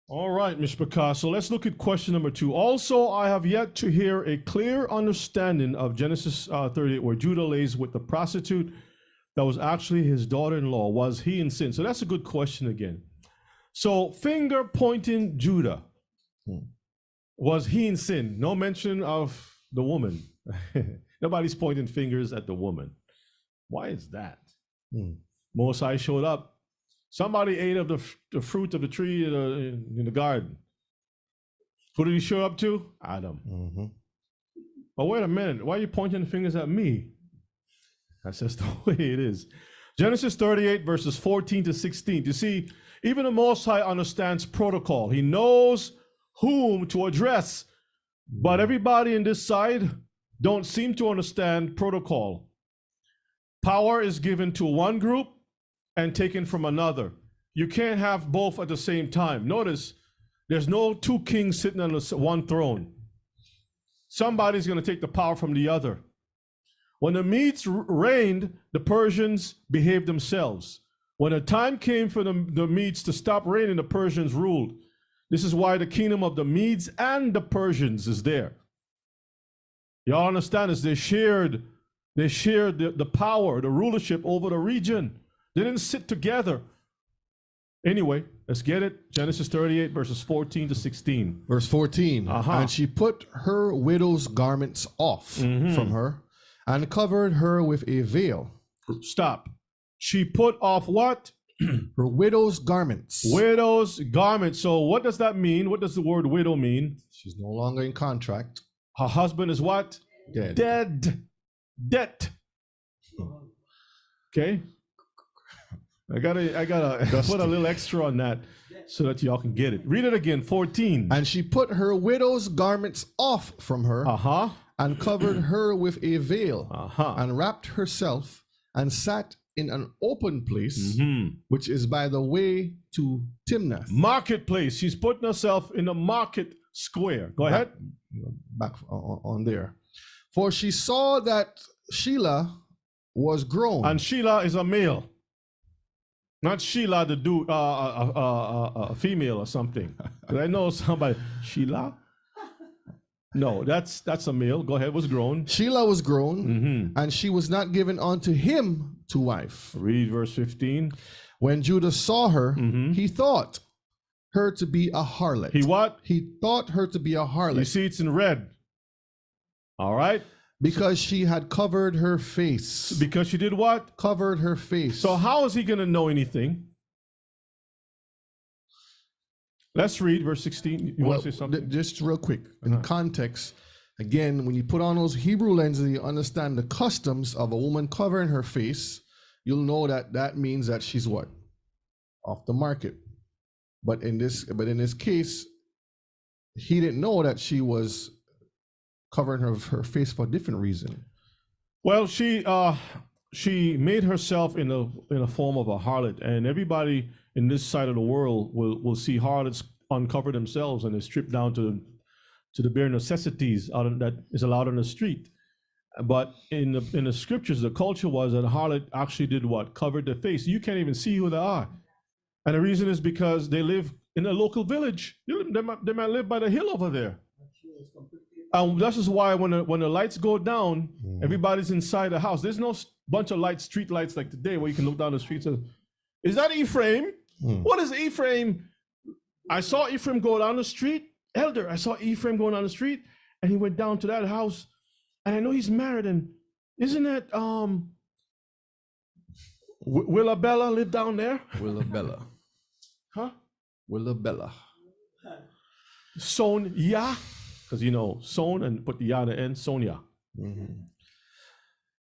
All right, Mishpachah. So let's look at question number 2. Also, I have yet to hear a clear understanding of Genesis 38, where Judah lays with the prostitute that was actually his daughter-in-law. Was he in sin? So that's a good question again. So finger pointing Judah. Was he in sin? No mention of the woman. Nobody's pointing fingers at the woman. Why is that? Mosai showed up. Somebody ate of the fruit of the tree in the garden. Who did he show up to? Adam. But wait a minute. Why are you pointing fingers at me? That's just the way it is. Genesis 38, verses 14 to 16. You see, even the Most High understands protocol. He knows whom to address. But everybody in this side don't seem to understand protocol. Power is given to one group and taken from another. You can't have both at the same time. Notice, there's no two kings sitting on one throne. Somebody's going to take the power from the other. When the Medes reigned, the Persians behaved themselves. When the time came for the Medes to stop reigning, the Persians ruled. This is why the kingdom of the Medes and the Persians is there. Y'all understand this? They shared the power, the rulership over the region. They didn't sit together. Anyway, let's get it. Genesis 38, verses 14 to 16. Verse 14. And she put her widow's garments off from her and covered her with a veil. Stop. She put off what? Her widow's garments. Widow's garments. So what does that mean? What does the word widow mean? She's no longer in contract. Her husband is what? Dead. Dead. Okay. I gotta put a little extra on that so that y'all can get it. Read it again. 14. And she put her widow's garments off from her and covered her with a veil and wrapped herself and sat in an open place, which is by the way to Timnath. Marketplace. She's putting herself in the market square. Go ahead. Back on there. For she saw that Sheila was grown. And Sheila is a male. Not Sheila, the dude, a female or something. I know somebody. Sheila? No, that's a male. Go ahead. Was grown. Sheila was grown, and she was not given unto him to wife. Read verse 15. When Judah saw her, he thought her to be a harlot. He what? He thought her to be a harlot. You see, it's in red. All right. Because she had covered her face. Because she did what? Covered her face. So how is he going to know anything? Let's read verse 16. You want to say something? Just real quick. In context, again, when you put on those Hebrew lenses, you understand the customs of a woman covering her face. You'll know that means that she's what? Off the market. But in this case, he didn't know that she was covering her face for a different reason. Well, she made herself in a form of a harlot, and everybody in this side of the world will see harlots uncover themselves and they strip down to the bare necessities that is allowed on the street. But in the scriptures, the culture was that a harlot actually did what? Covered their face. You can't even see who they are, and the reason is because they live in a local village. They might live by the hill over there. And this is why when the lights go down, everybody's inside the house. There's no bunch of lights, street lights like today where you can look down the street and say, is that Ephraim? What is Ephraim? I saw Ephraim go down the street. Elder, I saw Ephraim going down the street and he went down to that house. And I know he's married. And isn't that Willabella live down there? Willabella. Huh? Willabella. Sonia. Because son and put the ya at the end, Sonia.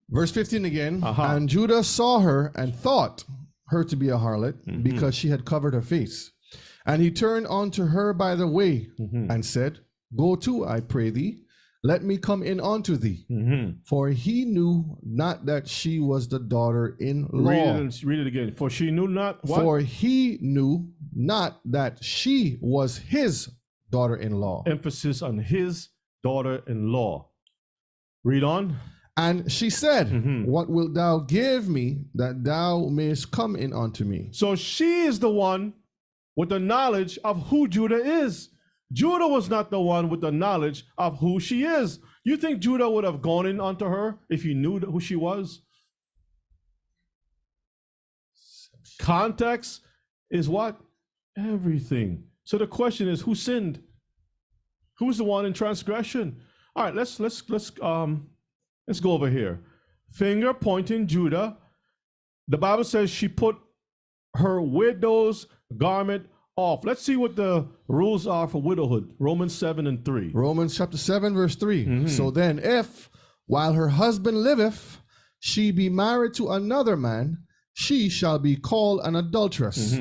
Verse 15 again. And Judah saw her and thought her to be a harlot because she had covered her face. And he turned unto her by the way and said, Go to, I pray thee, let me come in unto thee. For he knew not that she was the daughter-in-law. Read it again. For she knew not what? For he knew not that she was his daughter-in-law. Emphasis on his daughter-in-law. Read on. And she said, What wilt thou give me that thou mayest come in unto me? So she is the one with the knowledge of who Judah is. Judah was not the one with the knowledge of who she is. You think Judah would have gone in onto her if he knew who she was? Context is what? Everything. So the question is, who sinned? Who's the one in transgression? All right, let's go over here. Finger pointing Judah. The Bible says she put her widow's garment off. Let's see what the rules are for widowhood. Romans 7:3. Romans chapter 7, verse 3. So then, if while her husband liveth, she be married to another man, she shall be called an adulteress.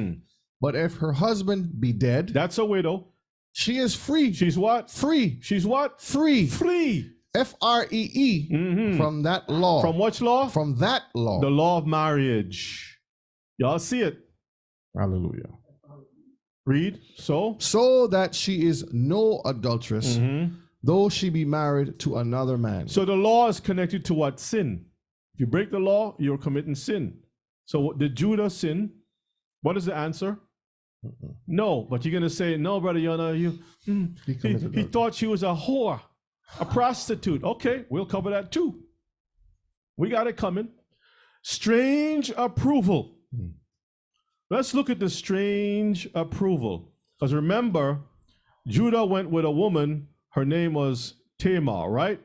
But if her husband be dead, that's a widow. She is free. She's what? Free. She's what? Free. Free. Free. From that law. From which law? From that law. The law of marriage. Y'all see it? Hallelujah. Read. So that she is no adulteress, though she be married to another man. So the law is connected to what? Sin. If you break the law, you're committing sin. So did Judah sin? What is the answer? No, but you're gonna say, no, brother Yonah, he thought she was a whore, a prostitute. Okay, we'll cover that too. We got it coming. Strange approval. Let's look at the strange approval. Because remember, Judah went with a woman, her name was Tamar, right?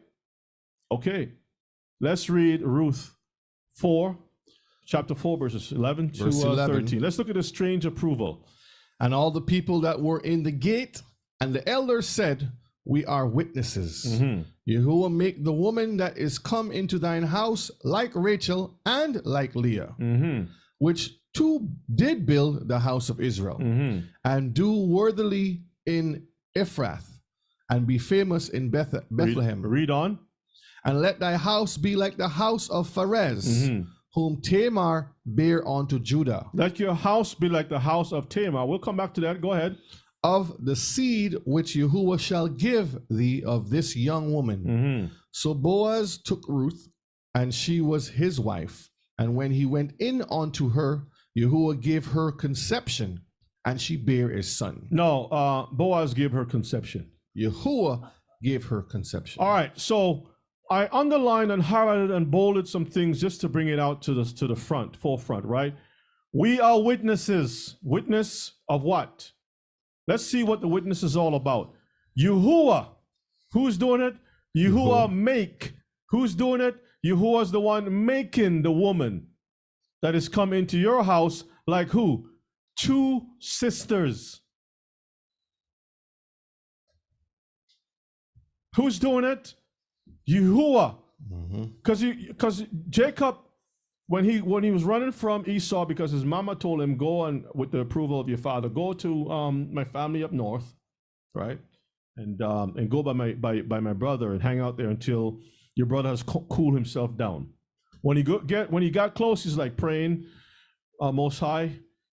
Okay, let's read Ruth 4, chapter 4, verses 11 to 13. Let's look at the strange approval. And all the people that were in the gate and the elders said, we are witnesses. Yahuwah make the woman that is come into thine house like Rachel and like Leah, which two did build the house of Israel, and do worthily in Ephrath, and be famous in Bethlehem. Read on. And let thy house be like the house of Pharez, whom Tamar bare unto Judah. Let your house be like the house of Tamar. We'll come back to that. Go ahead. Of the seed which Yahuwah shall give thee of this young woman. So Boaz took Ruth, and she was his wife. And when he went in unto her, Yahuwah gave her conception, and she bare a son. No, Boaz gave her conception. Yahuwah gave her conception. All right, so I underlined and highlighted and bolded some things just to bring it out to the forefront, right? We are witnesses. Witness of what? Let's see what the witness is all about. Yahuwah. Who's doing it? Yahuwah make. Who's doing it? Yahuwah is the one making the woman that has come into your house, like who? Two sisters. Who's doing it? Yahuwah. Because Jacob, when he was running from Esau, because his mama told him, go and with the approval of your father, go to my family up north, right? And go by my brother and hang out there until your brother has cooled himself down. When he got close, he's like praying, Most High,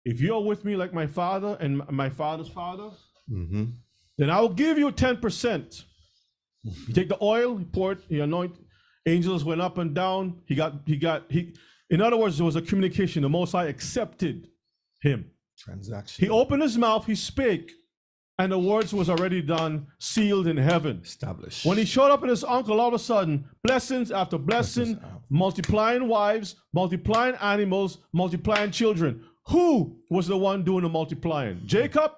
if you're with me like my father and my father's father, then I will give you 10%. You take the oil, you pour it, you anoint. Angels went up and down. In other words, there was a communication. The Most High accepted him. Transaction. He opened his mouth, he spake, and the words was already done, sealed in heaven. Established. When he showed up at his uncle, all of a sudden, blessings after blessing, multiplying wives, multiplying animals, multiplying children. Who was the one doing the multiplying? Jacob?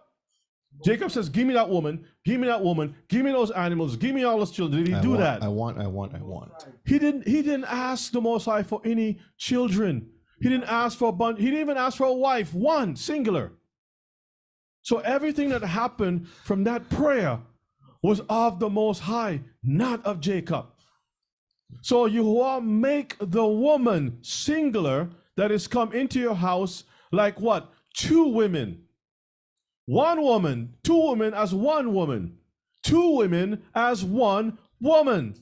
Jacob says, give me that woman, give me that woman, give me those animals, give me all those children. Did he do that? I want. He didn't ask the Most High for any children. He didn't ask for a bunch. He didn't even ask for a wife, one, singular. So everything that happened from that prayer was of the Most High, not of Jacob. So Yahuwah make the woman singular that is come into your house like what? Two women. One woman, two women as one woman. Two women as one woman.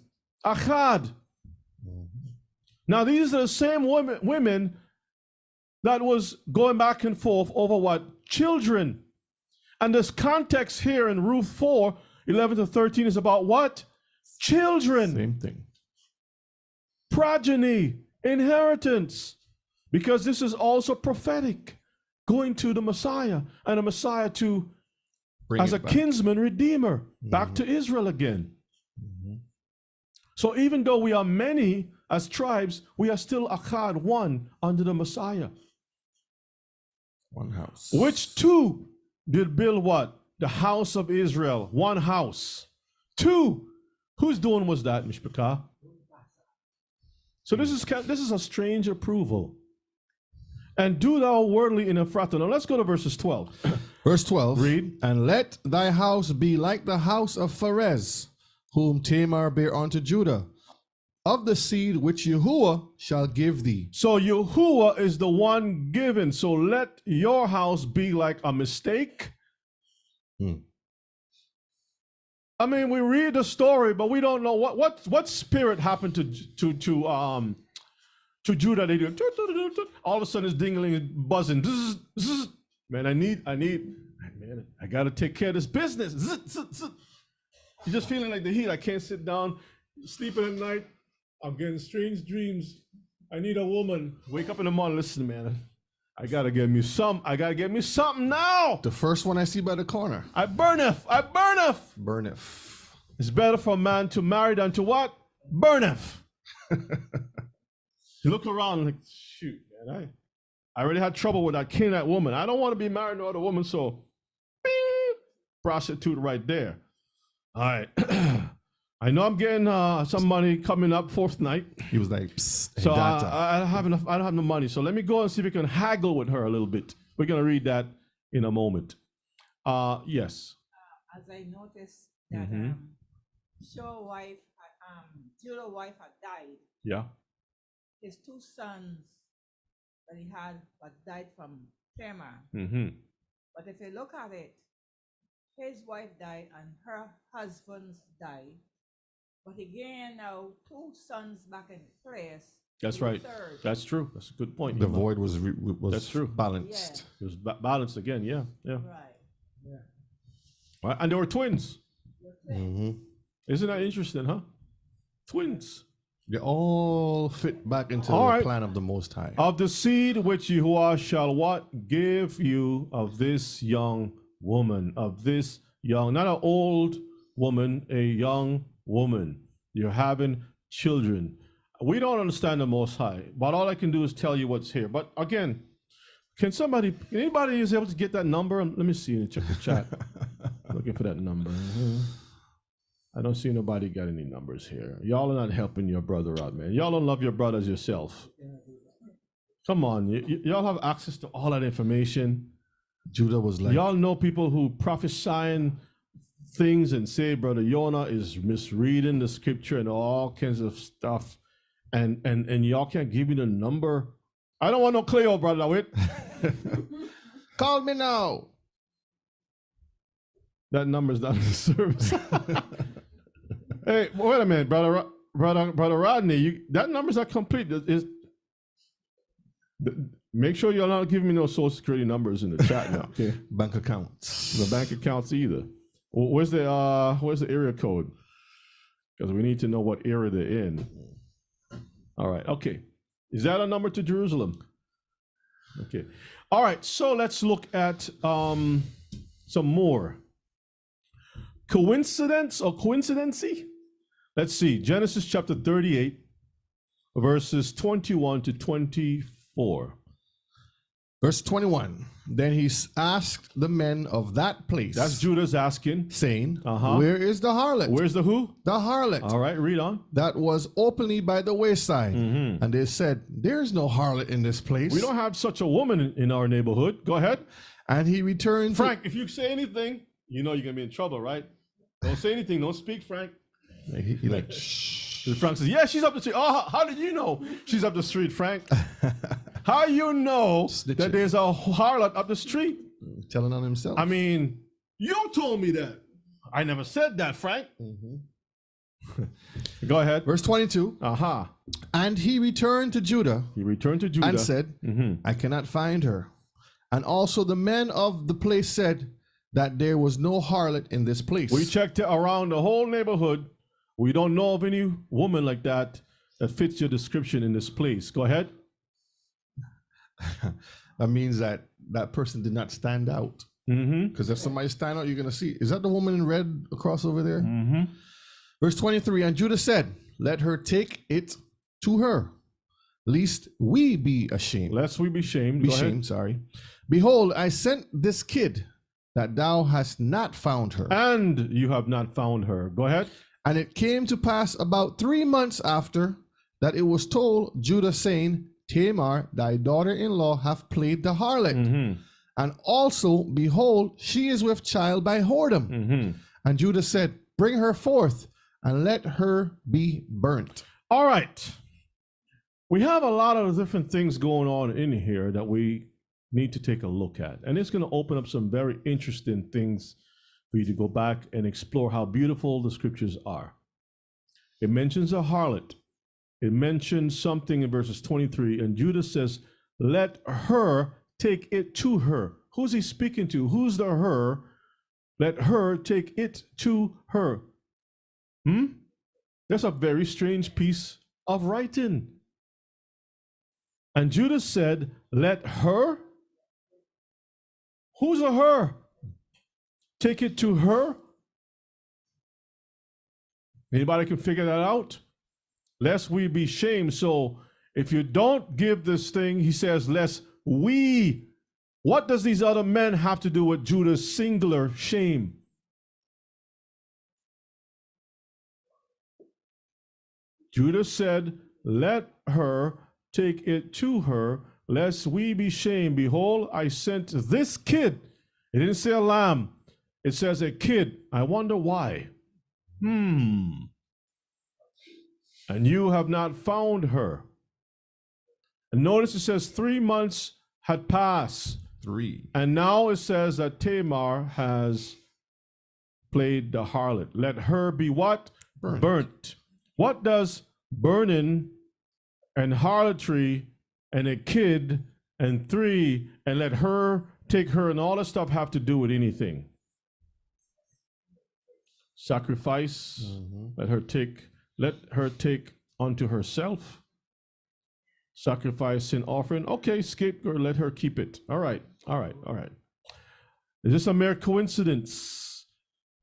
Achad. Now these are the same women that was going back and forth over what? Children. And this context here in Ruth 4, 11 to 13 is about what? Children. Same thing. Progeny, inheritance. Because this is also prophetic. going to the Messiah, and the Messiah to Bring as it a back. kinsman redeemer back to Israel again. So even though we are many as tribes, we are still Akkad, one under the Messiah. One house. Which two did build what? The house of Israel. One house. Two. Whose doing was that, Mishpachah? So this is a strange approval. And do thou worldly in Ephrata. Now let's go to verses 12. Verse 12. Read. And let thy house be like the house of Pharez, whom Tamar bare unto Judah, of the seed which Yahuwah shall give thee. So Yahuwah is the one given. So let your house be like a mistake. I mean, we read the story, but we don't know what spirit happened to Judah. They do all of a sudden it's dingling and buzzing. Man, I gotta take care of this business. You're just feeling like the heat. I can't sit down, sleeping at night. I'm getting strange dreams. I need a woman. Wake up in the morning. Listen, man, I gotta get me something now. The first one I see by the corner. I burneth. Burneth. It's better for a man to marry than to what? Burneth. You look around like, shoot, man, I already had trouble with that Canaanite woman. I don't want to be married to another woman, so bing, prostitute right there. All right. I know I'm getting some money coming up fourth night. He was like, psst, So I don't have enough. I don't have no money. So let me go and see if we can haggle with her a little bit. We're gonna read that in a moment. Yes. As I noticed that Judah's wife had died. Yeah. His two sons that he had died from Tamar. But if you look at it, his wife died and her husband's died. But he gained now two sons back in place. That's right. That's true. That's a good point. the void was That's true. balanced. It was balanced again. Yeah. Right. Right. And they were twins. Mm-hmm. Isn't that interesting, huh? Twins. They all fit back into All the right. plan of the Most High. Of the seed which Yahuwah shall what? Give you of this young woman. Of this young, not an old woman, a young woman. You're having children. We don't understand the Most High, but all I can do is tell you what's here. But again, anybody is able to get that number? Let me see, check the chat. Looking for that number. I don't see nobody got any numbers here. Y'all are not helping your brother out, man. Y'all don't love your brothers yourself. Come on, y'all have access to all that information. Judah was like, Y'all know people who prophesying things and say Brother Yonah is misreading the scripture and all kinds of stuff, and y'all can't give me the number. I don't want no Cleo, brother. Wait, call me now. that number's not in the service. Hey, wait a minute, brother Rodney. That number's not complete. Make sure you're not giving me no social security numbers in the chat now. Okay, Bank accounts. the bank accounts either. Where's the area code? Because we need to know what area they're in. All right. Okay. Is that a number to Jerusalem? Okay. All right. So let's look at some more. Coincidence or coincidency? Let's see. Genesis chapter 38, verses 21 to 24. Verse 21. Then he asked the men of that place. That's Judah's asking. Saying, Uh-huh. Where is the harlot? Where's the who? The harlot All right, read on. that was openly by the wayside. And they said, There's no harlot in this place. We don't have such a woman in our neighborhood. Go ahead. And he returned. Frank, if you say anything, you know you're going to be in trouble, right? Don't say anything. Don't speak, Frank. He like, shh. And Frank says, yeah, she's up the street. Oh, how did you know she's up the street, Frank? How you know that there's a harlot up the street? Telling on himself. I mean, you told me that. I never said that, Frank. Go ahead. Verse 22. Aha. And he returned to Judah He returned to Judah. and said, I cannot find her. And also the men of the place said that there was no harlot in this place. We checked around the whole neighborhood. We don't know of any woman like that that fits your description in this place. Go ahead. that means that that person did not stand out. Because if somebody stand out, you're going to see. Is that the woman in red across over there? Verse 23, and Judah said, let her take it to her, lest we be ashamed. Lest we be shamed. Be shamed, sorry. Behold, I sent this kid that thou hast not found her. And you have not found her. Go ahead. And it came to pass about 3 months after that it was told Judah, saying, Tamar, thy daughter-in-law, hath played the harlot. And also, behold, she is with child by whoredom. And Judah said, bring her forth, and let her be burnt. All right. We have a lot of different things going on in here that we need to take a look at. And it's going to open up some very interesting things for you to go back and explore how beautiful the scriptures are. It mentions a harlot. It mentions something in verses 23, and Judah says, let her take it to her. Who's he speaking to? Who's the her? Let her take it to her. That's a very strange piece of writing. And Judah said, let her? Who's a her? Take it to her? Anybody can figure that out? Lest we be shamed. So if you don't give this thing, he says, lest we. What does these other men have to do with Judah's singular shame? Judah said, let her take it to her, lest we be shamed. Behold, I sent this kid. It didn't say a lamb. It says a kid. I wonder why. And you have not found her. And notice it says 3 months had passed. 3. And now it says that Tamar has played the harlot. Let her be what? Burnt. What does burning and harlotry and a kid and 3 and let her take her and all that stuff have to do with anything? Sacrifice. Let her take unto herself. Sacrifice, sin offering. Okay, scapegoat, let her keep it. All right. Is this a mere coincidence?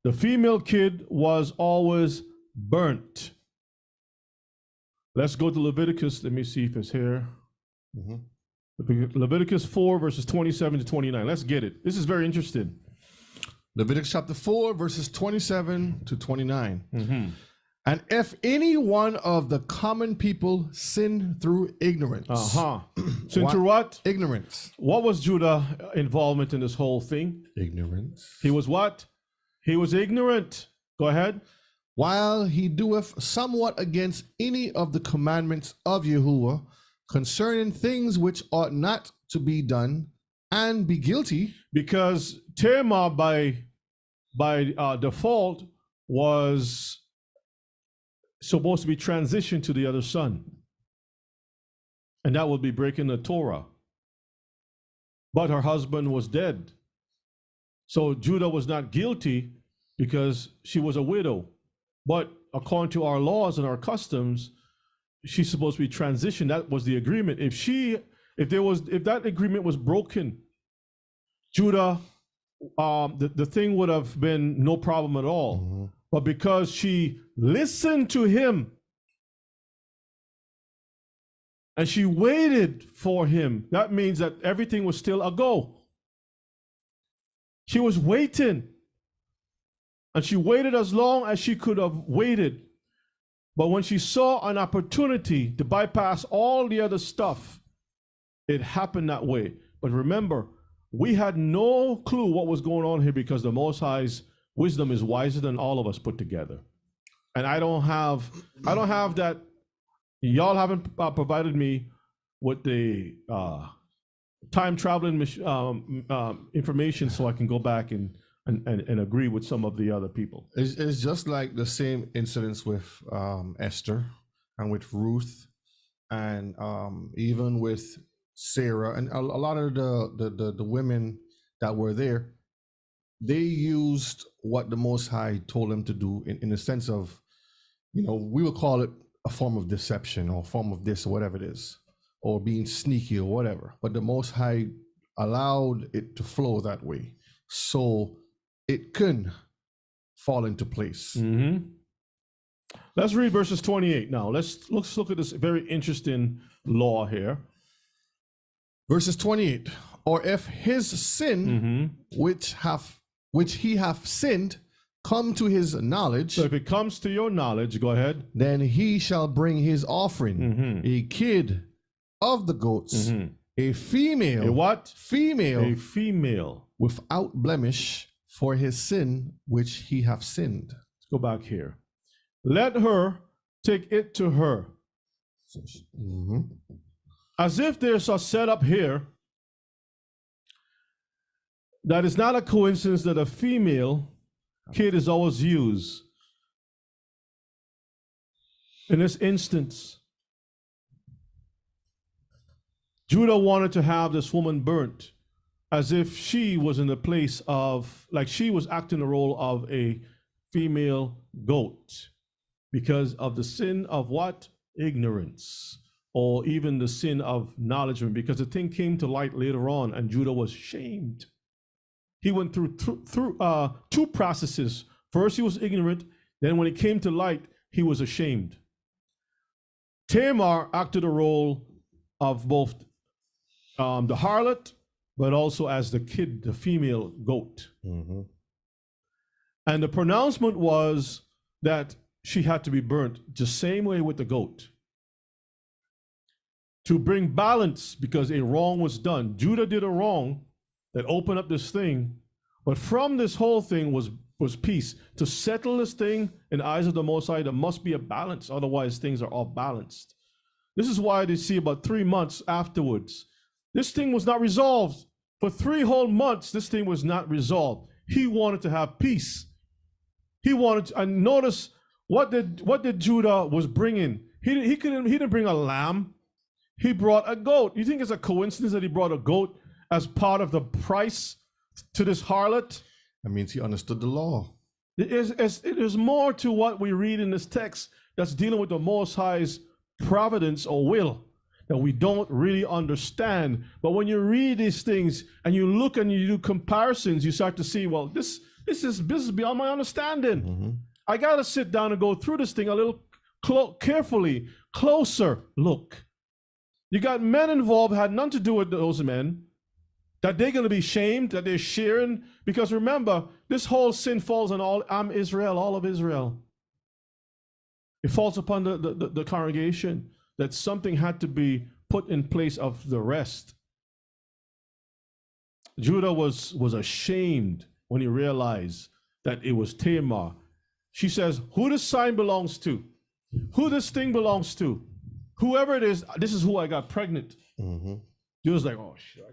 The female kid was always burnt. Let's go to Leviticus. Let me see if it's here. Leviticus 4, verses 27 to 29. Let's get it. This is very interesting. Leviticus chapter 4, verses 27 to 29. And if any one of the common people sin through ignorance. Sin through what? Ignorance. What was Judah's involvement in this whole thing? Ignorance. He was what? He was ignorant. Go ahead. While he doeth somewhat against any of the commandments of Yahuwah concerning things which ought not to be done, and be guilty. Because Tamar by default was supposed to be transitioned to the other son, and that would be breaking the Torah. But her husband was dead, so Judah was not guilty because she was a widow. But according to our laws and our customs, she's supposed to be transitioned. That was the agreement. If that agreement was broken, Judah, the thing would have been no problem at all. But because she listened to him and she waited for him, that means that everything was still a go. She was waiting. And she waited as long as she could have waited. But when she saw an opportunity to bypass all the other stuff, it happened that way. But remember, we had no clue what was going on here because the Most High's wisdom is wiser than all of us put together. And I don't have that. Y'all haven't provided me with the time traveling information so I can go back and agree with some of the other people. It's just like the same incidents with Esther and with Ruth and even with Sarah and a lot of the women that were there. They used what the Most High told them to do in the sense of, we would call it a form of deception or a form of this or whatever it is. or being sneaky or whatever. But the Most High allowed it to flow that way, so it can fall into place. Let's read verses 28 now. Let's look at this very interesting law here. Verses 28. Or if his sin, which he hath sinned, come to his knowledge. So if it comes to your knowledge, go ahead. Then he shall bring his offering, a kid of the goats, a female. A what? Female. A female. Without blemish for his sin which he hath sinned. Let's go back here. Let her take it to her. As if there's a setup here that is not a coincidence that a female kid is always used. In this instance, Judah wanted to have this woman burnt as if she was in the place of, like she was acting the role of a female goat because of the sin of what? Ignorance, or even the sin of knowledge, because the thing came to light later on and Judah was shamed. He went through two processes. First, he was ignorant. Then when it came to light, he was ashamed. Tamar acted a role of both the harlot, but also as the kid, the female goat. And the pronouncement was that she had to be burnt the same way with the goat. To bring balance, because a wrong was done. Judah did a wrong that opened up this thing, but from this whole thing was peace. To settle this thing in the eyes of the Most High, there must be a balance, otherwise things are off balanced. This is why they see about 3 months afterwards, this thing was not resolved. For 3 whole months, this thing was not resolved. He wanted to have peace. He wanted to, and notice what did Judah was bringing. He didn't bring a lamb. He brought a goat. You think it's a coincidence that he brought a goat as part of the price to this harlot? That means he understood the law. It is more to what we read in this text that's dealing with the Most High's providence or will that we don't really understand. But when you read these things and you look and you do comparisons, you start to see, well, this is beyond my understanding. I got to sit down and go through this thing a little carefully, closer look. You got men involved, had nothing to do with those men, that they're going to be shamed, that they're sharing. Because remember, this whole sin falls on all of Israel. It falls upon the congregation, that something had to be put in place of the rest. Judah was ashamed when he realized that it was Tamar. She says, who this sign belongs to, who this thing belongs to, whoever it is, this is who I got pregnant. Judah's like, oh shit,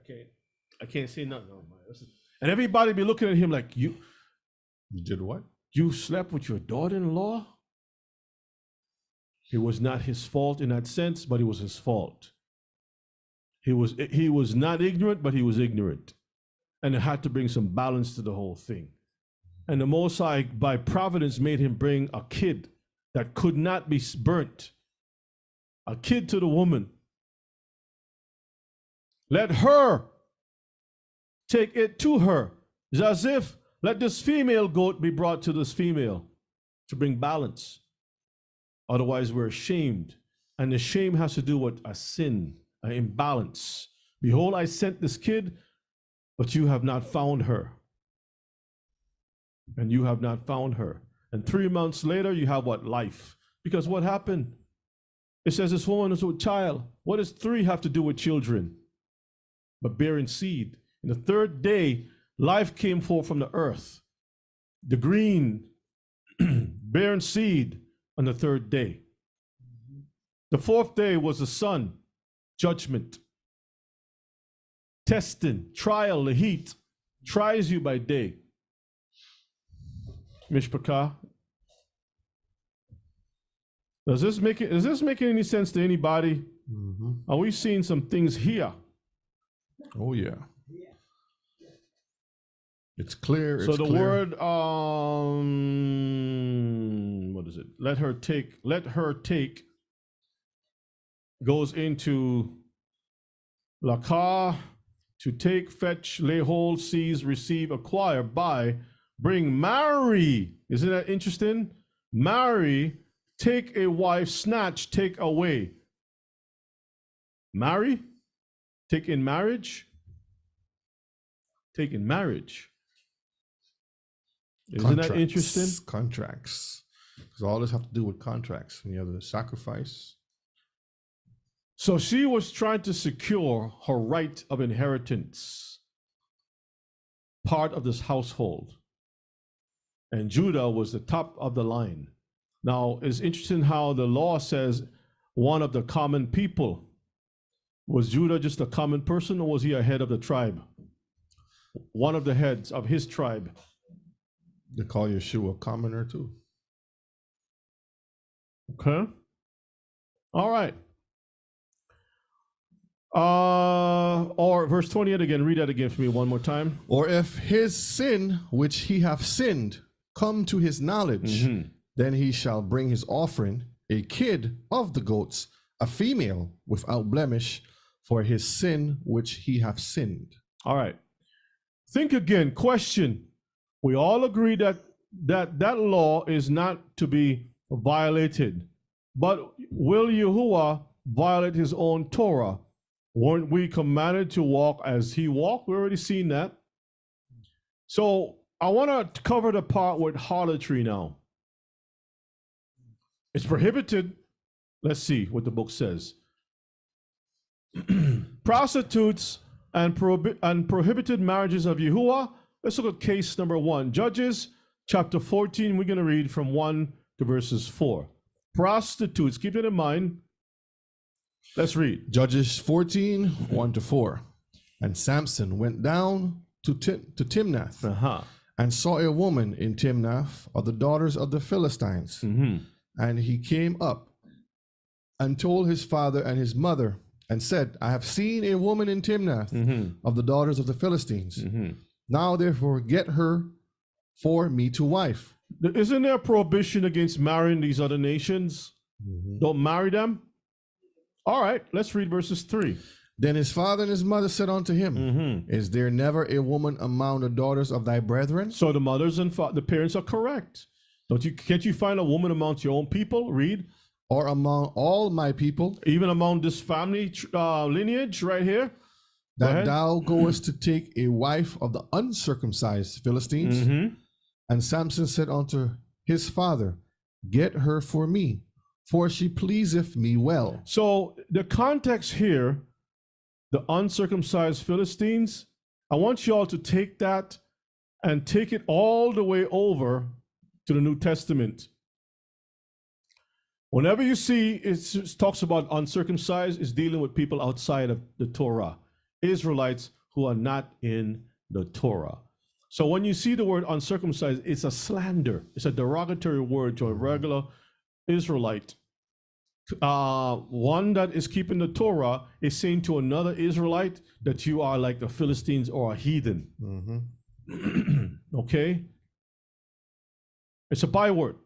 I can't say nothing. No, and everybody be looking at him like, you did what? You slept with your daughter-in-law? It was not his fault in that sense, but it was his fault. He was not ignorant, but he was ignorant. And it had to bring some balance to the whole thing. And the Most High, by providence, made him bring a kid that could not be burnt. A kid to the woman. Let her take it to her. It's as if, let this female goat be brought to this female to bring balance. Otherwise, we're ashamed. And the shame has to do with a sin, an imbalance. Behold, I sent this kid, but you have not found her. And you have not found her. And 3 months later, you have what? Life. Because what happened? It says this woman is with child. What does 3 have to do with children? But bearing seed. In the 3rd day, life came forth from the earth. The green, bearing seed on the 3rd day. The 4th day was the sun, judgment. Testing, trial, the heat tries you by day. Mishpachah. Is this making any sense to anybody? Are we seeing some things here? Oh yeah. It's clear. So it's the clear. word, what is it? Let her take goes into Lakah, to take, fetch, lay hold, seize, receive, acquire, buy, bring, marry. Isn't that interesting? Marry, take a wife, snatch, take away. Marry, take in marriage, take in marriage. Isn't that interesting? Contracts. Because all this have to do with contracts. When you have the sacrifice. So she was trying to secure her right of inheritance, part of this household. And Judah was the top of the line. Now, it's interesting how the law says one of the common people. Was Judah just a common person, or was he a head of the tribe? One of the heads of his tribe. They call Yeshua a commoner too. Okay. All right. Or verse 28 again. Read that again for me one more time. Or if his sin, which he hath sinned, come to his knowledge, then he shall bring his offering, a kid of the goats, a female without blemish, for his sin which he hath sinned. All right. Think again. Question. We all agree that law is not to be violated. But will Yahuwah violate his own Torah? Weren't we commanded to walk as he walked? We've already seen that. So I want to cover the part with harlotry now. It's prohibited. Let's see what the book says. Prostitutes and prohibited marriages of Yahuwah. Let's look at case number 1. Judges chapter 14. We're going to read from 1 to verses 4. Prostitutes, keep it in mind. Let's read. Judges 14, 1 to 4. And Samson went down to Timnath and saw a woman in Timnath of the daughters of the Philistines. And he came up and told his father and his mother and said, I have seen a woman in Timnath of the daughters of the Philistines. Now therefore get her for me to wife. Isn't there a prohibition against marrying these other nations? Don't marry them? All right, let's read verses 3. Then his father and his mother said unto him, Is there never a woman among the daughters of thy brethren? So the mothers and the parents are correct. Can't you find a woman amongst your own people? Read. Or among all my people? Even among this family lineage right here? That thou goest to take a wife of the uncircumcised Philistines? And Samson said unto his father, Get her for me, for she pleaseth me well. So the context here, the uncircumcised Philistines, I want you all to take that and take it all the way over to the New Testament. Whenever you see it talks about uncircumcised, it's dealing with people outside of the Torah, Israelites who are not in the Torah. So when you see the word uncircumcised, it's a slander. It's a derogatory word to a regular Israelite. One that is keeping the Torah is saying to another Israelite that you are like the Philistines or a heathen. Okay? It's a byword.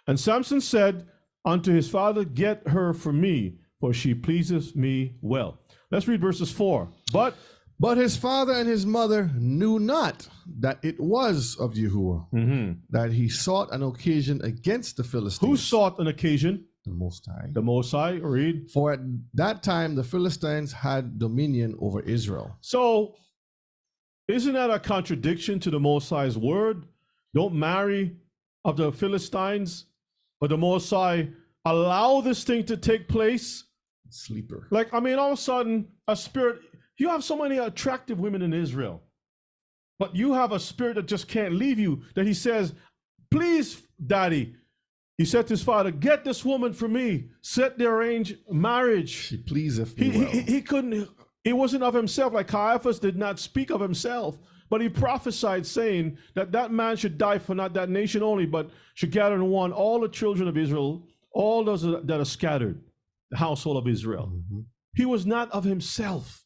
And Samson said unto his father, Get her for me, for she pleases me well. Let's read verses 4. But his father and his mother knew not that it was of Yahuwah, that he sought an occasion against the Philistines. Who sought an occasion? The Most High. The Most High, read. For at that time the Philistines had dominion over Israel. So, isn't that a contradiction to the Most High's word? Don't marry of the Philistines, but the Most High allow this thing to take place? Sleeper. Like, I mean, all of a sudden, a spirit... You have so many attractive women in Israel, but you have a spirit that just can't leave you, that he says, please, daddy, he said to his father, get this woman for me, set the arranged marriage. She pleaseth me well. He couldn't, it wasn't of himself, like Caiaphas did not speak of himself, but he prophesied saying that that man should die for not that nation only, but should gather in one all the children of Israel, all those that are scattered, the household of Israel. He was not of himself.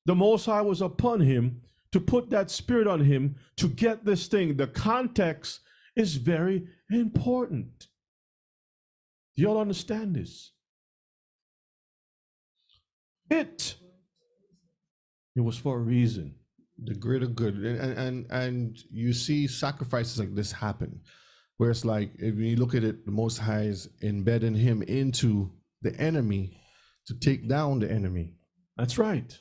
The Most High was upon him to put that spirit on him to get this thing. The context is very important. Do y'all understand this? It was for a reason. The greater good. And you see sacrifices like this happen, where it's like, if you look at it, the Most High is embedding him into the enemy to take down the enemy. That's right.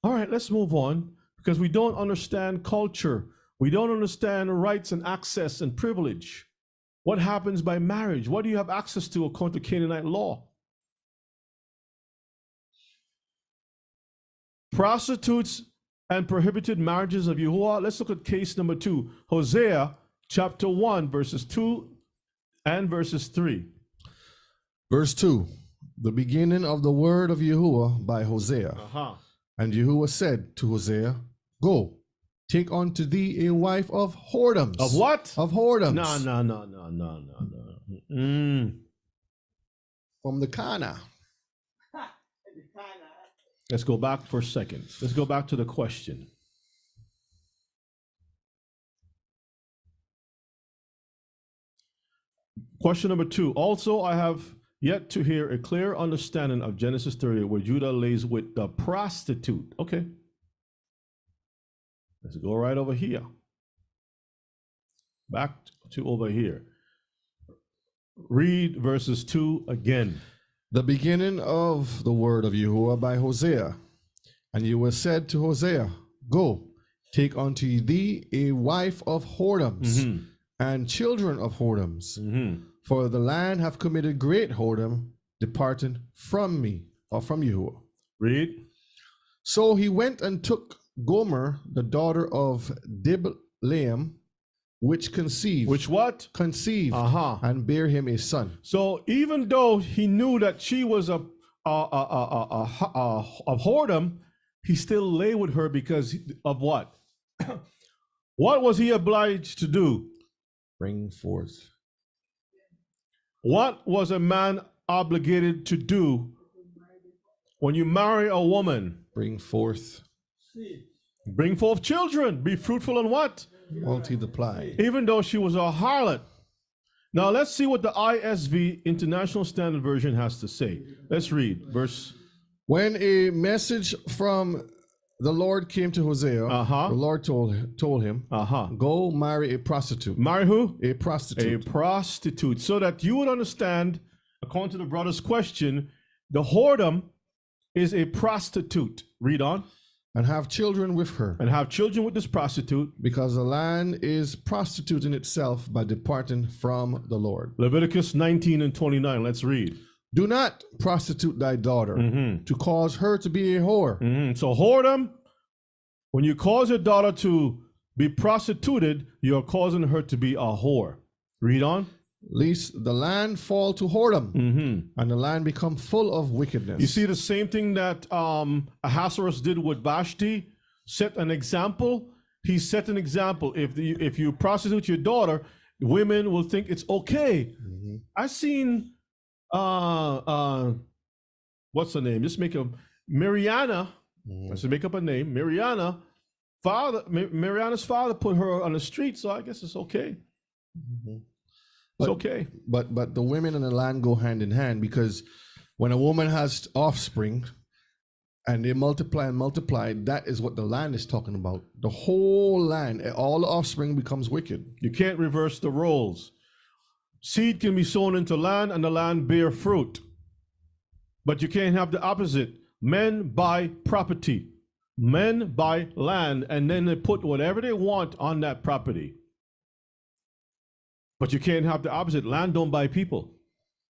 All right, let's move on, because we don't understand culture. We don't understand rights and access and privilege. What happens by marriage? What do you have access to according to Canaanite law? Prostitutes and prohibited marriages of Yahuwah. Let's look at case number 2. Hosea chapter 1, verses 2 and verses 3. Verse 2, the beginning of the word of Yahuwah by Hosea. And Yahuwah said to Hosea, go, take unto thee a wife of whoredoms. Of what? Of whoredoms. No. From the Cana. Let's go back for a second. Let's go back to the question. Question number 2. Also, I have yet to hear a clear understanding of Genesis 30, where Judah lays with the prostitute. Okay. Let's go right over here. Back to over here. Read verses 2 again. The beginning of the word of Yahuwah by Hosea. And Yahuwah said to Hosea, go, take unto thee a wife of whoredoms and children of whoredoms. For the land have committed great whoredom, departing from me, or from Yahuwah. Read. So he went and took Gomer, the daughter of Diblaim, which conceived. Which what? Conceived, and bare him a son. So even though he knew that she was of whoredom, he still lay with her because of what? What was he obliged to do? Bring forth. What was a man obligated to do when you marry a woman? Bring forth. Bring forth children. Be fruitful and what? Multiply. Even though she was a harlot. Now let's see what the ISV, International Standard Version, has to say. Let's read verse. When a message from the Lord came to Hosea, the Lord told him, go marry a prostitute. Marry who? A prostitute. A prostitute. So that you would understand, according to the brother's question, the whoredom is a prostitute. Read on. And have children with her. And have children with this prostitute. Because the land is prostituting itself by departing from the Lord. Leviticus 19 and 29. Let's read. Do not prostitute thy daughter to cause her to be a whore. So whoredom, when you cause your daughter to be prostituted, you're causing her to be a whore. Read on. Lest the land fall to whoredom, and the land become full of wickedness. You see the same thing that Ahasuerus did with Vashti, set an example. He set an example. If you prostitute your daughter, women will think it's okay. I've seen what's her name? Just make a Mariana. Let's make up a name. Mariana's father put her on the street, so I guess it's okay. It's okay. But the women and the land go hand in hand, because when a woman has offspring and they multiply and multiply, that is what the land is talking about. The whole land, all the offspring becomes wicked. You can't reverse the roles. Seed can be sown into land and the land bear fruit. But you can't have the opposite. Men buy property. Men buy land, and then they put whatever they want on that property. But you can't have the opposite. Land don't buy people.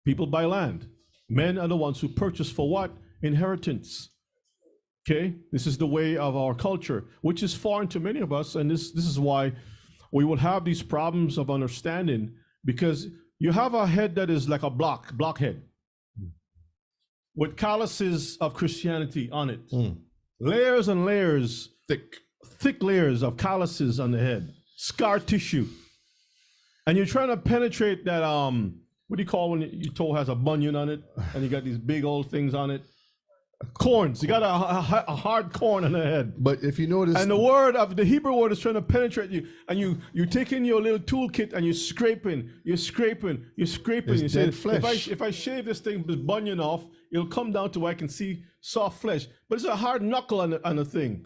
People buy land. Men are the ones who purchase for what? Inheritance. Okay? This is the way of our culture, which is foreign to many of us, and this is why we will have these problems of understanding, because you have a head that is like a blockhead, with calluses of Christianity on it. Layers and layers, thick layers of calluses on the head, scar tissue. And you're trying to penetrate that, what do you call when your toe has a bunion on it and you got these big old things on it? Corns. You got a hard corn on the head. But if you notice, and the Hebrew word is trying to penetrate you, and you take in your little toolkit and you're scraping. You say, flesh. if I shave this thing, this bunion off, it'll come down to where I can see soft flesh, but it's a hard knuckle on the thing.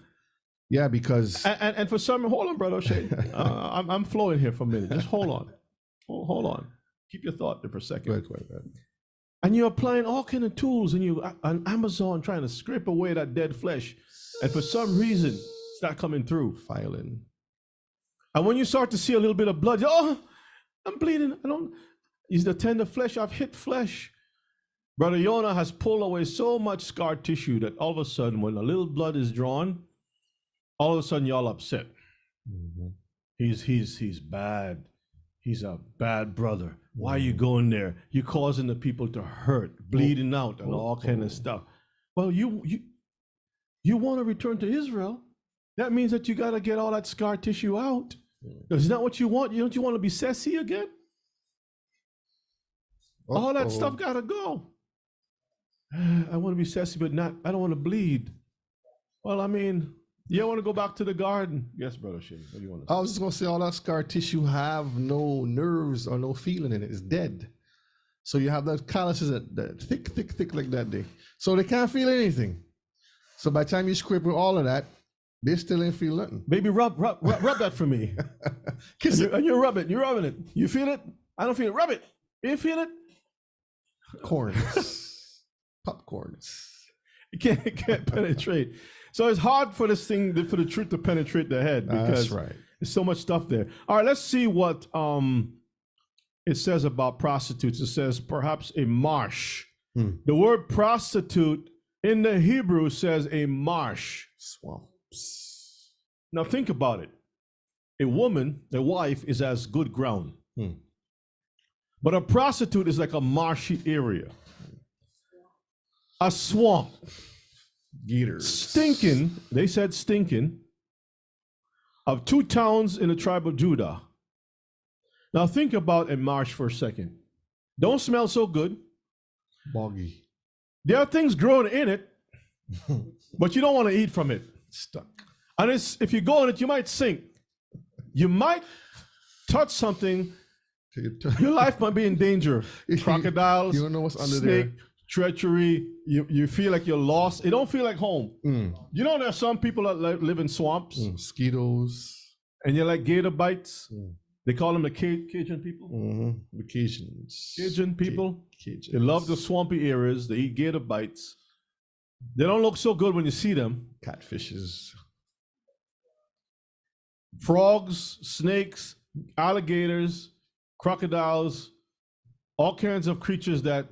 Yeah, because And for some, hold on, brother O'Shea. I'm flowing here for a minute. Just hold on. Hold on. Keep your thought there for a second. Go ahead. And you're applying all kind of tools, and you on Amazon trying to scrape away that dead flesh, and for some reason it's not coming through. Filing. And when you start to see a little bit of blood, oh, I'm bleeding. Is the tender flesh? I've hit flesh. Brother Yonah has pulled away so much scar tissue that all of a sudden, when a little blood is drawn, all of a sudden y'all upset. Mm-hmm. He's bad. He's a bad brother. Why are you going there? You're causing the people to hurt, bleeding out, and all kind of stuff. Well, you want to return to Israel. That means that you got to get all that scar tissue out. Is that what you want? Don't you want to be sassy again? All that stuff got to go. I want to be sassy, but I don't want to bleed. Well, I mean, you want to go back to the garden. Yes, Brother Shea, what do you want to say? I was just going to say all that scar tissue have no nerves or no feeling in it. It's dead. So you have those calluses that thick like that day. So they can't feel anything. So by the time you scrape with all of that, they still ain't feel nothing. Baby, rub that for me. Kiss it. And you're rubbing it. You feel it? I don't feel it. Rub it. You feel it? Corns. Popcorns. It can't penetrate. So it's hard for this thing, for the truth to penetrate the head because That's right. there's so much stuff there. All right, let's see what it says about prostitutes. It says perhaps a marsh. The word prostitute in the Hebrew says a marsh. Swamps. Now think about it. A woman, a wife, is as good ground. But a prostitute is like a marshy area. A swamp. Gators. Stinking, they said stinking, of 2 towns in the tribe of Judah. Now think about a marsh for a second. Don't smell so good. Boggy. There are things growing in it, but you don't want to eat from it. Stuck. And if you go in it, you might sink. You might touch something. Your life might be in danger. Crocodiles, you don't know what's under snake, there. treachery. You feel like you're lost. It don't feel like home. You know there are some people that live in swamps. Mosquitoes. And you're like gator bites. They call them the Cajun people. The Cajuns. Cajun people. Cajuns. They love the swampy areas. They eat gator bites. They don't look so good when you see them. Catfishes. Frogs, snakes, alligators, crocodiles, all kinds of creatures that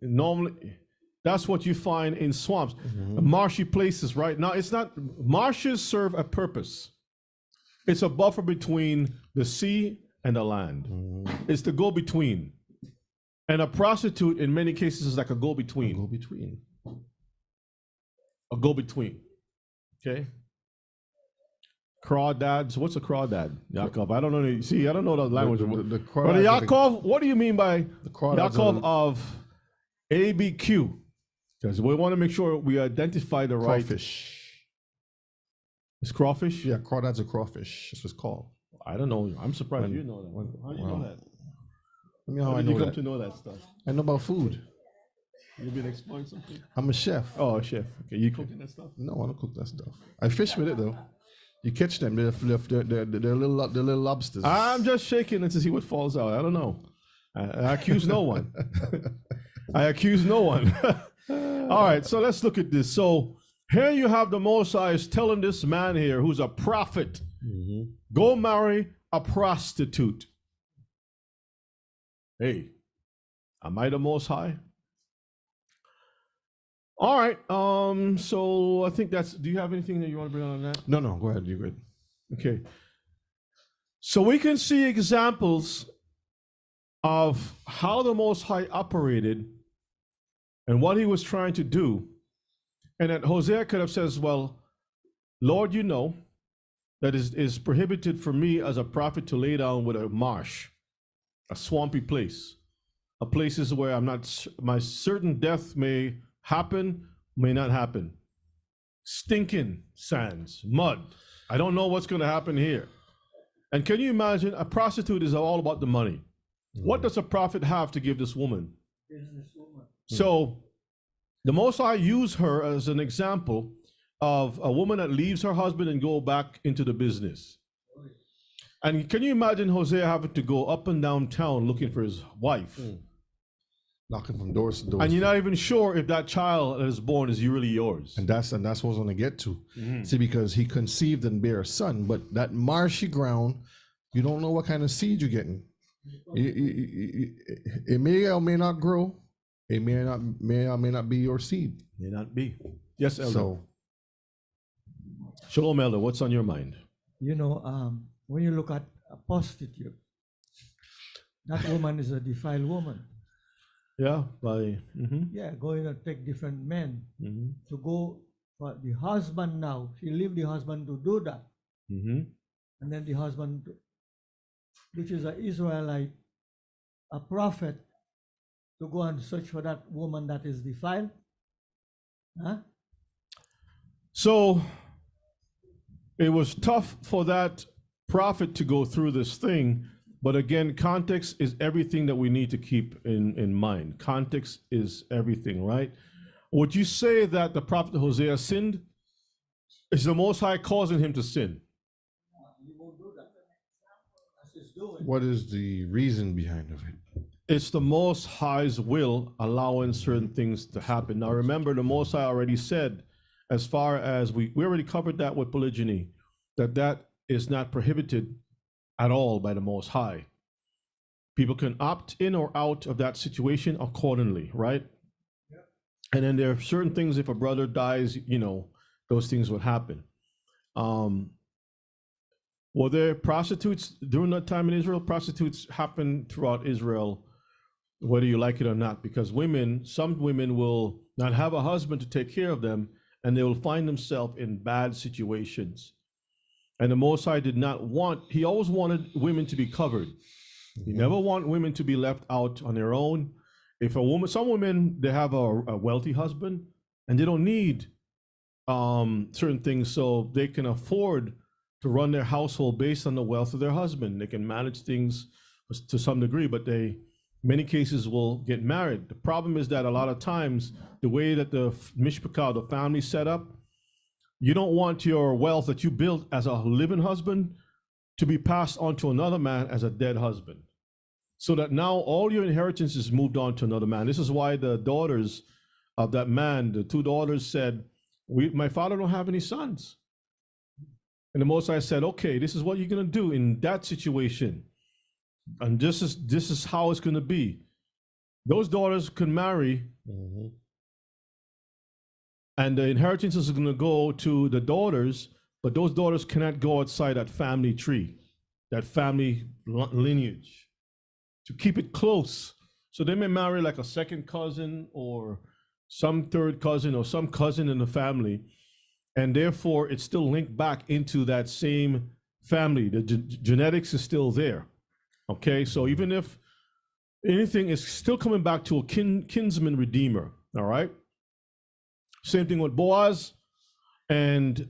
normally, that's what you find in swamps. Marshy places, right? Now, it's not, marshes serve a purpose. It's a buffer between the sea and the land. It's the go-between. And a prostitute, in many cases, is like a go-between. A go-between. Okay? Crawdads. What's a crawdad, Yaakov? I don't know. See, I don't know the language. Brother Yaakov, what do you mean by Yaakov of ABQ? Because we want to make sure we identify the right. Crawfish. It's crawfish? Yeah, crawdads are crawfish. That's what it's called. I don't know. I'm surprised you know that. How do you know that? Let me know how I did know you come that. to know that stuff? I know about food. You've been exploring something? I'm a chef. Oh, a chef. Okay, you cooking that stuff? No, I don't cook that stuff. I fish with it though. You catch them. They're little lobsters. I'm just shaking it to see what falls out. I don't know. I accuse no one. I accuse no one. All right, so let's look at this. So here you have the Most High is telling this man here who's a prophet, go marry a prostitute. Hey, am I the Most High? All right, so I think that's, do you have anything that you want to bring on that? No, go ahead. You're good. Okay. So we can see examples of how the Most High operated and what he was trying to do. And that Hosea could have said, well, Lord, you know that it is prohibited for me as a prophet to lay down with a marsh, a swampy place, a places where I'm not, my certain death may happen, may not happen. Stinking sands, mud. I don't know what's going to happen here. And can you imagine, a prostitute is all about the money. What does a prophet have to give this woman? Businesswoman. So The Most High used her as an example of a woman that leaves her husband and go back into the business. And can you imagine Hosea having to go up and down town looking for his wife? Knocking from doors to doors. And you're not even sure if that child that is born is really yours. And that's what I was going to get to. See, because he conceived and bare a son, but that marshy ground, you don't know what kind of seed you're getting. It may or may not grow. It may or may not be your seed. May not be. Yes, Elder. So, Shalom, Elder. What's on your mind? You know, when you look at a prostitute, that woman is a defiled woman. Yeah, Yeah, going to take different men to go for the husband now. She leave the husband to do that. And then the husband, which is an Israelite, a prophet, to go and search for that woman that is defiled. Huh? So it was tough for that prophet to go through this thing. But again, context is everything that we need to keep in mind. Context is everything, right? Would you say that the prophet Hosea sinned? Is the Most High causing him to sin? He won't do that. That's his doing. what is the reason behind of it? It's the Most High's will allowing certain things to happen. Now remember, the Most High already said, as far as we already covered that with polygyny, that is not prohibited at all by the Most High. People can opt in or out of that situation accordingly, right? Yep. And then there are certain things, if a brother dies, those things would happen. Were there prostitutes during that time in Israel? Prostitutes happen throughout Israel, whether you like it or not, because some women will not have a husband to take care of them, and they will find themselves in bad situations. And the Most High did not he always wanted women to be covered. He never wanted women to be left out on their own. Some women, they have a wealthy husband and they don't need certain things, so they can afford to run their household based on the wealth of their husband. They can manage things to some degree, but many cases will get married. The problem is that a lot of times, the way that the mishpachah, the family set up, you don't want your wealth that you built as a living husband to be passed on to another man as a dead husband. So that now all your inheritance is moved on to another man. This is why the daughters of that man, the two daughters said, my father don't have any sons. And the Most High said, okay, this is what you're going to do in that situation. And this is how it's going to be. Those daughters can marry, and the inheritance is going to go to the daughters, but those daughters cannot go outside that family tree, that family lineage, to keep it close. So they may marry like a second cousin or some third cousin or some cousin in the family, and therefore it's still linked back into that same family. The genetics is still there. Okay, so even if anything is still coming back to a kinsman redeemer, all right? Same thing with Boaz and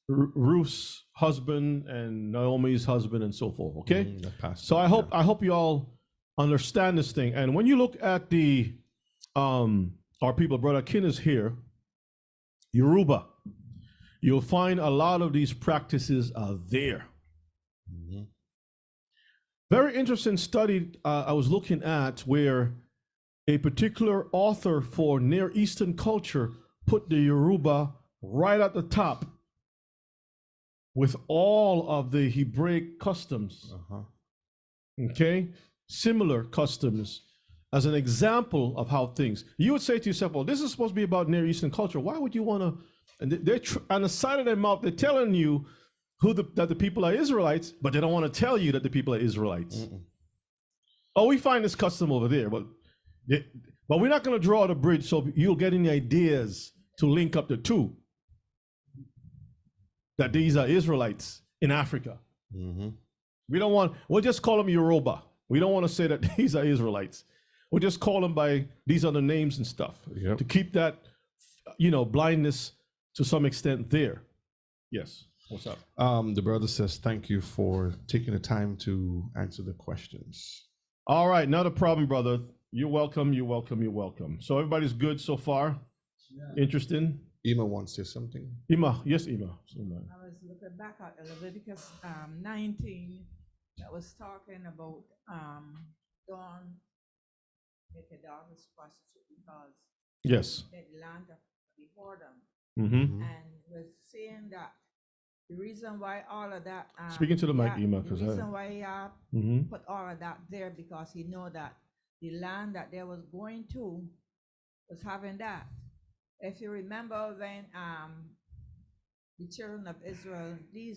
Ruth's husband and Naomi's husband and so forth, okay? So I hope you all understand this thing. And when you look at the, our people, Brother Kin is here, Yoruba, you'll find a lot of these practices are there. Very interesting study I was looking at where a particular author for Near Eastern culture put the Yoruba right at the top with all of the Hebraic customs. Okay? Similar customs as an example of how things. You would say to yourself, well, this is supposed to be about Near Eastern culture. Why would you want to? And they're on the side of their mouth, they're telling you that the people are Israelites, but they don't want to tell you that the people are Israelites. Oh, we find this custom over there, but we're not going to draw the bridge so you'll get any ideas to link up the two, that these are Israelites in Africa. We'll just call them Yoruba. We don't want to say that these are Israelites. We'll just call them by these other names and stuff to keep that, blindness to some extent there. Yes. What's up? The brother says, thank you for taking the time to answer the questions. All right, not a problem, brother. You're welcome. You're welcome. You're welcome. So everybody's good so far. Interesting. Ima wants to say something. Ima, yes, Ima. I was looking back at Leviticus 19 that was talking about don't make a daughter's prostitute because Yes. the land of the whoredom. Mm-hmm. And was saying that the reason why all of that Speaking to the mic, Ima, the reason why he mm-hmm. put all of that there because he know that the land that they was going to was having that. If you remember when the children of Israel, the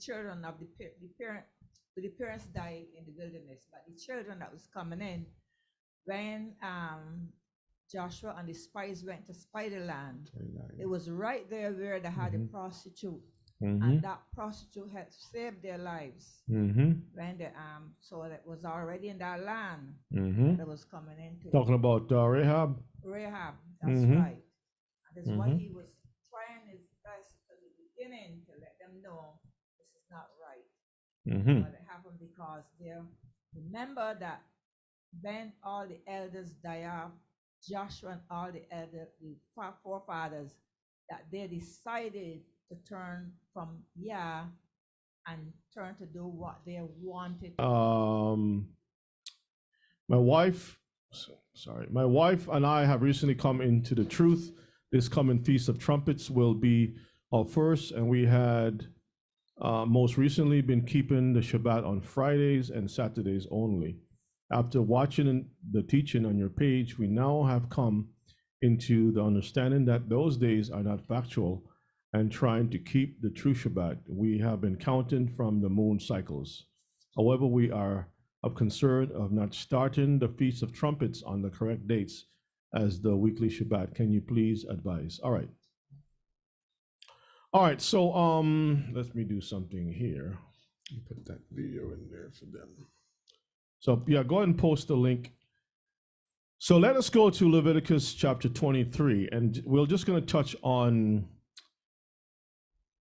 children of the parents died in the wilderness, but the children that was coming in, when Joshua and the spies went to spy the land, it was right there where they had a prostitute, and that prostitute had saved their lives. When the so that was already in that land that was coming into. Talking about Rahab. Rahab, that's right. And that's why he was trying his best at the beginning to let them know this is not right. But it happened because they remember that when all the elders died off, Joshua and all the forefathers, that they decided to turn from Yah and turn to do what they wanted. My wife and I have recently come into the truth. This coming Feast of Trumpets will be our first, and we had most recently been keeping the Shabbat on Fridays and Saturdays only. After watching the teaching on your page, we now have come into the understanding that those days are not factual and trying to keep the true Shabbat. We have been counting from the moon cycles. However, we are of concern of not starting the Feast of Trumpets on the correct dates as the weekly Shabbat. Can you please advise? All right. All right, so let me do something here. Put that video in there for them. So yeah, go ahead and post the link. So let us go to Leviticus chapter 23, and we're just going to touch on,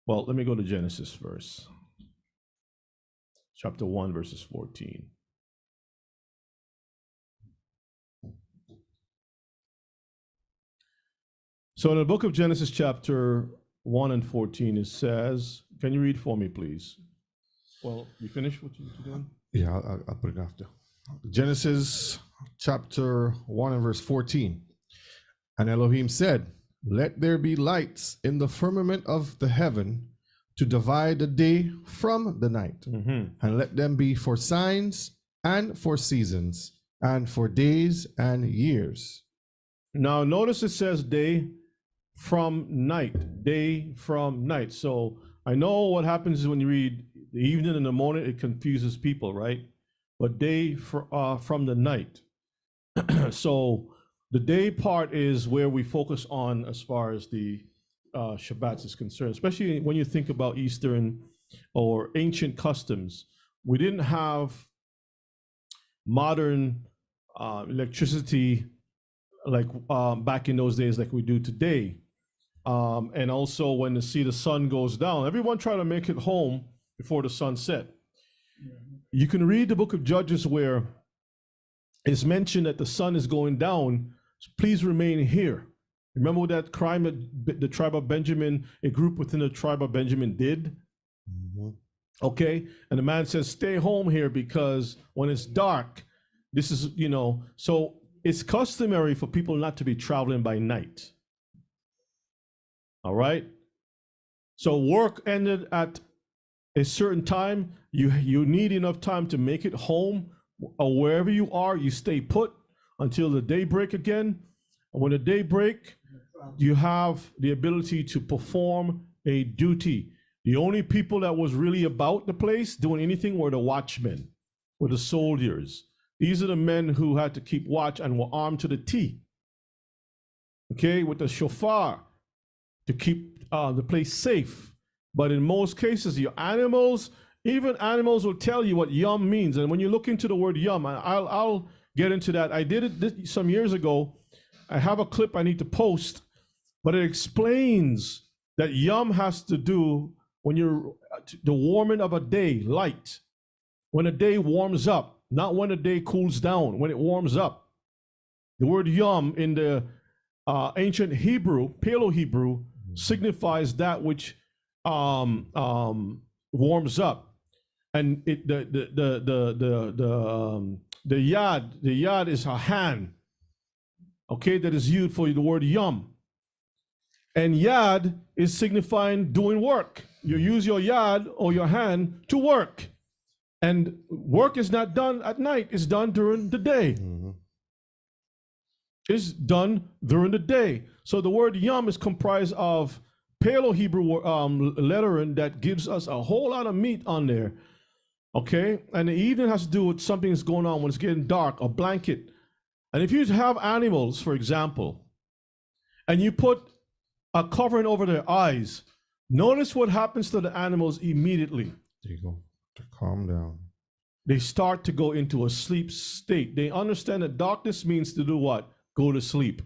well, let me go to Genesis first. Chapter 1, verses 14. So in the book of Genesis chapter 1 and 14, it says, can you read for me, please? Well, you finished what you're doing? Yeah, I'll put it after. Genesis chapter 1 and verse 14. And Elohim said, let there be lights in the firmament of the heaven to divide the day from the night, and let them be for signs and for seasons and for days and years. Now notice it says day from night, day from night. So I know what happens is when you read the evening and the morning, it confuses people, right? But day from the night. So the day part is where we focus on as far as the Shabbats is concerned, especially when you think about Eastern or ancient customs. We didn't have modern electricity like back in those days like we do today. And also when the sun goes down, everyone try to make it home before the sun set. You can read the book of Judges where it's mentioned that the sun is going down, so please remain here. Remember what that crime that the tribe of Benjamin, a group within the tribe of Benjamin did? Okay, and the man says, stay home here because when it's dark, this is, so it's customary for people not to be traveling by night. All right, so work ended at a certain time. You need enough time to make it home or wherever you are. You stay put until the daybreak again. And when the day break, you have the ability to perform a duty. The only people that was really about the place doing anything were the watchmen, were the soldiers. These are the men who had to keep watch and were armed to the teeth. Okay, with the shofar to keep the place safe. But in most cases, your animals, even animals will tell you what yum means. And when you look into the word yum, I'll get into that. I did it some years ago. I have a clip I need to post, but it explains that yum has to do when you're the warming of a day, light. When a day warms up, not when the day cools down, when it warms up. The word yom in the ancient Hebrew, Paleo Hebrew, signifies that which warms up, and the yad is a hand, okay, that is used for the word yom, and yad is signifying doing work. You use your yad or your hand to work, and work is not done at night; it's done during the day. Is done during the day. So the word yom is comprised of Paleo Hebrew lettering that gives us a whole lot of meat on there. Okay? And it even has to do with something that's going on when it's getting dark, a blanket. And if you have animals, for example, and you put a covering over their eyes, notice what happens to the animals immediately. There you go. To calm down. They start to go into a sleep state. They understand that darkness means to do what? Go to sleep.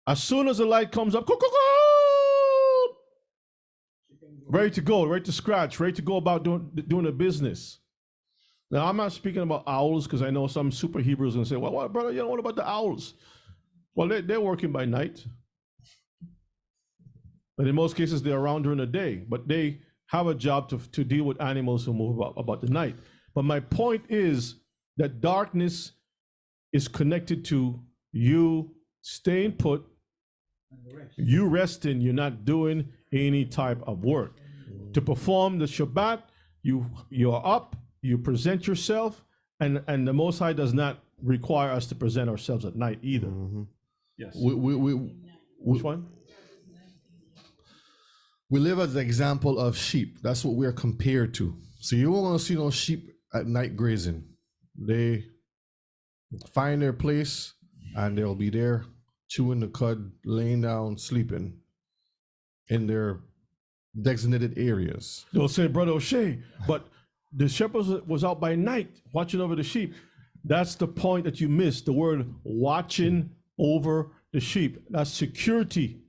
As soon as the light comes up, ready to go, ready to scratch, ready to go about doing a business. Now, I'm not speaking about owls because I know some super Hebrews going to say, well, what, brother, you know, what about the owls? Well, they're working by night. But in most cases, they're around during the day. But they have a job to deal with animals who move about the night. But my point is that darkness is connected to you staying put, you resting, you're not doing any type of work. To perform the Shabbat, you're up, you present yourself, and the Most High does not require us to present ourselves at night either. Yes. Which one? We live as an example of sheep. That's what we're compared to. So you won't want to see no sheep at night grazing. They find their place and they'll be there chewing the cud, laying down, sleeping in their designated areas. They'll say, Brother O'Shea, but the shepherd was out by night watching over the sheep. That's the point that you missed. The word watching over the sheep. That's security.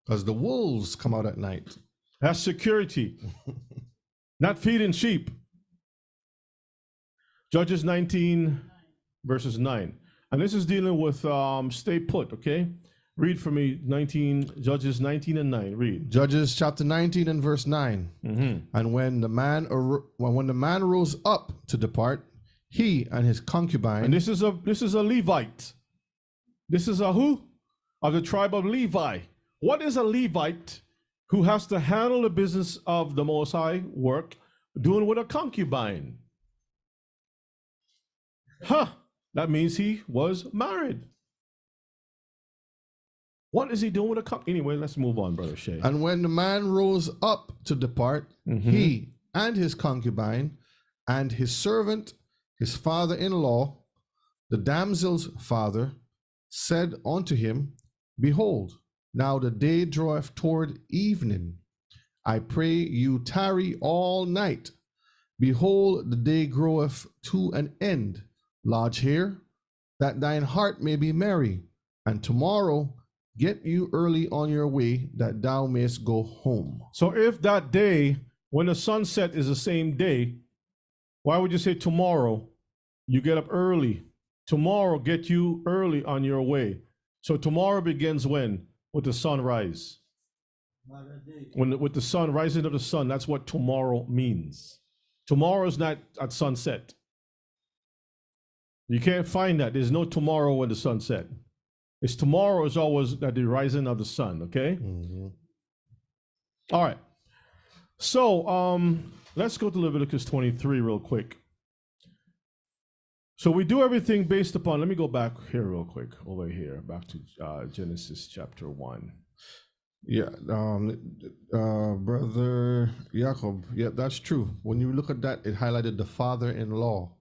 Because the wolves come out at night. That's security. Not feeding sheep. Judges 19, verses 9. And this is dealing with stay put, okay? Read for me Judges 19 and 9. Read. Judges chapter 19 and verse 9. And when the man rose up to depart, he and his concubine. And this is a Levite. This is a who? Of the tribe of Levi. What is a Levite who has to handle the business of the Most High work doing with a concubine? That means he was married. What is he doing with a concubine? Anyway, let's move on, Brother Shay. And when the man rose up to depart, he and his concubine and his servant, his father-in-law, the damsel's father, said unto him, Behold, now the day draweth toward evening. I pray you tarry all night. Behold, the day groweth to an end. Lodge here, that thine heart may be merry, and tomorrow get you early on your way, that thou mayest go home. So if that day, when the sunset is the same day, why would you say tomorrow? You get up early. Tomorrow get you early on your way. So tomorrow begins when? With the sunrise. With the sun, rising of the sun, that's what tomorrow means. Tomorrow is not at sunset. You can't find that. There's no tomorrow when the sun set. It's tomorrow is always at the rising of the sun, okay? All right. So let's go to Leviticus 23 real quick. So we do everything based upon, let me go back here real quick, over here, back to Genesis chapter 1. Yeah, Brother Jacob, yeah, that's true. When you look at that, it highlighted the father-in-law.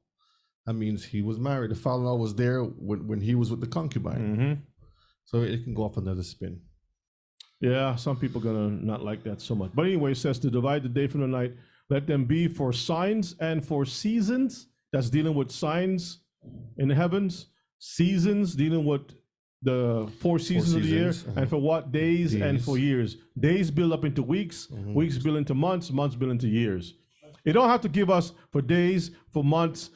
That means he was married. The father-in-law was there when he was with the concubine. So it can go off another spin. Yeah, some people are going to not like that so much. But anyway, it says to divide the day from the night, let them be for signs and for seasons. That's dealing with signs in the heavens, seasons dealing with the four seasons of the year, and for what? Days and for years. Days build up into weeks, weeks build into months, months build into years. You don't have to give us for days, for months,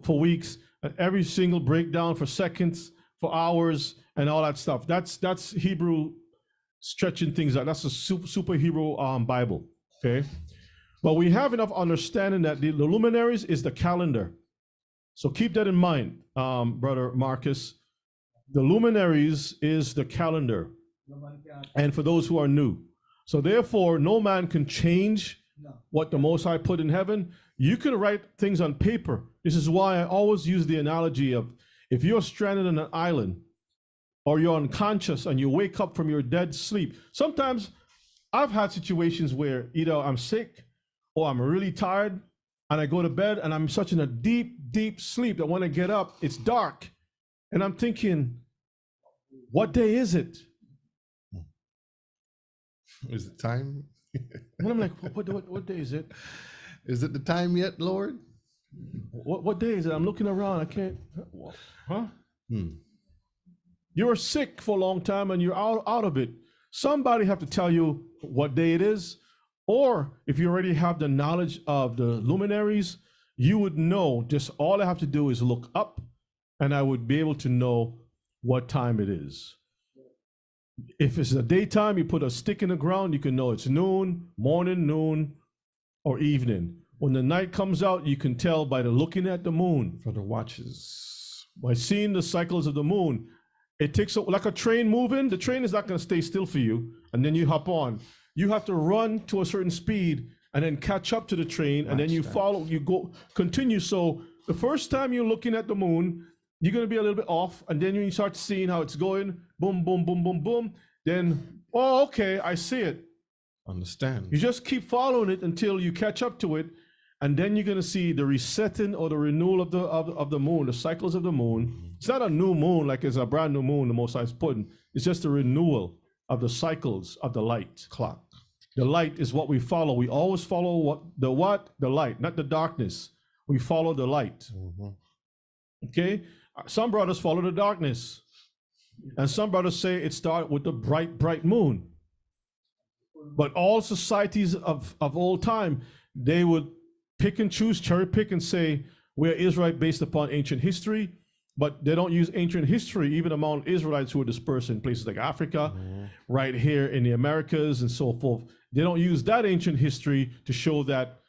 for weeks, and every single breakdown for seconds, for hours, and all that stuff. That's Hebrew stretching things out. That's a super Hebrew Bible. Okay, but we have enough understanding that the luminaries is the calendar. So keep that in mind, Brother Marcus. The luminaries is the calendar. And for those who are new. So therefore, no man can change what the Most High put in heaven. You can write things on paper. This is why I always use the analogy of if you're stranded on an island or you're unconscious and you wake up from your dead sleep. Sometimes I've had situations where either I'm sick or I'm really tired and I go to bed and I'm such in a deep sleep that when I get up, it's dark. And I'm thinking, what day is it? Is it time? And I'm like, what day is it? Is it the time yet, Lord? What day is it? I'm looking around. I can't. Huh? You were sick for a long time and you're out of it. Somebody have to tell you what day it is. Or if you already have the knowledge of the luminaries, you would know. Just all I have to do is look up and I would be able to know what time it is. If it's the daytime, you put a stick in the ground, you can know it's noon, morning, noon, or evening. When the night comes out, you can tell by the looking at the moon. For the watches. By seeing the cycles of the moon. It takes, like a train moving, the train is not going to stay still for you, and then you hop on. You have to run to a certain speed and then catch up to the train, and then you follow, you go, continue. So the first time you're looking at the moon, you're going to be a little bit off, and then when you start seeing how it's going, boom, boom, boom, boom, boom, then, oh, okay, I see it. Understand. You just keep following it until you catch up to it, and then you're going to see the resetting or the renewal of the moon, the cycles of the moon. It's not a new moon like it's a brand new moon the Most High is putting. It's just a renewal of the cycles of the light. Clock. The light is what we follow. We always follow the light, not the darkness. We follow the light. Okay? Some brothers follow the darkness. And some brothers say it started with the bright moon. But all societies of old time, they would pick and choose, cherry pick and say, we're Israelite based upon ancient history, but they don't use ancient history even among Israelites who are dispersed in places like Africa, right here in the Americas and so forth. They don't use that ancient history to show that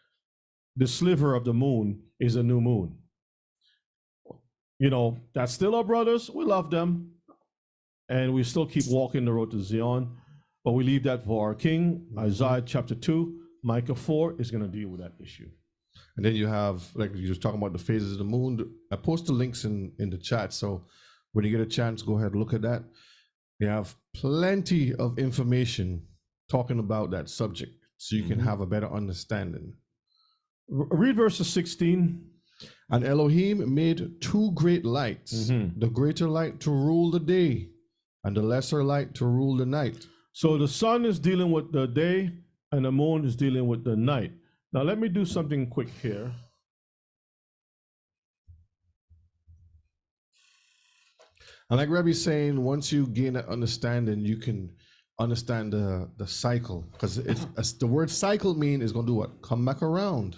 the sliver of the moon is a new moon. You know, that's still our brothers. We love them. And we still keep walking the road to Zion. But we leave that for our king. Isaiah chapter 2, Micah 4 is going to deal with that issue. And then you have, like you were talking about the phases of the moon. I post the links in the chat. So when you get a chance, go ahead and look at that. You have plenty of information talking about that subject so you can have a better understanding. Read verses 16. And Elohim made two great lights, the greater light to rule the day and the lesser light to rule the night. So the sun is dealing with the day and the moon is dealing with the night. Now let me do something quick here. And like Rebbe's saying, once you gain that understanding, you can understand the cycle. Because it's the word cycle mean is going to do what? Come back around.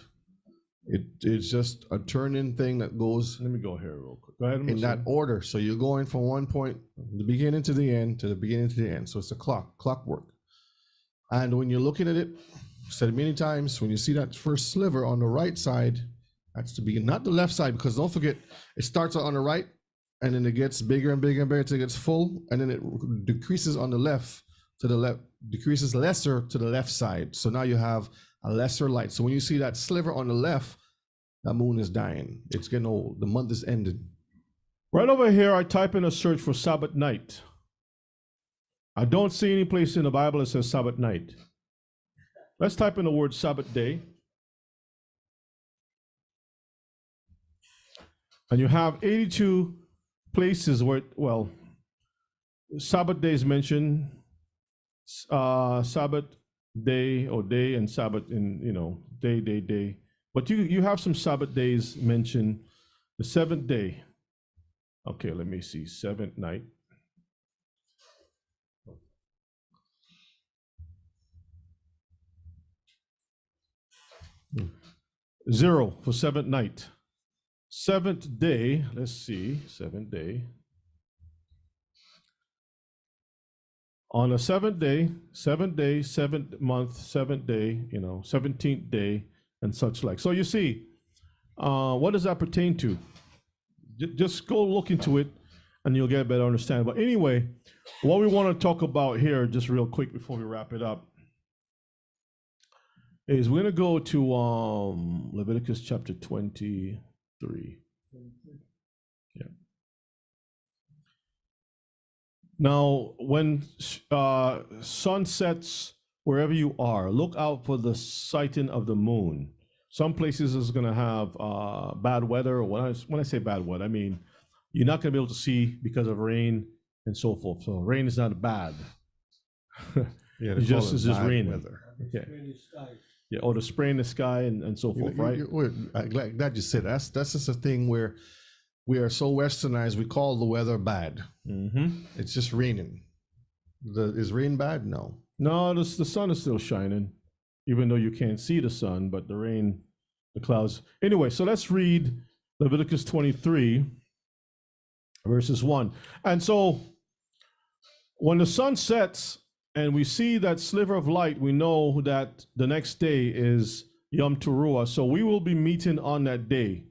It's just a turning thing that goes. Let me go here real quick. Go ahead. In that order. So you're going from one point, the beginning to the end, to the beginning to the end. So it's a clockwork. And when you're looking at it, said many times, when you see that first sliver on the right side, that's the beginning, not the left side, because don't forget, it starts on the right, and then it gets bigger and bigger and bigger until it gets full, and then it decreases on the left to the left, decreases lesser to the left side. So now you have a lesser light. So when you see that sliver on the left, that moon is dying. It's getting old. The month is ended. Right over here, I type in a search for Sabbath night. I don't see any place in the Bible that says Sabbath night. Let's type in the word Sabbath day. And you have 82 places where, well, Sabbath day is mentioned, Sabbath day or day and Sabbath in, day. But you have some Sabbath days mentioned. The seventh day. Okay, let me see. Seventh night. 0 for seventh night. Seventh day, let's see, seventh day. On the seventh day, seventh month, seventh day, 17th day, and such like. So you see, what does that pertain to? Just go look into it and you'll get a better understanding. But anyway, what we want to talk about here, just real quick before we wrap it up, is we're going to go to Leviticus chapter 23. Yeah. Now, when sun sets wherever you are, look out for the sighting of the moon. Some places is going to have bad weather. When I say bad weather, I mean you're not going to be able to see because of rain and so forth. So rain is not bad. Yeah, it's just raining. Weather. Yeah. Yeah, or the spray in the sky and so forth, right? I'm glad you said that. That's just a thing where we are so westernized, we call the weather bad. Mm-hmm. It's just raining. Is rain bad? No. No, the sun is still shining, even though you can't see the sun, but the rain, the clouds. Anyway, so let's read Leviticus 23, verses 1. And so when the sun sets and we see that sliver of light, we know that the next day is Yom Teruah. So we will be meeting on that day.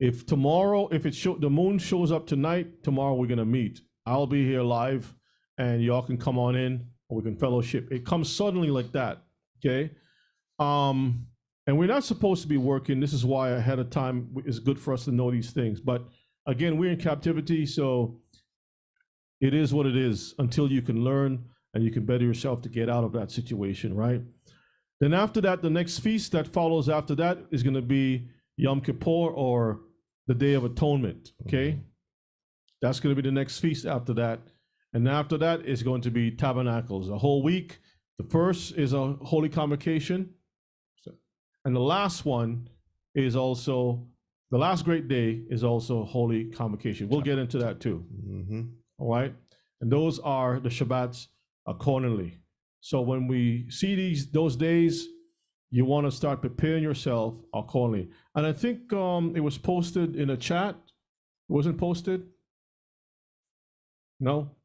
If the moon shows up tonight, tomorrow we're gonna meet. I'll be here live, and y'all can come on in, or we can fellowship. It comes suddenly like that, okay? And we're not supposed to be working. This is why ahead of time it's good for us to know these things. But again, we're in captivity, so it is what it is until you can learn and you can better yourself to get out of that situation, right? Then after that, the next feast that follows after that is gonna be Yom Kippur, or the Day of Atonement, okay? That's going to be the next feast after that. And after that is going to be Tabernacles, a whole week. The first is a Holy Convocation. And the last one is also, the last great day is also Holy Convocation. We'll get into that too, all right? And those are the Shabbats accordingly. So when we see those days, you want to start preparing yourself accordingly. And I think it was posted in a chat. It wasn't posted? No?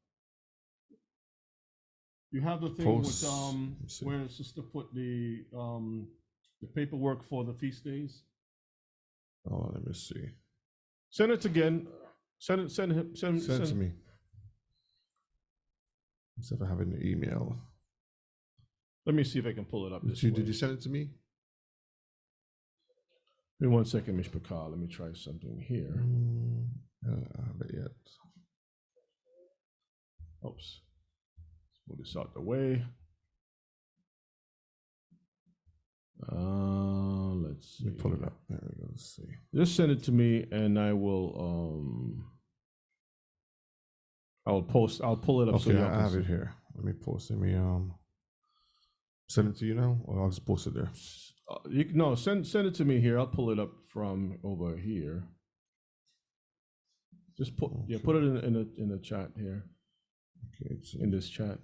You have the thing with where sister put the paperwork for the feast days? Oh, let me see. Send it again. Send it to me. Let's see if I have it in the email. Let me see if I can pull it up. Did you send it to me? Give me 1 second, Mishpachah. Let me try something here. I don't have it yet. Oops. Let's move this out the way. Let's see. Let me pull it up. There we go. Let's see. Just send it to me, and I will. I'll pull it up. Okay, so I have it here. Let me post it. Let me send it to you now, or I'll just post it there. Send it to me here. I'll pull it up from over here. Just put put it in the chat here. Okay, in this chat.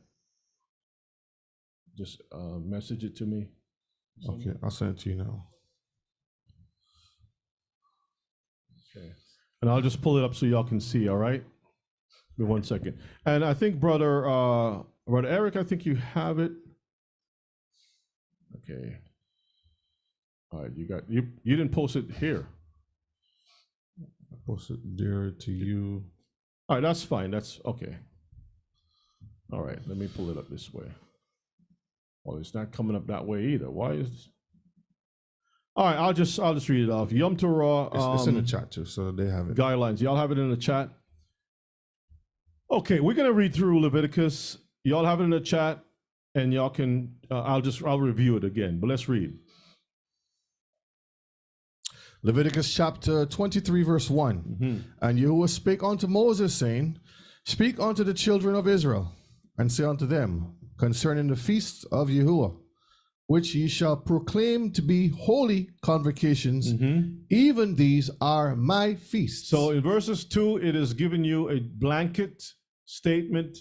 Just message it to me. Okay, I'll send it to you now. Okay, and I'll just pull it up so y'all can see. All right. Give me 1 second. And I think brother Eric, I think you have it. Okay. All right, you didn't post it here. I posted there to you. All right, that's fine. That's okay. All right, let me pull it up this way. Well, it's not coming up that way either. Why is this? All right, I'll just read it off. Yom Teruah. It's in the chat too, so they have it. Guidelines. Y'all have it in the chat. Okay, we're gonna read through Leviticus. Y'all have it in the chat, and y'all can. I'll review it again, but let's read. Leviticus chapter 23, verse 1. And Yahuwah spake unto Moses, saying, Speak unto the children of Israel, and say unto them, concerning the feasts of Yahuwah, which ye shall proclaim to be holy convocations, even these are my feasts. So in verses 2, it is giving you a blanket statement,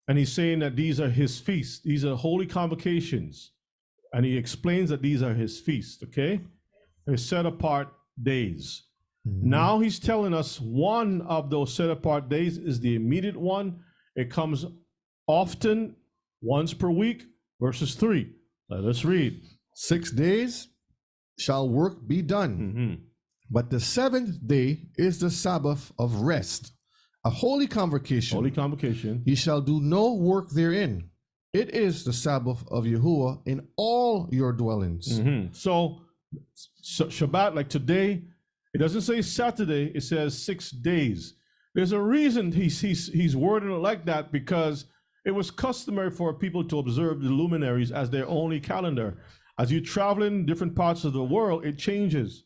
and he's saying that these are his feasts. These are holy convocations. And he explains that these are his feasts, okay? his set apart days. Mm-hmm. Now he's telling us one of those set apart days is the immediate one. It comes often, once per week, verses 3. Let us read. 6 days shall work be done, but the seventh day is the Sabbath of rest, a holy convocation. Holy convocation. Ye shall do no work therein. It is the Sabbath of Yahuwah in all your dwellings. So Shabbat, like today, it doesn't say Saturday, it says 6 days. There's a reason he's wording it like that, because it was customary for people to observe the luminaries as their only calendar. As you travel in different parts of the world, it changes.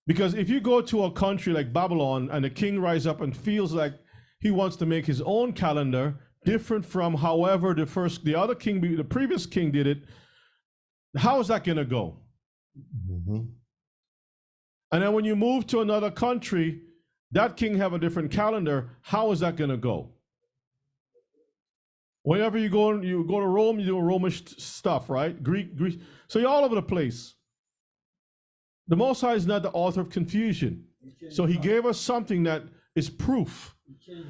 Because if you go to a country like Babylon and the king rises up and feels like he wants to make his own calendar, different from however the previous king did it, how is that going to go? And then when you move to another country, that king have a different calendar. How is that going to go? Whenever you go to Rome, you do Romish stuff, right? Greek. So you're all over the place. The Most High is not the author of confusion. So he gave us something that is proof.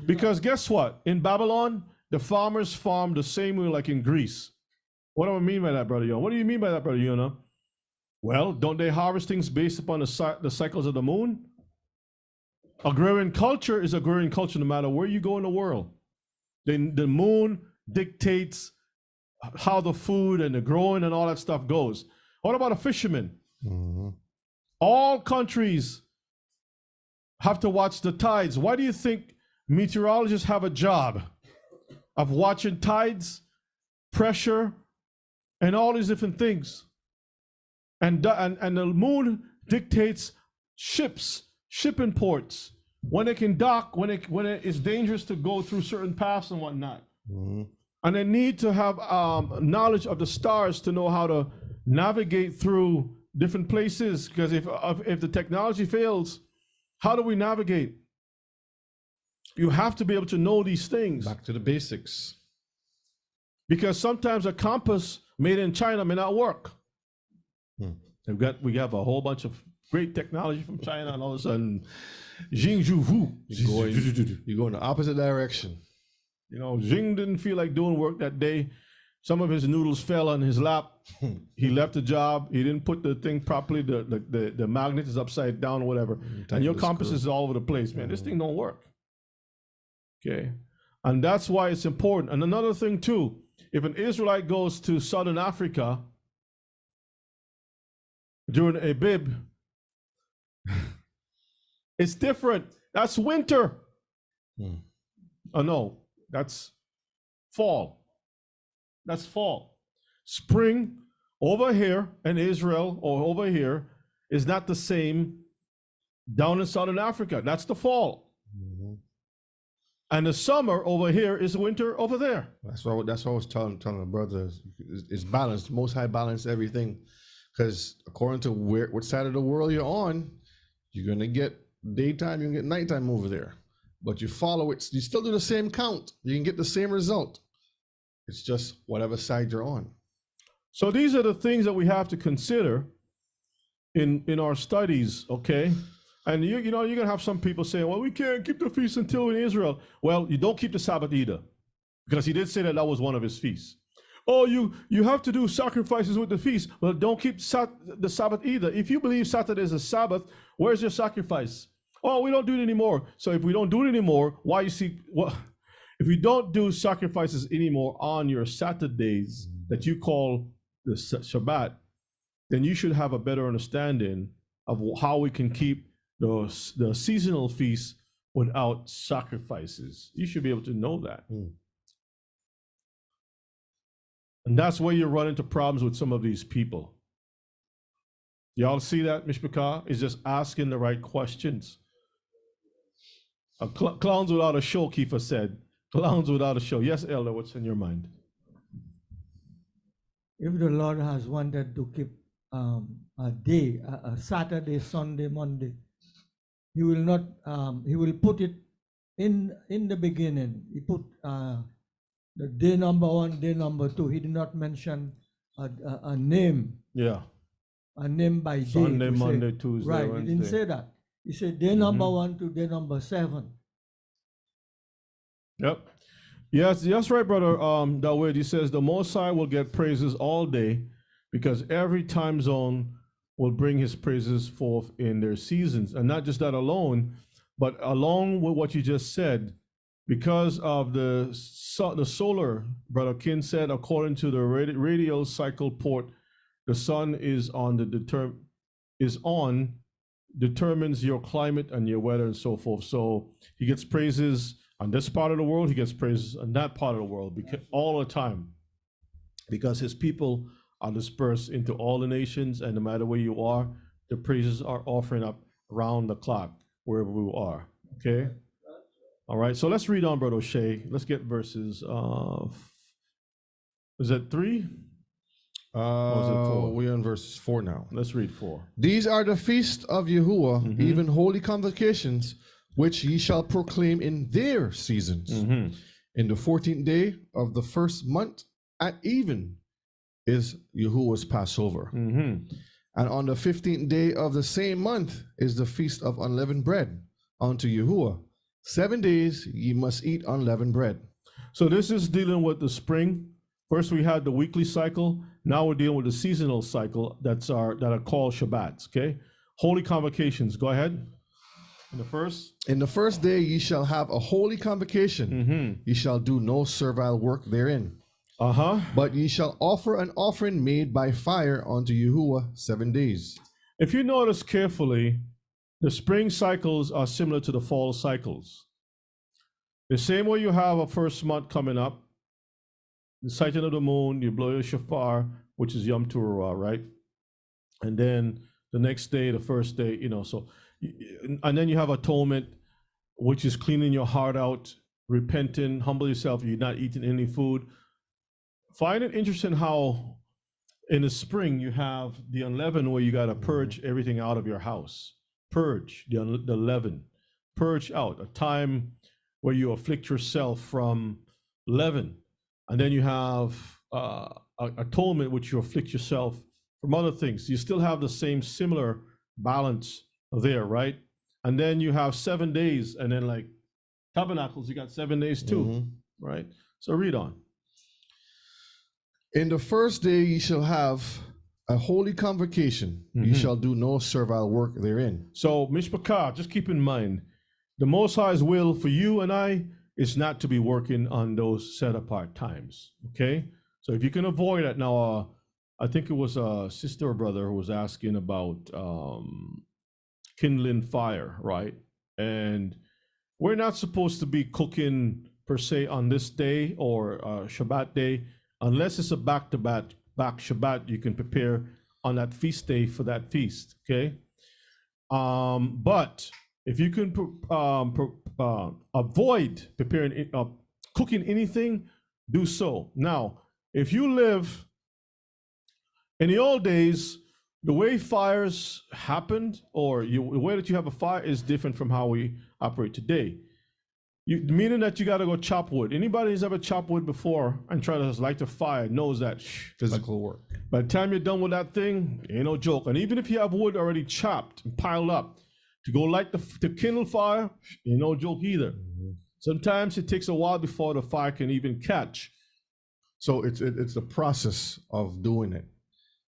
Because guess what? In Babylon, the farmers farm the same way like in Greece. What do I mean by that, Brother Yonah? What do you mean by that, Brother Yonah? Well, don't they harvest things based upon the cycles of the moon? Agrarian culture is agrarian culture no matter where you go in the world. The moon dictates how the food and the growing and all that stuff goes. What about a fisherman? All countries have to watch the tides. Why do you think meteorologists have a job of watching tides, pressure, and all these different things? And the moon dictates shipping ports, when it can dock, when it is dangerous to go through certain paths and whatnot. And they need to have knowledge of the stars to know how to navigate through different places. Because if the technology fails, how do we navigate? You have to be able to know these things. Back to the basics. Because sometimes a compass made in China may not work. We have a whole bunch of great technology from China, and all of a sudden, Jing Zhu Wu. You go in the opposite direction. You know, Jing didn't feel like doing work that day. Some of his noodles fell on his lap. He left the job. He didn't put the thing properly. The magnet is upside down or whatever. And your compass is all over the place, man. This thing don't work. Okay. And that's why it's important. And another thing too, if an Israelite goes to Southern Africa during a bib, it's different. That's winter. Oh no, that's fall. That's fall. Spring over here in Israel or over here is not the same down in Southern Africa. That's the fall. And the summer over here is winter over there. That's what I was telling the brothers. It's balanced. Most High balance everything. Because according to what side of the world you're on, you're going to get daytime, you can get nighttime over there. But you follow it, you still do the same count. You can get the same result. It's just whatever side you're on. So these are the things that we have to consider in our studies, okay? And you're going to have some people saying, well, we can't keep the feast until in Israel. Well, you don't keep the Sabbath either, because he did say that was one of his feasts. Oh, you have to do sacrifices with the feast. Well, don't keep the Sabbath either. If you believe Saturday is a Sabbath, where's your sacrifice? Oh, we don't do it anymore. So if we don't do it anymore, why you see what? If we don't do sacrifices anymore on your Saturdays that you call the Shabbat, then you should have a better understanding of how we can keep the seasonal feasts without sacrifices. You should be able to know that. And that's where you run into problems with some of these people. Y'all see that, Mishpachah? Is just asking the right questions. Clowns without a show, Kiefer said. Clowns without a show. Yes, Elder, what's in your mind? If the Lord has wanted to keep a day, a Saturday, Sunday, Monday, he will not. He will put it in the beginning. He put the day number 1, day number 2. He did not mention a name. Yeah. a name by day. Sunday, to say- Monday, Tuesday, Right, he Wednesday. didn't say that. He said day number 1 to day number 7. Yep. Yes, that's right, brother. That way he says the Most High will get praises all day because every time zone will bring his praises forth in their seasons. And not just that alone, but along with what you just said, because of the solar, Brother Kin said, according to the radial cycle port, the sun is on determines your climate and your weather and so forth. So he gets praises on this part of the world, he gets praises on that part of the world all the time, because his people are dispersed into all the nations, and no matter where you are, the praises are offering up around the clock wherever we are. Okay. All right. So let's read on, Brother O'Shea. Let's get verses. Is that 3? was it 4? We're on verse 4 now. Let's read 4. These are the feasts of Yahuwah, even holy convocations, which ye shall proclaim in their seasons. In the 14th day of the first month at even is Yahuwah's Passover. And on the 15th day of the same month is the feast of unleavened bread unto Yahuwah. 7 days ye must eat unleavened bread. So this is dealing with the spring. First we had the weekly cycle. Now we're dealing with the seasonal cycle that are called Shabbats. Okay, holy convocations. Go ahead. In the first day ye shall have a holy convocation. Ye shall do no servile work therein. But ye shall offer an offering made by fire unto Yahuwah 7 days. If you notice carefully, the spring cycles are similar to the fall cycles. The same way you have a first month coming up, the sighting of the moon, you blow your shofar, which is Yom Teruah, right? And then the next day, the first day, so, and then you have atonement, which is cleaning your heart out, repenting, humble yourself, you're not eating any food. Find it interesting how in the spring you have the unleavened, where you got to purge everything out of your house. Purge the leaven, purge out, a time where you afflict yourself from leaven. And then you have atonement, which you afflict yourself from other things. You still have the same similar balance there, right? And then you have 7 days, and then like tabernacles, you got 7 days too, right? So read on. In the first day ye shall have a holy convocation. Ye shall do no servile work therein. So Mishpachah, just keep in mind, the Most High's will for you and I is not to be working on those set apart times. Okay, so if you can avoid it now, I think it was a sister or brother who was asking about kindling fire, right? And we're not supposed to be cooking per se on this day or Shabbat day, unless it's a back-to-back Shabbat. You can prepare on that feast day for that feast. Okay, but if you can avoid preparing, cooking anything, do so. Now, if you live in the old days, the way fires happened, or the way that you have a fire is different from how we operate today. Meaning that you got to go chop wood. Anybody who's ever chopped wood before and tried to light a fire knows that physical work. By the time you're done with that thing, ain't no joke. And even if you have wood already chopped and piled up, to go light the kindle fire, ain't no joke either. Sometimes it takes a while before the fire can even catch. So it's the process of doing it.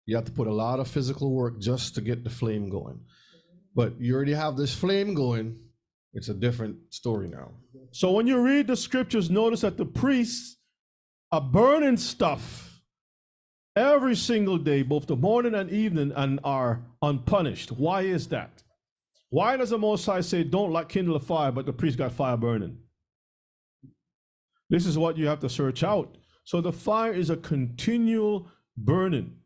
You have to put a lot of physical work just to get the flame going. But you already have this flame going, it's a different story now. So when you read the scriptures, notice that the priests are burning stuff every single day, both the morning and evening, and are unpunished. Why is that? Why does the Most High say, don't kindle a fire, but the priest got fire burning? This is what you have to search out. So the fire is a continual burning.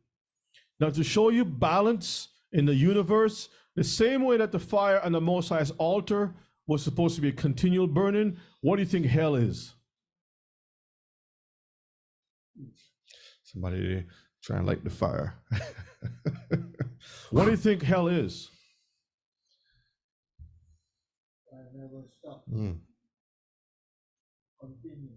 Now, to show you balance in the universe, the same way that the fire on the Most High's altar was supposed to be a continual burning, what do you think hell is? Somebody trying to light the fire. What do you think hell is? I never stop. Continue.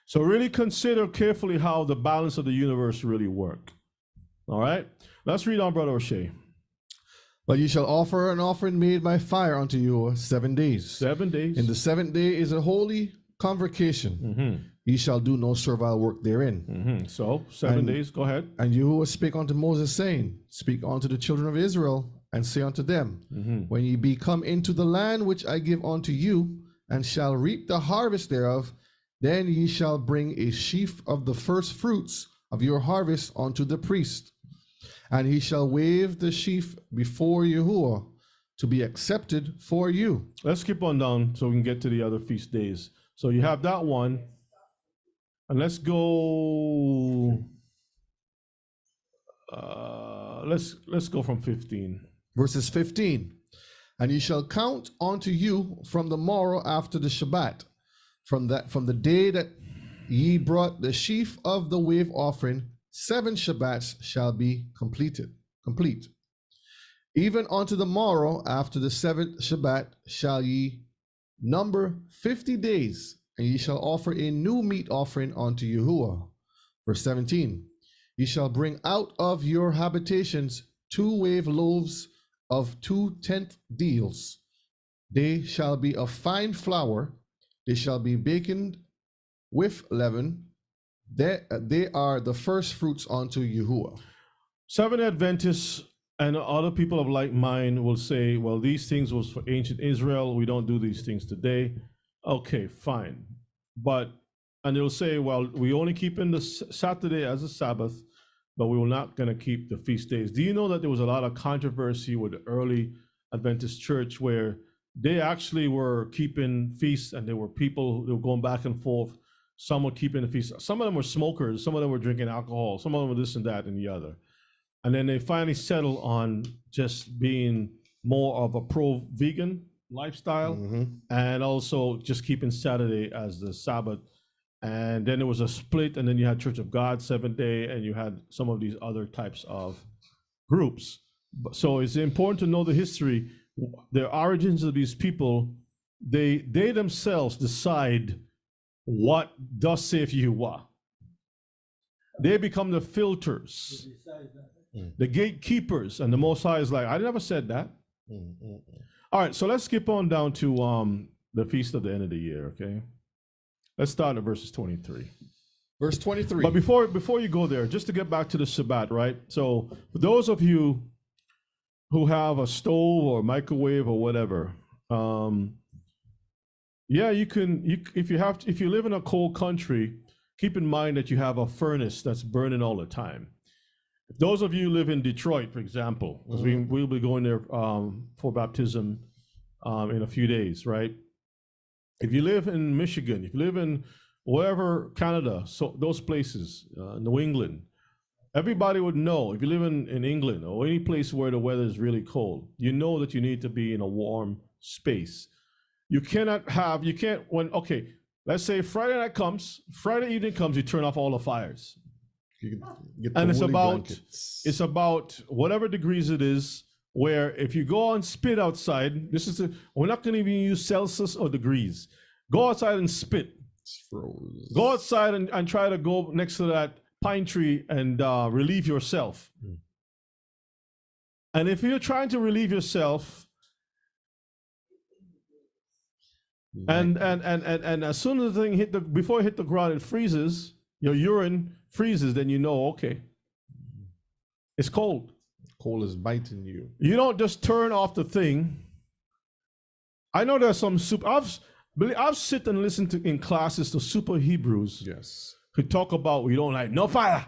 So really consider carefully how the balance of the universe really work. All right. Let's read on, Brother O'Shea. But ye shall offer an offering made by fire unto you 7 days. 7 days. In the 7th day is a holy convocation. Ye shall do no servile work therein. So 7 days. Go ahead. And Yahuwah spake unto Moses, saying, Speak unto the children of Israel, and say unto them, When ye be come into the land which I give unto you, and shall reap the harvest thereof, then ye shall bring a sheaf of the first fruits of your harvest unto the priest. And he shall wave the sheaf before Yahuwah to be accepted for you. Let's skip on down so we can get to the other feast days. So you have that one. And let's go. Let's go from 15. Verses 15. And ye shall count unto you from the morrow after the Shabbat, from the day that ye brought the sheaf of the wave offering, 7 Shabbats shall be complete. Even unto the morrow after the 7th Shabbat shall ye number 50 days, and ye shall offer a new meat offering unto Yahuwah. Verse 17. Ye shall bring out of your habitations 2 wave loaves of 2/10 deals. They shall be of fine flour. They shall be baken with leaven. They are the first fruits unto Yahuwah. Seventh Adventists and other people of like mind will say, well, these things was for ancient Israel. We don't do these things today. Okay, fine. And they'll say, well, we only keep in the Saturday as a Sabbath, but we were not going to keep the feast days. Do you know that there was a lot of controversy with the early Adventist church where they actually were keeping feasts, and there were people who were going back and forth. Some were keeping the feast. Some of them were smokers. Some of them were drinking alcohol. Some of them were this and that and the other. And then they finally settled on just being more of a pro-vegan lifestyle, and also just keeping Saturday as the Sabbath. And then there was a split, and then you had Church of God 7th day, and you had some of these other types of groups. So it's important to know the history, the origins of these people. They themselves decide what thus saith Yahuwah. They become the filters, the gatekeepers, and the Most High is like, I never said that. All right, so let's skip on down to the feast of the end of the year, okay? Let's start at verses 23. Verse 23. But before you go there, just to get back to the Shabbat, right? So for those of you who have a stove or microwave or whatever, yeah, you can. If you live in a cold country, keep in mind that you have a furnace that's burning all the time. Those of you who live in Detroit, for example, because we'll be going there for baptism in a few days, right? If you live in Michigan, if you live in wherever, Canada, so those places, New England, everybody would know. If you live in England or any place where the weather is really cold, you know that you need to be in a warm space. Let's say Friday evening comes, you turn off all the fires. And it's about whatever degrees it is, where if you go and spit outside, we're not going to even use Celsius or degrees. Go outside and spit. It's frozen. Go outside and try to go next to that pine tree and relieve yourself. And if you're trying to relieve yourself, and as soon as the thing before it hit the ground, it freezes, your urine freezes, then you know, okay, it's cold. Cold is biting you. You don't just turn off the thing. I know there's some I've sit and listened to in classes to super Hebrews. Yes. Who talk about we don't like no fire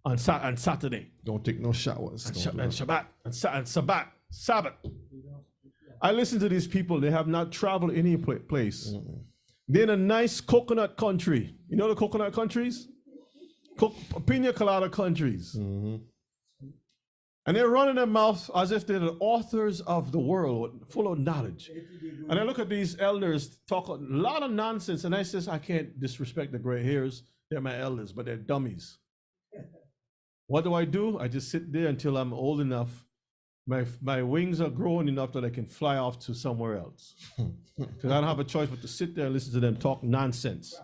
on Saturday. Don't take no showers. And Shabbat and Sabbath. I listen to these people. They have not traveled any place. They're in a nice coconut country. You know the coconut countries? Pina colada countries. And they're running their mouths as if they're the authors of the world, full of knowledge. And I look at these elders talk a lot of nonsense, and I says, I can't disrespect the gray hairs. They're my elders, but they're dummies. What do? I just sit there until I'm old enough. My wings are growing enough that I can fly off to somewhere else. Because I don't have a choice but to sit there and listen to them talk nonsense.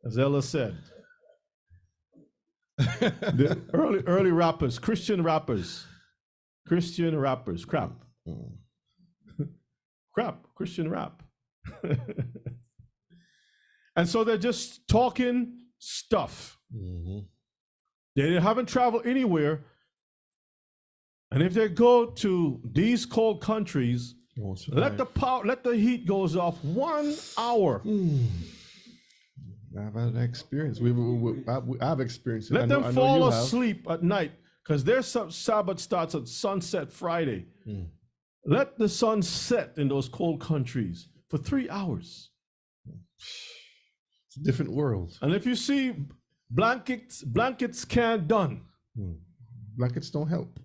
As Ella said, The early rappers, Christian rappers, crap, Christian rap. And so they're just talking stuff. They haven't traveled anywhere. And if they go to these cold countries, let the heat goes off 1 hour. I've had an experience. I've experienced it. Let them fall asleep at night, because their Sabbath starts at sunset Friday. Let the sun set in those cold countries for 3 hours. It's a different world. And if you see blankets can't done. Blankets don't help.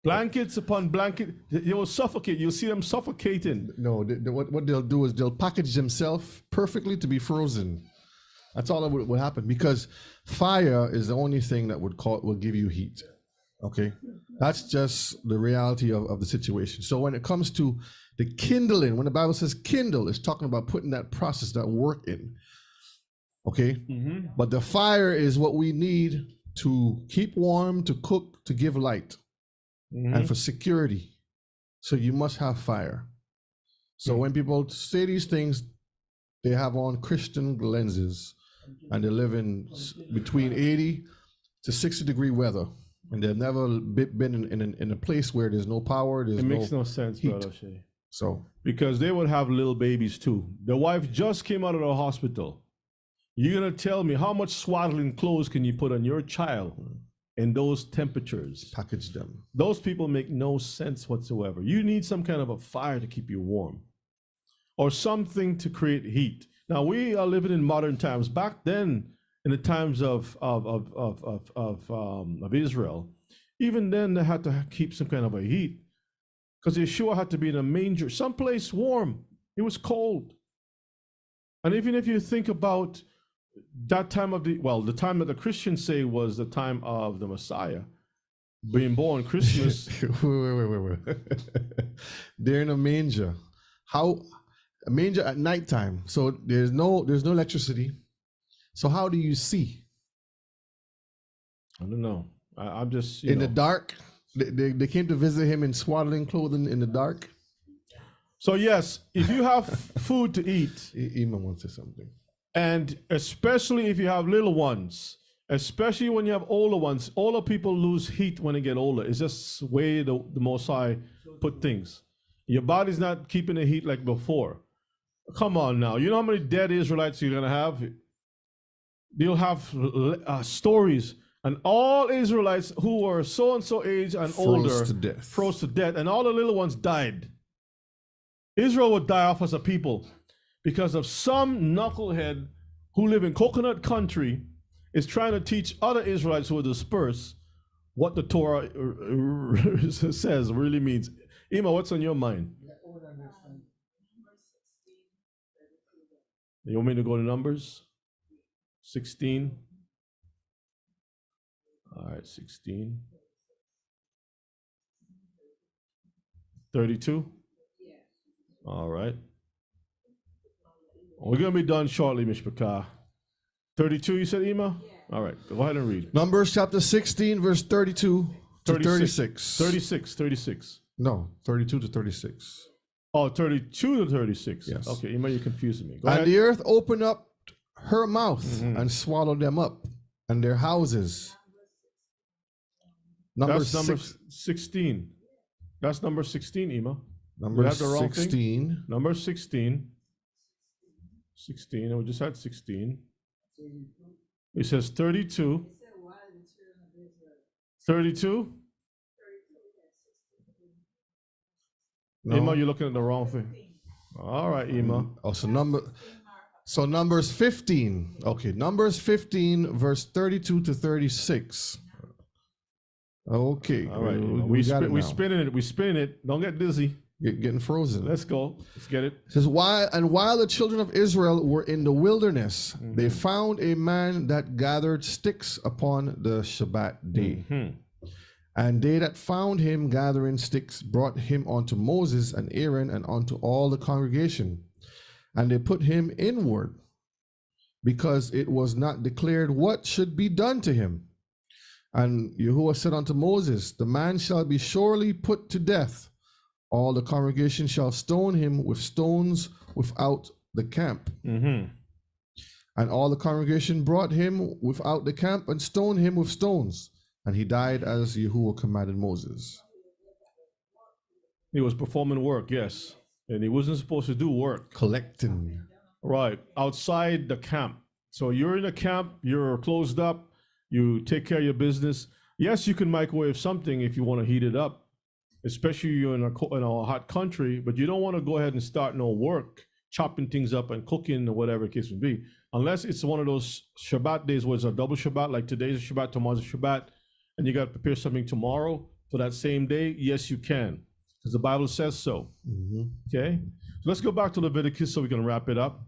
Blankets upon blanket, they will suffocate. You'll see them suffocating. No, what they'll do is they'll package themselves perfectly to be frozen. That's all that would happen, because fire is the only thing that will give you heat. Okay, that's just the reality of the situation. So when it comes to the kindling, when the Bible says kindle, it's talking about putting that process, that work in. Okay, but the fire is what we need to keep warm, to cook, to give light. And for security. So you must have fire. So when people say these things, they have on Christian lenses, and they live in between 80 to 60 degree weather, and they've never been in a place where there's no power. It makes no sense, heat. Brother Shay. So because they would have little babies too. The wife just came out of the hospital. You're gonna tell me how much swaddling clothes can you put on your child in those temperatures? Package them. Those people make no sense whatsoever. You need some kind of a fire to keep you warm, or something to create heat. Now we are living in modern times. Back then, in the times of Israel, even then they had to keep some kind of a heat, because Yeshua had to be in a manger, someplace warm. It was cold. And even if you think about that time of the time that the Christians say was the time of the Messiah being born, Christmas. wait. They're in a manger. How a manger at nighttime? So there's no electricity. So how do you see? I don't know. I'm just in the dark. They came to visit him in swaddling clothing in the dark. So yes, if you have food to eat, Ima wants to say something. And especially if you have little ones, especially when you have older ones, older people lose heat when they get older. It's just the way the Most High put things. Your body's not keeping the heat like before. Come on now. You know how many dead Israelites you're going to have? You'll have stories. And all Israelites who were so-and-so age and older froze to death. And all the little ones died. Israel would die off as a people, because of some knucklehead who live in coconut country is trying to teach other Israelites who are dispersed what the Torah says, really means. Ima, what's on your mind? You want me to go to Numbers 16? All right, 16. 32? All right. We're going to be done shortly, Mishpachah. 32, you said, Ima? Yeah. All right, go ahead and read. Numbers chapter 16, verse 32 to 36. 36. No, 32 to 36. Oh, 32 to 36. Yes. Okay, Ima, you're confusing me. Go ahead. The earth opened up her mouth and swallowed them up, and their houses. That's number 16. That's number 16, Ima. Number 16. Number 16. 16, and we just had 16. It says 32. 32? No. Ima, you're looking at the wrong thing. All right, Ima. Oh, so Numbers 15. Okay, Numbers 15, verse 32 to 36. Okay. All right. We spinning it. Don't get dizzy. Getting frozen. Let's go. Let's get it. It says, while the children of Israel were in the wilderness, they found a man that gathered sticks upon the Shabbat day. And they that found him gathering sticks brought him unto Moses and Aaron and unto all the congregation. And they put him inward because it was not declared what should be done to him. And Yahuwah said unto Moses, the man shall be surely put to death. All the congregation shall stone him with stones without the camp. Mm-hmm. And all the congregation brought him without the camp and stoned him with stones. And he died as Yahuwah commanded Moses. He was performing work, yes. And he wasn't supposed to do work. Collecting. Right, outside the camp. So you're in a camp, you're closed up, you take care of your business. Yes, you can microwave something if you want to heat it up, especially you're in a hot country, but you don't want to go ahead and start no work, chopping things up and cooking or whatever the case would be. Unless it's one of those Shabbat days where it's a double Shabbat, like today's a Shabbat, tomorrow's a Shabbat, and you got to prepare something tomorrow for that same day. Yes, you can, because the Bible says so. Mm-hmm. Okay, so let's go back to Leviticus so we can wrap it up.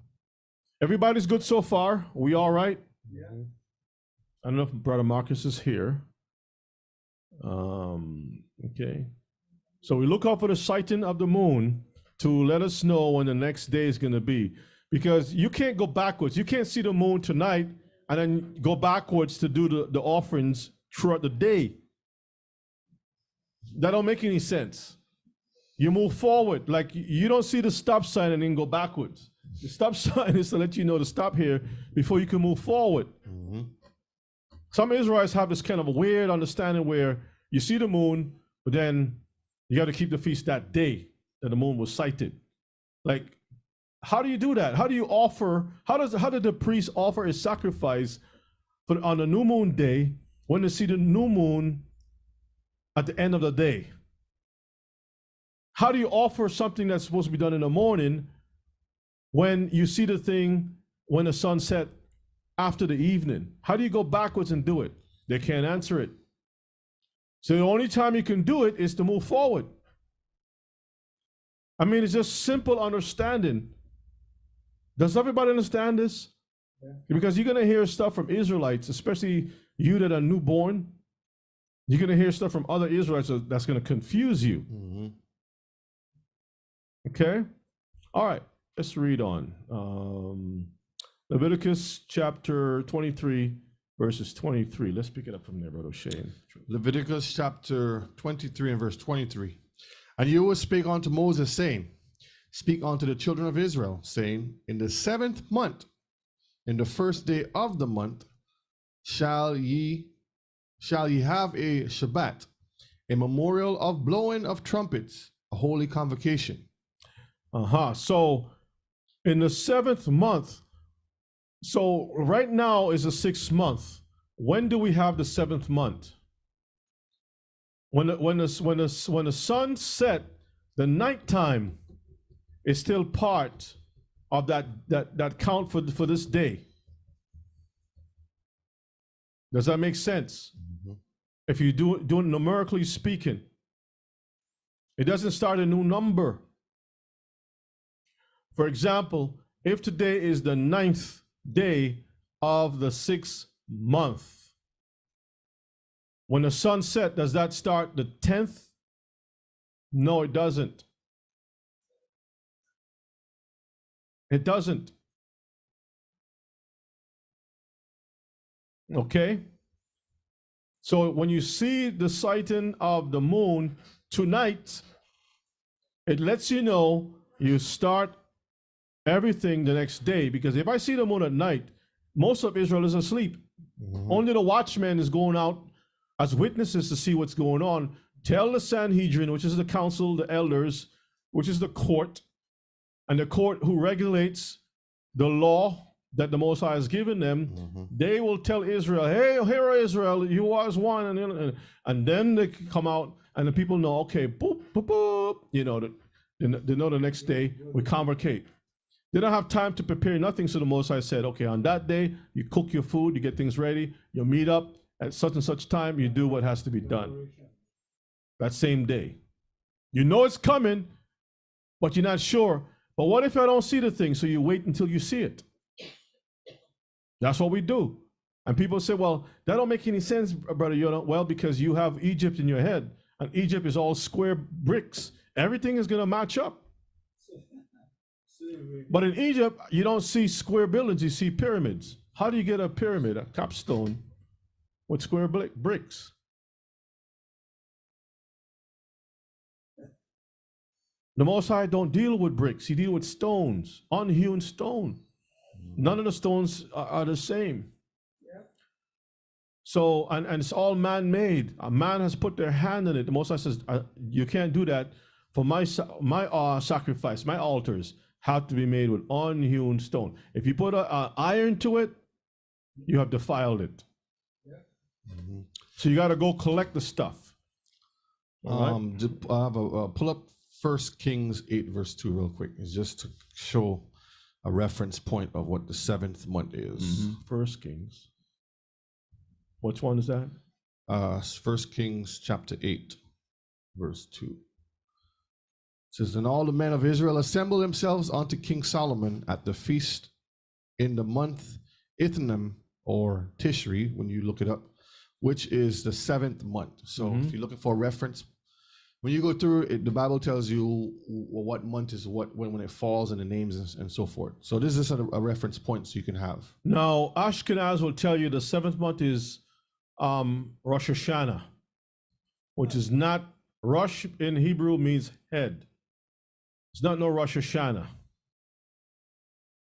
Everybody's good so far? We all right? Yeah. I don't know if Brother Marcus is here. Okay. So we look out for the sighting of the moon to let us know when the next day is going to be. Because you can't go backwards. You can't see the moon tonight and then go backwards to do the offerings throughout the day. That don't make any sense. You move forward. Like you don't see the stop sign and then go backwards. The stop sign is to let you know to stop here before you can move forward. Mm-hmm. Some Israelites have this kind of a weird understanding where you see the moon, but then you got to keep the feast that day that the moon was sighted. Like, how do you do that? How do you offer? How did the priest offer a sacrifice on the new moon day when they see the new moon at the end of the day? How do you offer something that's supposed to be done in the morning when you see the thing when the sun set after the evening? How do you go backwards and do it? They can't answer it. So the only time you can do it is to move forward. I mean, it's just simple understanding. Does everybody understand this? Yeah. Because you're going to hear stuff from Israelites, especially you that are newborn. You're going to hear stuff from other Israelites that's going to confuse you. Mm-hmm. Okay? All right. Let's read on. Leviticus chapter 23, verses 23. Let's pick it up from there, Brother Shane. Leviticus chapter 23 and verse 23. And Yahuwah spake unto Moses, saying, speak unto the children of Israel, saying, in the 7th month, in the first day of the month, shall ye have a Shabbat, a memorial of blowing of trumpets, a holy convocation. So in the 7th month, so right now is the 6th month. When do we have the 7th month? When the sun set, the nighttime is still part of that count for this day. Does that make sense? Mm-hmm. If you do it numerically speaking, it doesn't start a new number. For example, if today is the 9th day of the 6th month, when the sun set, does that start the 10th? No, it doesn't. It doesn't. Okay? So when you see the sighting of the moon tonight, it lets you know you start everything the next day. Because if I see the moon at night, most of Israel is asleep. Mm-hmm. Only the watchman is going out as witnesses to see what's going on. Tell the Sanhedrin, which is the council, the elders, which is the court, and the court who regulates the law that the Most High has given them. Mm-hmm. They will tell Israel, hey, here Israel, you was one. And then they come out and the people know, okay, boop, boop, boop. You know, they know the next day we convocate. They don't have time to prepare nothing. So the Most High said, okay, on that day, you cook your food, you get things ready, you meet up at such and such time, you do what has to be done. That same day. You know it's coming, but you're not sure. But what if I don't see the thing? So you wait until you see it. That's what we do. And people say, well, that don't make any sense, brother. You know, well, because you have Egypt in your head, and Egypt is all square bricks. Everything is going to match up. But in Egypt, you don't see square buildings, you see pyramids. How do you get a pyramid, a capstone, with square bricks? The Most High don't deal with bricks. He deal with stones, unhewn stone. None of the stones are the same. So, and it's all man-made. A man has put their hand in it. The Most High says, you can't do that. For my sacrifice, my altars have to be made with unhewn stone. If you put an iron to it, you have defiled it. So you got to go collect the stuff. All right? Pull up 1 Kings 8 verse 2 real quick. It's just to show a reference point of what the 7th month is. 1 Kings. Which one is that? 1 Kings chapter 8 verse 2. It says, and all the men of Israel assembled themselves unto King Solomon at the feast in the month Ithanim, or Tishri, when you look it up, which is the 7th month. So if you're looking for a reference, when you go through it, the Bible tells you what month is what, when it falls, and the names and so forth. So this is a reference point so you can have. Now, Ashkenaz will tell you the 7th month is Rosh Hashanah, which is not, Rosh in Hebrew means head. It's not no Rosh Hashanah.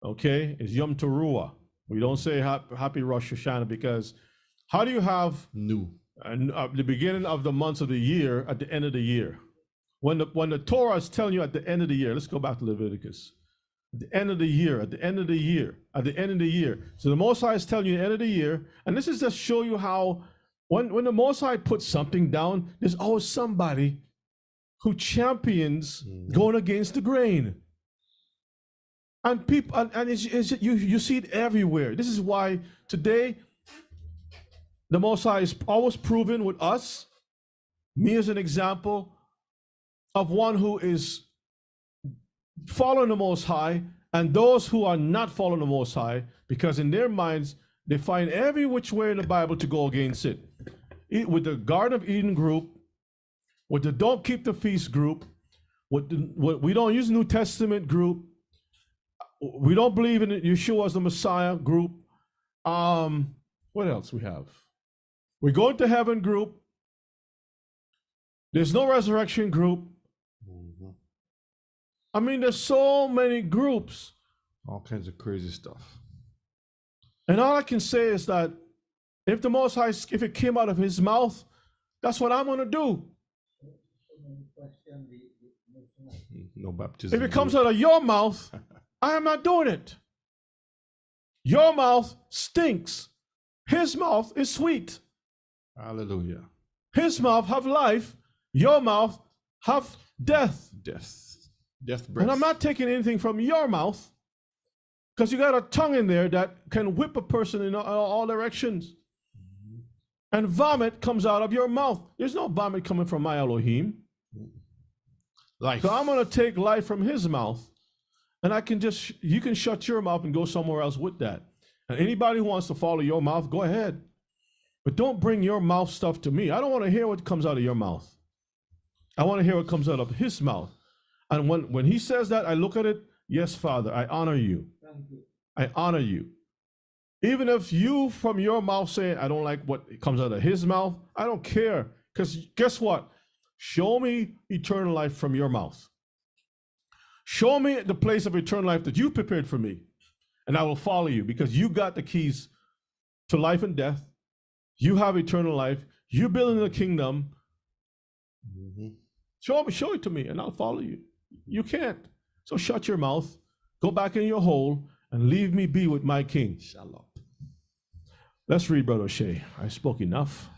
Okay, it's Yom Teruah. We don't say happy Rosh Hashanah, because how do you have new the beginning of the months of the year at the end of the year? When the Torah is telling you at the end of the year, let's go back to Leviticus. At the end of the year, at the end of the year, at the end of the year. So the Most High is telling you the end of the year, and this is just show you how when the Most High puts something down, there's always somebody who champions going against the grain. And people, and you see it everywhere. This is why today the Most High is always proven with us, me as an example of one who is following the Most High, and those who are not following the Most High, because in their minds they find every which way in the Bible to go against it. With the Garden of Eden group, with the Don't Keep the Feast group, with we don't use New Testament group, we don't believe in Yeshua as the Messiah group. What else we have? We're going to heaven group. There's no resurrection group. I mean, there's so many groups. All kinds of crazy stuff. And all I can say is that if the Most High, if it came out of his mouth, that's what I'm going to do. No baptism. If it comes out of your mouth, I am not doing it. Your mouth stinks. His mouth is sweet. Hallelujah. His mouth have life. Your mouth have death. Death breath. And I'm not taking anything from your mouth, because you got a tongue in there that can whip a person in all directions. And vomit comes out of your mouth. There's no vomit coming from my Elohim. Life. So I'm going to take life from his mouth. And you can shut your mouth and go somewhere else with that. And anybody who wants to follow your mouth, go ahead. But don't bring your mouth stuff to me. I don't want to hear what comes out of your mouth. I want to hear what comes out of his mouth. And when he says that, I look at it, yes, Father, I honor you. I honor you. Even if you from your mouth say, I don't like what comes out of his mouth, I don't care. Because guess what? Show me eternal life from your mouth. Show me the place of eternal life that you prepared for me, and I will follow you, because you got the keys to life and death. You have eternal life. You're building the kingdom. Show it to me, and I'll follow you. You can't. So shut your mouth, go back in your hole, and leave me be with my king. Shalom. Let's read, Brother Shea. I spoke enough.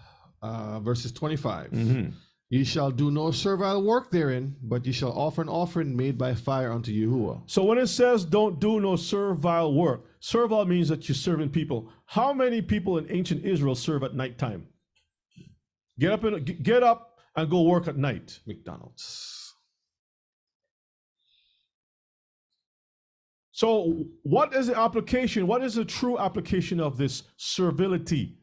Verses 25. Ye shall do no servile work therein, but ye shall offer an offering made by fire unto Yahuwah. So when it says don't do no servile work, servile means that you're serving people. How many people in ancient Israel serve at nighttime? Get up and go work at night. McDonald's. So what is the application? What is the true application of this servility?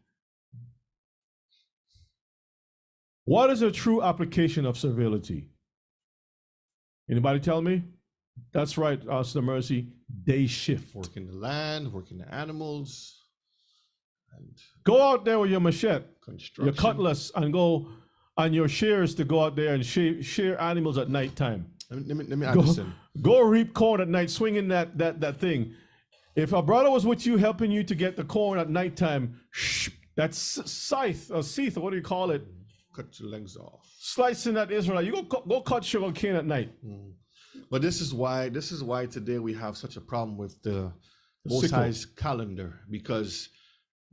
What is a true application of servility? Anybody tell me? That's right, Sister Mercy. Day shift. Working the land, working the animals, and Go out there with your machete, construction. your cutlass, and go on your shears to go out there and shear animals at nighttime. Let me understand. Go reap corn at night, swinging that thing. If a brother was with you, helping you to get the corn at nighttime, that's scythe or seeth, or what do you call it? Cut your legs off. Slicing that Israelite. You go cut sugar cane at night. But this is why today we have such a problem with the Most sickle. High's calendar, because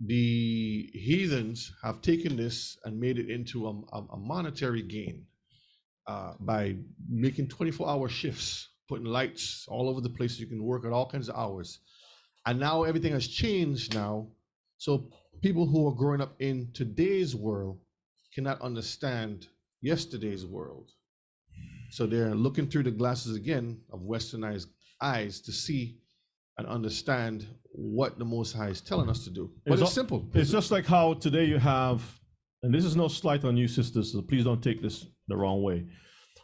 the heathens have taken this and made it into a monetary gain by making 24-hour shifts, putting lights all over the place. You can work at all kinds of hours. And now everything has changed now. So people who are growing up in today's world cannot understand yesterday's world. So they're looking through the glasses again of westernized eyes to see and understand what the Most High is telling us to do. But it's simple. It's just like how today you have, and this is no slight on you sisters, so please don't take this the wrong way.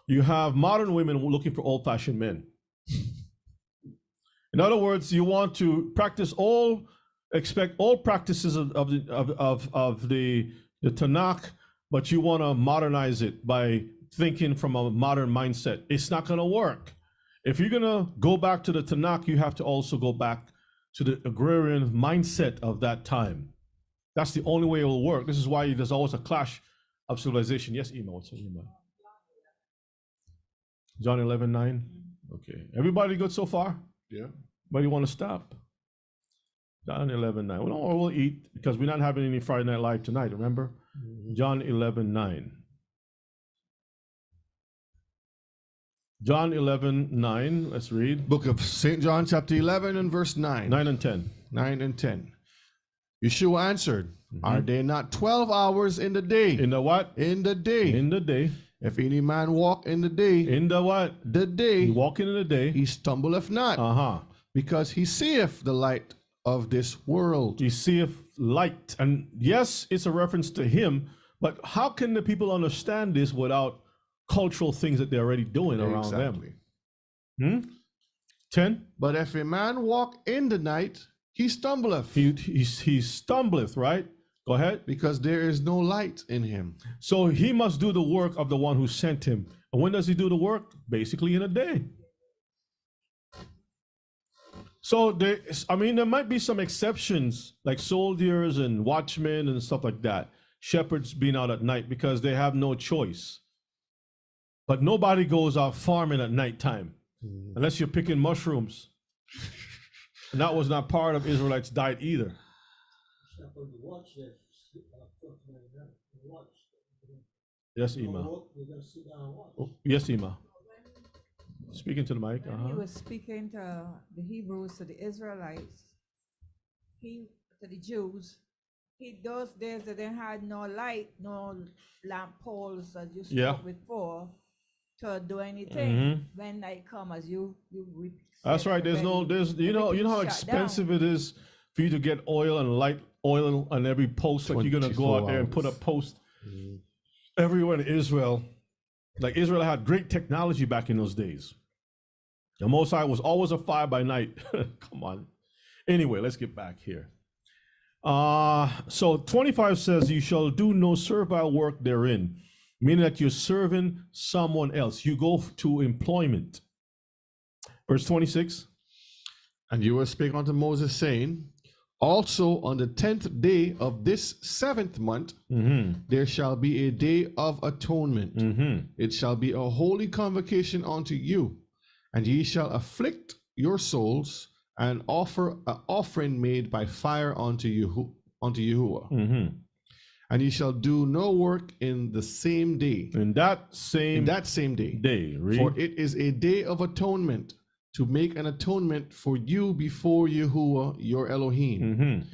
You have modern women looking for old-fashioned men. In other words, you want to expect all practices of the Tanakh, but you want to modernize it by thinking from a modern mindset. It's not going to work. If you're going to go back to the Tanakh, you have to also go back to the agrarian mindset of that time. That's the only way it will work. This is why there's always a clash of civilization. Yes, Ima, what's your Ima? John 11:9. Okay. Everybody good so far? Yeah. But you want to stop? John 11:9. Well, we'll eat because we're not having any Friday Night Live tonight, remember? John 11:9. John 11:9. Let's read. Book of St. John, chapter 11 and verse 9. 9 and 10. 9 and 10. Yeshua answered, Are there not 12 hours in the day? In the what? In the day. In the day. If any man walk in the day, In the what? the day, Walking in the day. he stumbleth not, Uh-huh. because he seeth the light of this world. He seeth light. And yes, it's a reference to him, but how can the people understand this without cultural things that they're already doing around them? 10. But if a man walk in the night, he stumbleth, He stumbleth, right? Go ahead. because there is no light in him. So he must do the work of the one who sent him. And when does he do the work? Basically in a day. So there might be some exceptions, like soldiers and watchmen and stuff like that. Shepherds being out at night because they have no choice. But nobody goes out farming at nighttime unless you're picking mushrooms. And that was not part of Israelites' diet either. Yes, Ima. Oh, yes, Ima. Speaking to the mic. When he was speaking to the Hebrews, to the Israelites, to the Jews, those days that they had no light, no lamp poles, as you spoke before, to do anything. When night come, as you That's right. You know how expensive it is for you to get oil and light oil on every post. Like you're gonna go out there and put a post everywhere in Israel. Like Israel had great technology back in those days. The Most High was always a fire by night. Come on. Anyway, let's get back here. So 25 says, you shall do no servile work therein, meaning that you're serving someone else. You go to employment. Verse 26. And you will speak unto Moses, saying, Also on the 10th day of this 7th month, there shall be a day of atonement. It shall be a holy convocation unto you, and ye shall afflict your souls and offer an offering made by fire unto Yahuwah. And ye shall do no work in the same day. In that same day. Read. For it is a day of atonement, to make an atonement for you before Yahuwah your Elohim.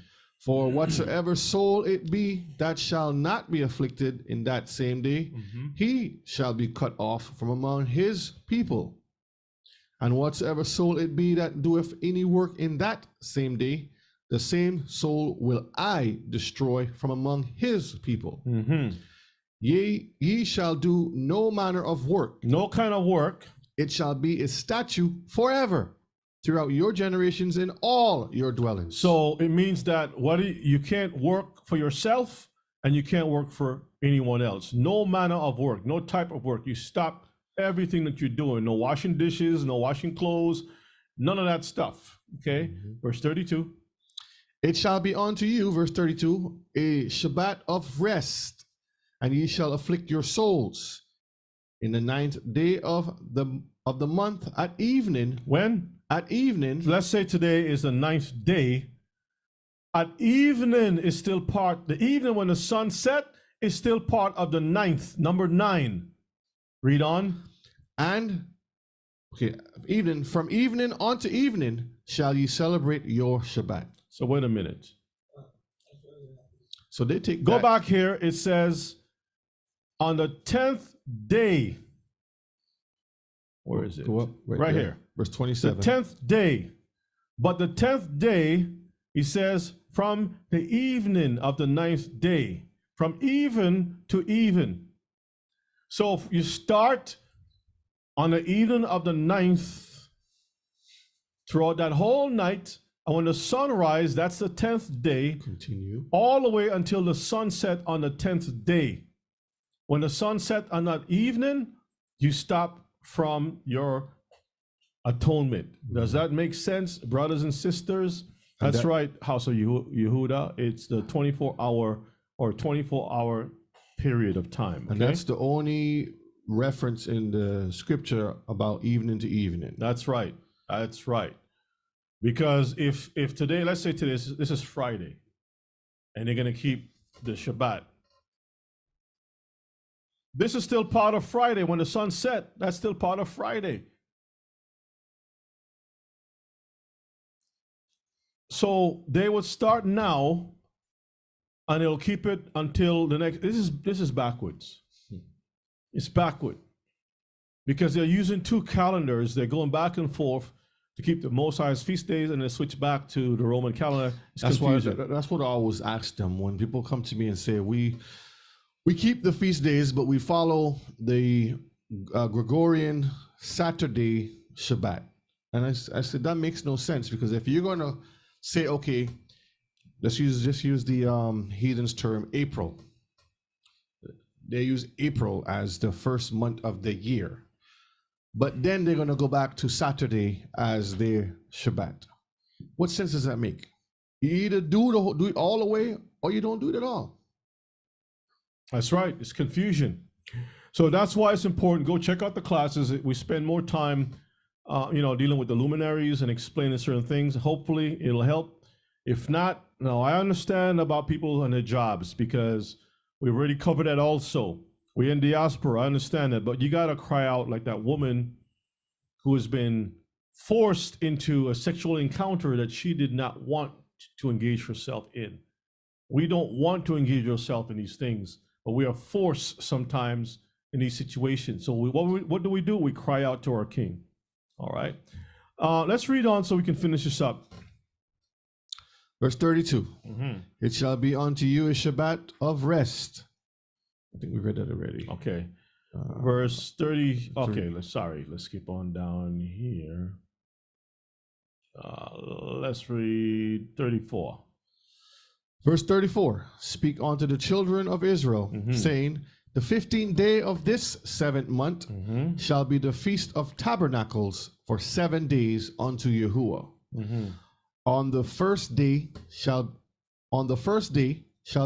For whatsoever soul it be that shall not be afflicted in that same day, he shall be cut off from among his people. And whatsoever soul it be that doeth any work in that same day, the same soul will I destroy from among his people. Ye shall do no manner of work. No kind of work. It shall be a statute forever throughout your generations in all your dwellings. So it means that you can't work for yourself and you can't work for anyone else. No manner of work, no type of work. You stop everything that you're doing. No washing dishes, no washing clothes, none of that stuff. Okay. Verse 32. It shall be unto you, verse 32, a Shabbat of rest, and ye shall afflict your souls in the 9th day of the month at evening. When? At evening. Let's say today is the 9th day. At evening is still part, the evening when the sun set is still part of the 9th, number 9. Read on. And, okay, evening, from evening unto evening shall ye celebrate your Shabbat. So wait a minute. So they take Go back here. It says on the 10th day. Where is it? Right here. Verse 27. The 10th day. But the 10th day, he says, from the evening of the 9th day. From even to even. So if you start on the evening of the 9th, throughout that whole night, and when the sun rises, that's the 10th day. Continue. All the way until the sunset on the 10th day. When the sun set on that evening, you stop from your atonement. Does that make sense, brothers and sisters? That's right, House of Yehuda. It's the 24-hour period of time. And that's the only reference in the scripture about evening to evening. That's right. That's right. Because if today, let's say today, this is Friday, and they're going to keep the Shabbat. This is still part of Friday. When the sun set, that's still part of Friday. So they would start now, and they'll keep it until the next. This is backwards. It's backward. Because they're using two calendars. They're going back and forth to keep the Most High's feast days, and then switch back to the Roman calendar. That's what I always ask them when people come to me and say, we keep the feast days, but we follow the Gregorian Saturday Shabbat. And I said, that makes no sense, because if you're going to say, okay, let's just use the heathens term April. They use April as the first month of the year. But then they're going to go back to Saturday as their Shabbat. What sense does that make? You either do it all the way, or you don't do it at all. That's right. It's confusion. So that's why it's important. Go check out the classes. We spend more time, dealing with the luminaries and explaining certain things. Hopefully, it'll help. If not, no, I understand about people and their jobs, because we've already covered that also. We're in diaspora, I understand that, but you got to cry out like that woman who has been forced into a sexual encounter that she did not want to engage herself in. We don't want to engage ourselves in these things, but we are forced sometimes in these situations. So what do? We cry out to our King. All right. Let's read on so we can finish this up. Verse 32. It shall be unto you a Shabbat of rest. I think we read that already. Okay. Verse 30. Okay, let's keep on down here. Let's read 34. Verse 34. Speak unto the children of Israel, saying, the 15th day of this 7th month shall be the feast of tabernacles for 7 days unto Yahuwah. On the first day shall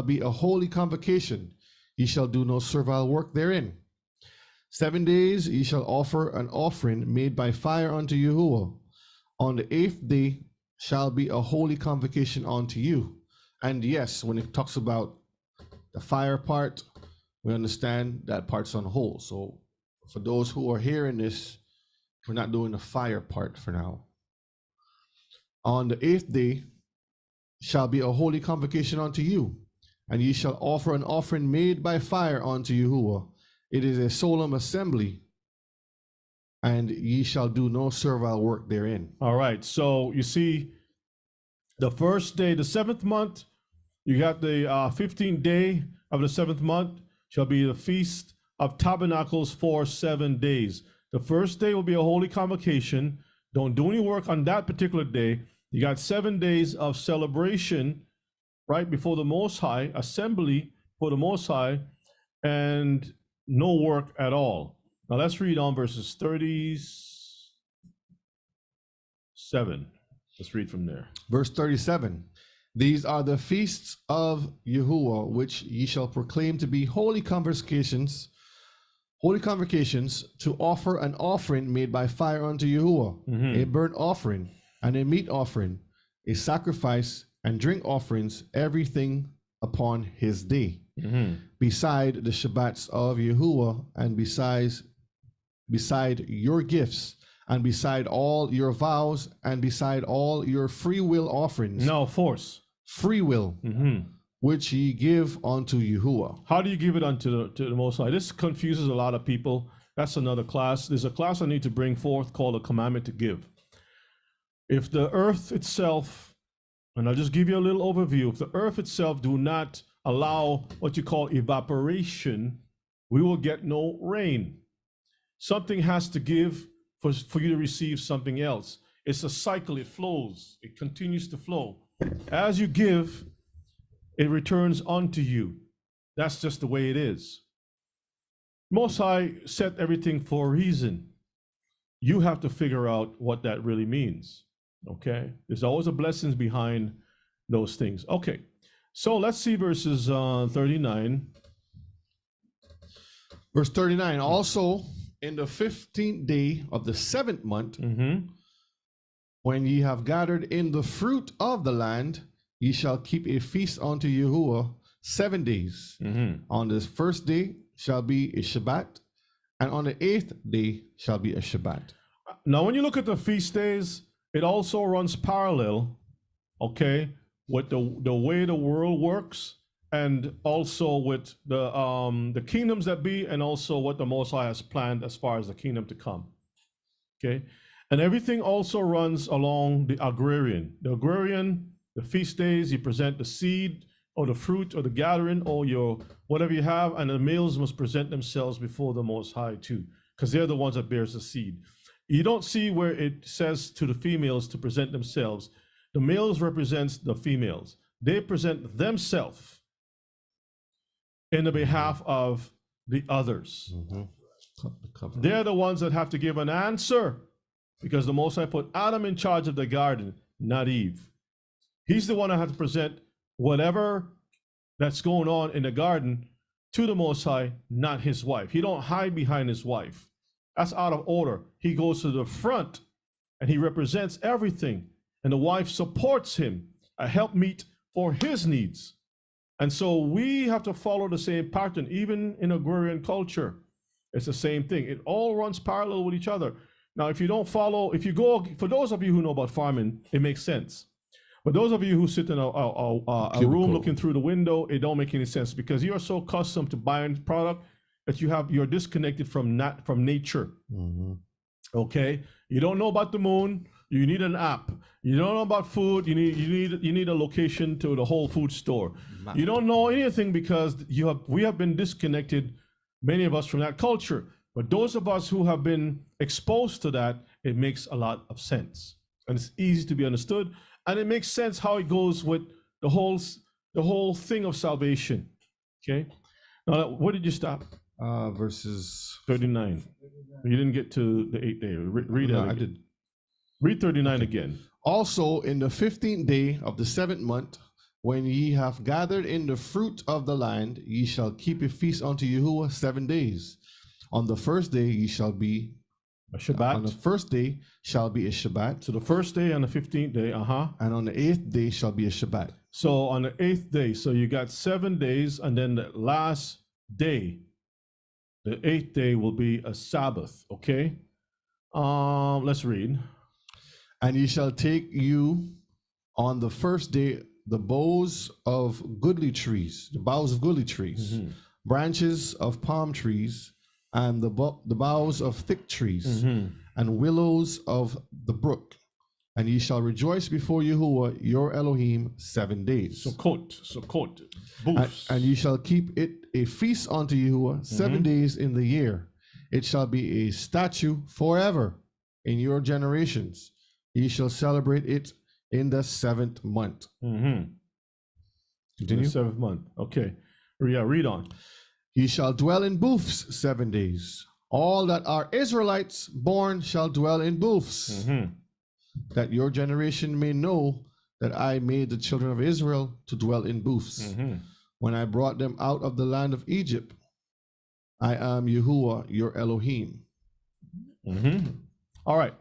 be a holy convocation. Ye shall do no servile work therein. 7 days ye shall offer an offering made by fire unto Yahuwah. On the 8th day shall be a holy convocation unto you. And yes, when it talks about the fire part, we understand that part's on hold. So for those who are hearing this, we're not doing the fire part for now. On the 8th day shall be a holy convocation unto you, and ye shall offer an offering made by fire unto Yahuwah. It is a solemn assembly, and ye shall do no servile work therein. All right. So you see, the first day, the 7th month, you got the 15th day of the 7th month shall be the Feast of Tabernacles for 7 days. The first day will be a holy convocation. Don't do any work on that particular day. You got 7 days of celebration, right, before the Most High, assembly for the Most High, and no work at all. Now let's read on verses 37. Let's read from there. Verse 37. These are the feasts of Yahuwah, which ye shall proclaim to be holy convocations, to offer an offering made by fire unto Yahuwah, a burnt offering and a meat offering, a sacrifice and drink offerings, everything upon his day, beside the Shabbats of Yahuwah, and beside your gifts, and beside all your vows, and beside all your free will offerings. No, force. Free will, which ye give unto Yahuwah. How do you give it unto the Most High? This confuses a lot of people. That's another class. There's a class I need to bring forth called a commandment to give. If the earth itself, and I'll just give you a little overview, if the earth itself do not allow what you call evaporation, we will get no rain. Something has to give for you to receive something else. It's a cycle, it flows, it continues to flow. As you give, it returns unto you. That's just the way it is. Most High set everything for a reason. You have to figure out what that really means, okay? There's always a blessings behind those things. Okay, so let's see verses 39. Verse 39, also in the 15th day of the 7th month, when ye have gathered in the fruit of the land, ye shall keep a feast unto Yahuwah 7 days. On the first day shall be a Shabbat, and on the 8th day shall be a Shabbat. Now, when you look at the feast days, it also runs parallel, okay, with the way the world works, and also with the kingdoms that be, and also what the Most High has planned as far as the kingdom to come. Okay, and everything also runs along the agrarian. The feast days, you present the seed or the fruit or the gathering or your whatever you have, and the males must present themselves before the Most High too, because they're the ones that bears the seed. You don't see where it says to the females to present themselves. The males represents the females. They present themselves in the behalf of the others. They're the ones that have to give an answer, because the Most High put Adam in charge of the garden, not Eve. He's the one that has to present whatever that's going on in the garden to the Most High, not his wife. He don't hide behind his wife. That's out of order. He goes to the front and he represents everything, and the wife supports him, a helpmeet for his needs. And so we have to follow the same pattern, even in agrarian culture. It's the same thing. It all runs parallel with each other. Now, if you don't follow, if you go, for those of you who know about farming, it makes sense. But those of you who sit in a room looking through the window, it don't make any sense, because you are so accustomed to buying product that you're disconnected from nature. Okay, you don't know about the moon. You need an app. You don't know about food. You need a location to the Whole Food store. You don't know anything because we have been disconnected, many of us, from that culture. But those of us who have been exposed to that, it makes a lot of sense, and it's easy to be understood, and it makes sense how it goes with the whole thing of salvation. Okay, now where did you stop? Verses 39. You didn't get to the 8th day. Read no, that. I did. Read 39 again. Also in the 15th day of the 7th month, when ye have gathered in the fruit of the land, ye shall keep a feast unto Yahuwah 7 days. On the first day ye shall be a Shabbat. On the first day shall be a Shabbat. So the first day and the 15th day, and on the 8th day shall be a Shabbat. So on the 8th day, so you got 7 days, and then the last day, the 8th day, will be a Sabbath. Okay. Let's read. And ye shall take you on the first day the boughs of goodly trees, branches of palm trees, and the boughs of thick trees, and willows of the brook. And ye shall rejoice before Yahuwah your Elohim 7 days. Sukkot. And ye shall keep it a feast unto Yahuwah 7 days in the year. It shall be a statute forever in your generations. Ye shall celebrate it in the 7th month. Mm-hmm. In Continue. the 7th month. Okay. Yeah, read on. Ye shall dwell in booths 7 days. All that are Israelites born shall dwell in booths, Mm-hmm. that your generation may know that I made the children of Israel to dwell in booths. Mm-hmm. When I brought them out of the land of Egypt, I am Yahuwah, your Elohim. Mm-hmm. All right.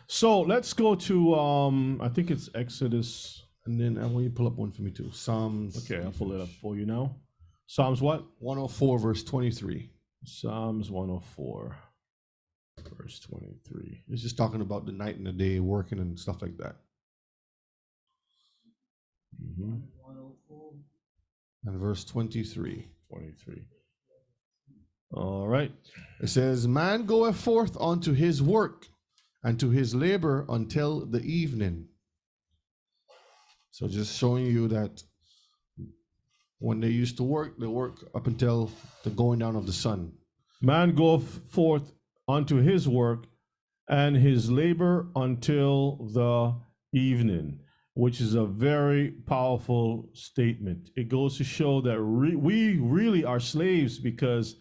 So let's go to I think it's Exodus. And then I want you to pull up one for me too. Psalms. Okay, I'll pull it up for you now. Psalms what? 104, verse 23. Psalms 104, verse 23. It's just talking about the night and the day, working and stuff like that. Mm-hmm. And verse 23. 23. All right. It says, Man goeth forth unto his work, and to his labor until the evening. So just showing you that when they used to work, they work up until the going down of the sun. Man goeth forth unto his work, and his labor until the evening, which is a very powerful statement. It goes to show that we really are slaves, because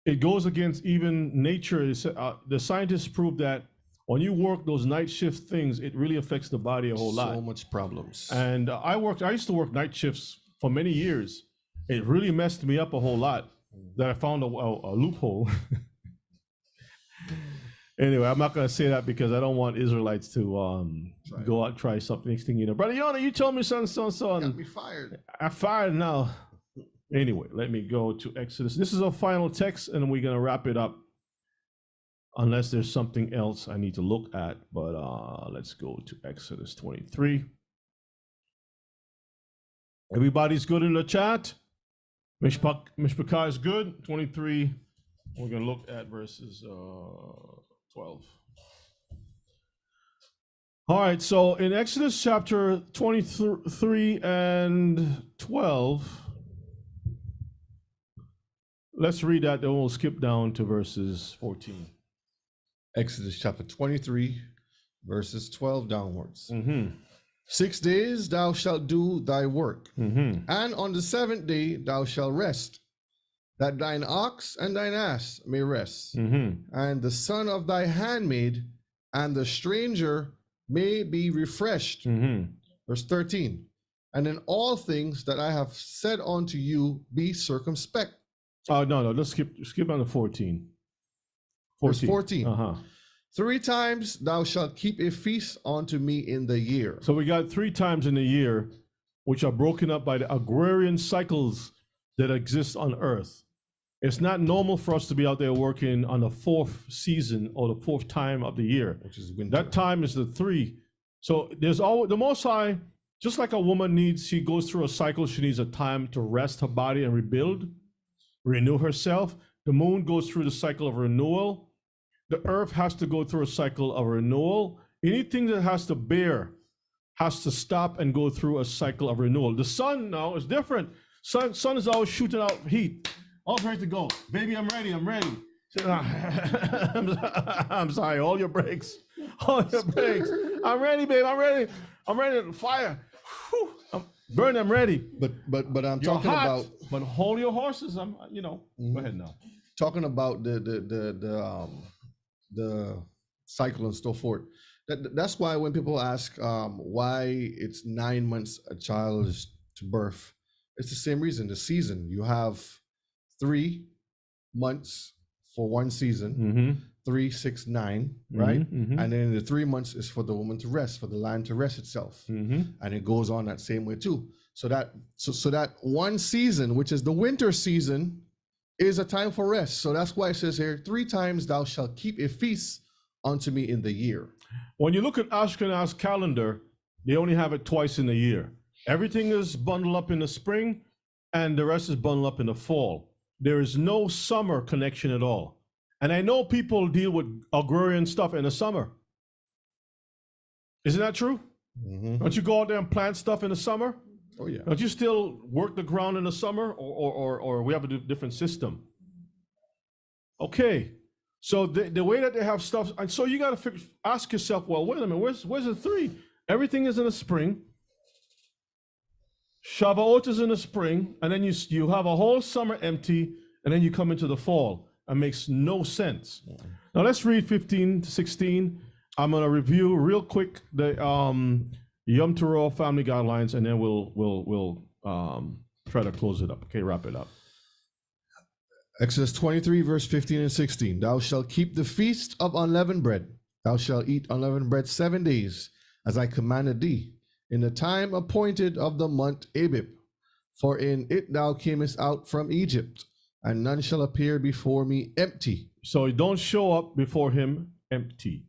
it goes against even nature. The scientists prove that when you work those night shift things, it really affects the body a whole lot. So much problems. And I used to work night shifts for many years. It really messed me up a whole lot, that I found a loophole. Anyway, I'm not going to say that because I don't want Israelites to go out and try something. Next thing you know, Brother Yonah, you told me son. Got me fired. I fired now. Anyway, let me go to Exodus. This is our final text, and we're going to wrap it up. Unless there's something else I need to look at, but let's go to Exodus 23. Everybody's good in the chat? Mishpachah is good. 23. We're going to look at verses 12. All right, so in Exodus chapter 23 and 12, let's read that, then we'll skip down to verses 14. Exodus chapter 23, verses 12 downwards. Mm-hmm. 6 days thou shalt do thy work, Mm-hmm. and on the 7th day thou shalt rest, that thine ox and thine ass may rest, Mm-hmm. and the son of thy handmaid and the stranger may be refreshed. Mm-hmm. Verse 13. And in all things that I have said unto you, be circumspect. Oh, no, let's skip on to 14. Verse 14. Uh-huh. 3 times thou shalt keep a feast unto me in the year. So we got 3 times in a year, which are broken up by the agrarian cycles that exist on earth. It's not normal for us to be out there working on the 4th season or the 4th time of the year. Which is winter. That time is the 3. So there's always the Most High, just like a woman she goes through a cycle, she needs a time to rest her body and rebuild, renew herself. The moon goes through the cycle of renewal. The earth has to go through a cycle of renewal. Anything that has to bear has to stop and go through a cycle of renewal. The sun now is different. Sun is always shooting out heat. All ready to go. Baby, I'm ready. I'm sorry, all your brakes. All your brakes. I'm ready, babe. I'm ready to fire. Whew. Burn, I'm ready. But I'm You're talking hot, about, but hold your horses. Go ahead now. talking about the cycle and so forth. That's why when people ask why it's 9 months a child is to birth, it's the same reason. The season, you have 3 months for one season, Mm-hmm. 3, 6, 9, right? Mm-hmm. And then the 3 months is for the woman to rest, for the land to rest itself. Mm-hmm. And it goes on that same way too. So that one season, which is the winter season, is a time for rest. So that's why it says here, 3 times thou shalt keep a feast unto me in the year. When you look at Ashkenaz calendar, they only have it twice in a year. Everything is bundled up in the spring, and the rest is bundled up in the fall. There is no summer connection at all. And I know people deal with agrarian stuff in the summer. Isn't that true? Mm-hmm. Don't you go out there and plant stuff in the summer? Oh yeah. Don't you still work the ground in the summer, or we have a different system? Okay, So the way that they have stuff, and so you got to ask yourself, well, wait a minute, where's the 3? Everything is in the spring. Shavuot is in the spring, and then you have a whole summer empty, and then you come into the fall. It makes no sense. Now let's read 15 to 16. I'm going to review real quick the Yom Teruah family guidelines, and then we'll try to close it up. Okay, wrap it up. Exodus 23, verse 15 and 16. Thou shalt keep the feast of unleavened bread. Thou shalt eat unleavened bread 7 days, as I commanded thee, in the time appointed of the month Abib. For in it thou camest out from Egypt, and none shall appear before me empty. So don't show up before him empty.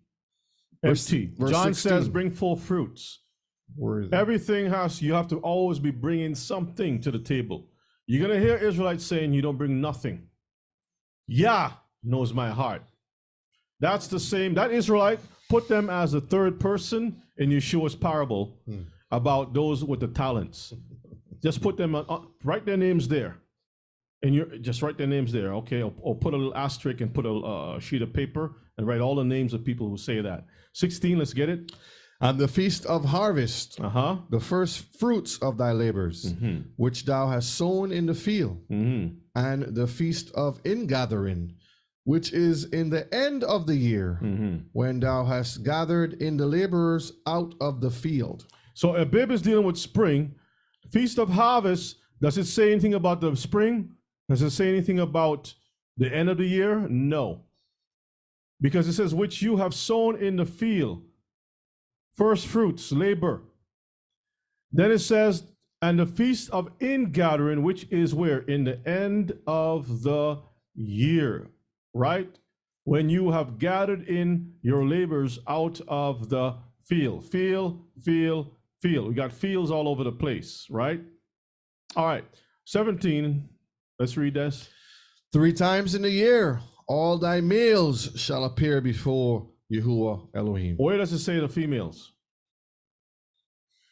Empty. Verse John 16. says, bring full fruits. Where is it? Everything you have to always be bringing something to the table. You're going to hear Israelites saying you don't bring nothing. Yah knows my heart. That's the same. That Israelite, put them as the third person in Yeshua's parable about those with the talents. Just put them write their names there. And you just write their names there, okay? Or put a little asterisk and put a sheet of paper and write all the names of people who say that. 16, let's get it. And the feast of harvest, the first fruits of thy labors, which thou hast sown in the field, and the feast of ingathering, which is in the end of the year, when thou hast gathered in the laborers out of the field. So Abib is dealing with spring. Feast of harvest, does it say anything about the spring? Does it say anything about the end of the year? No. Because it says, which you have sown in the field. First fruits, labor. Then it says, and the feast of ingathering, which is where? In the end of the year, right? When you have gathered in your labors out of the field. Field. We got fields all over the place, right? All right, 17, let's read this. 3 times in the year, all thy males shall appear before Yahuwah Elohim. Where does it say the females?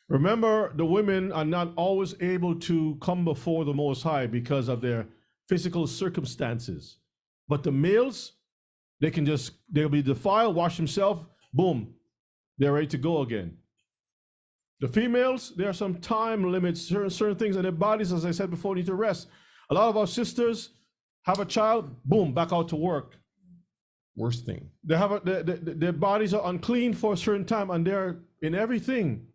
Remember, the women are not always able to come before the Most High because of their physical circumstances. But the males, they'll be defiled, wash themselves, boom, they're ready to go again. The females, there are some time limits, certain things, and their bodies, as I said before, need to rest. A lot of our sisters have a child, boom, back out to work. Worst thing. They have their bodies are unclean for a certain time, and they're in everything.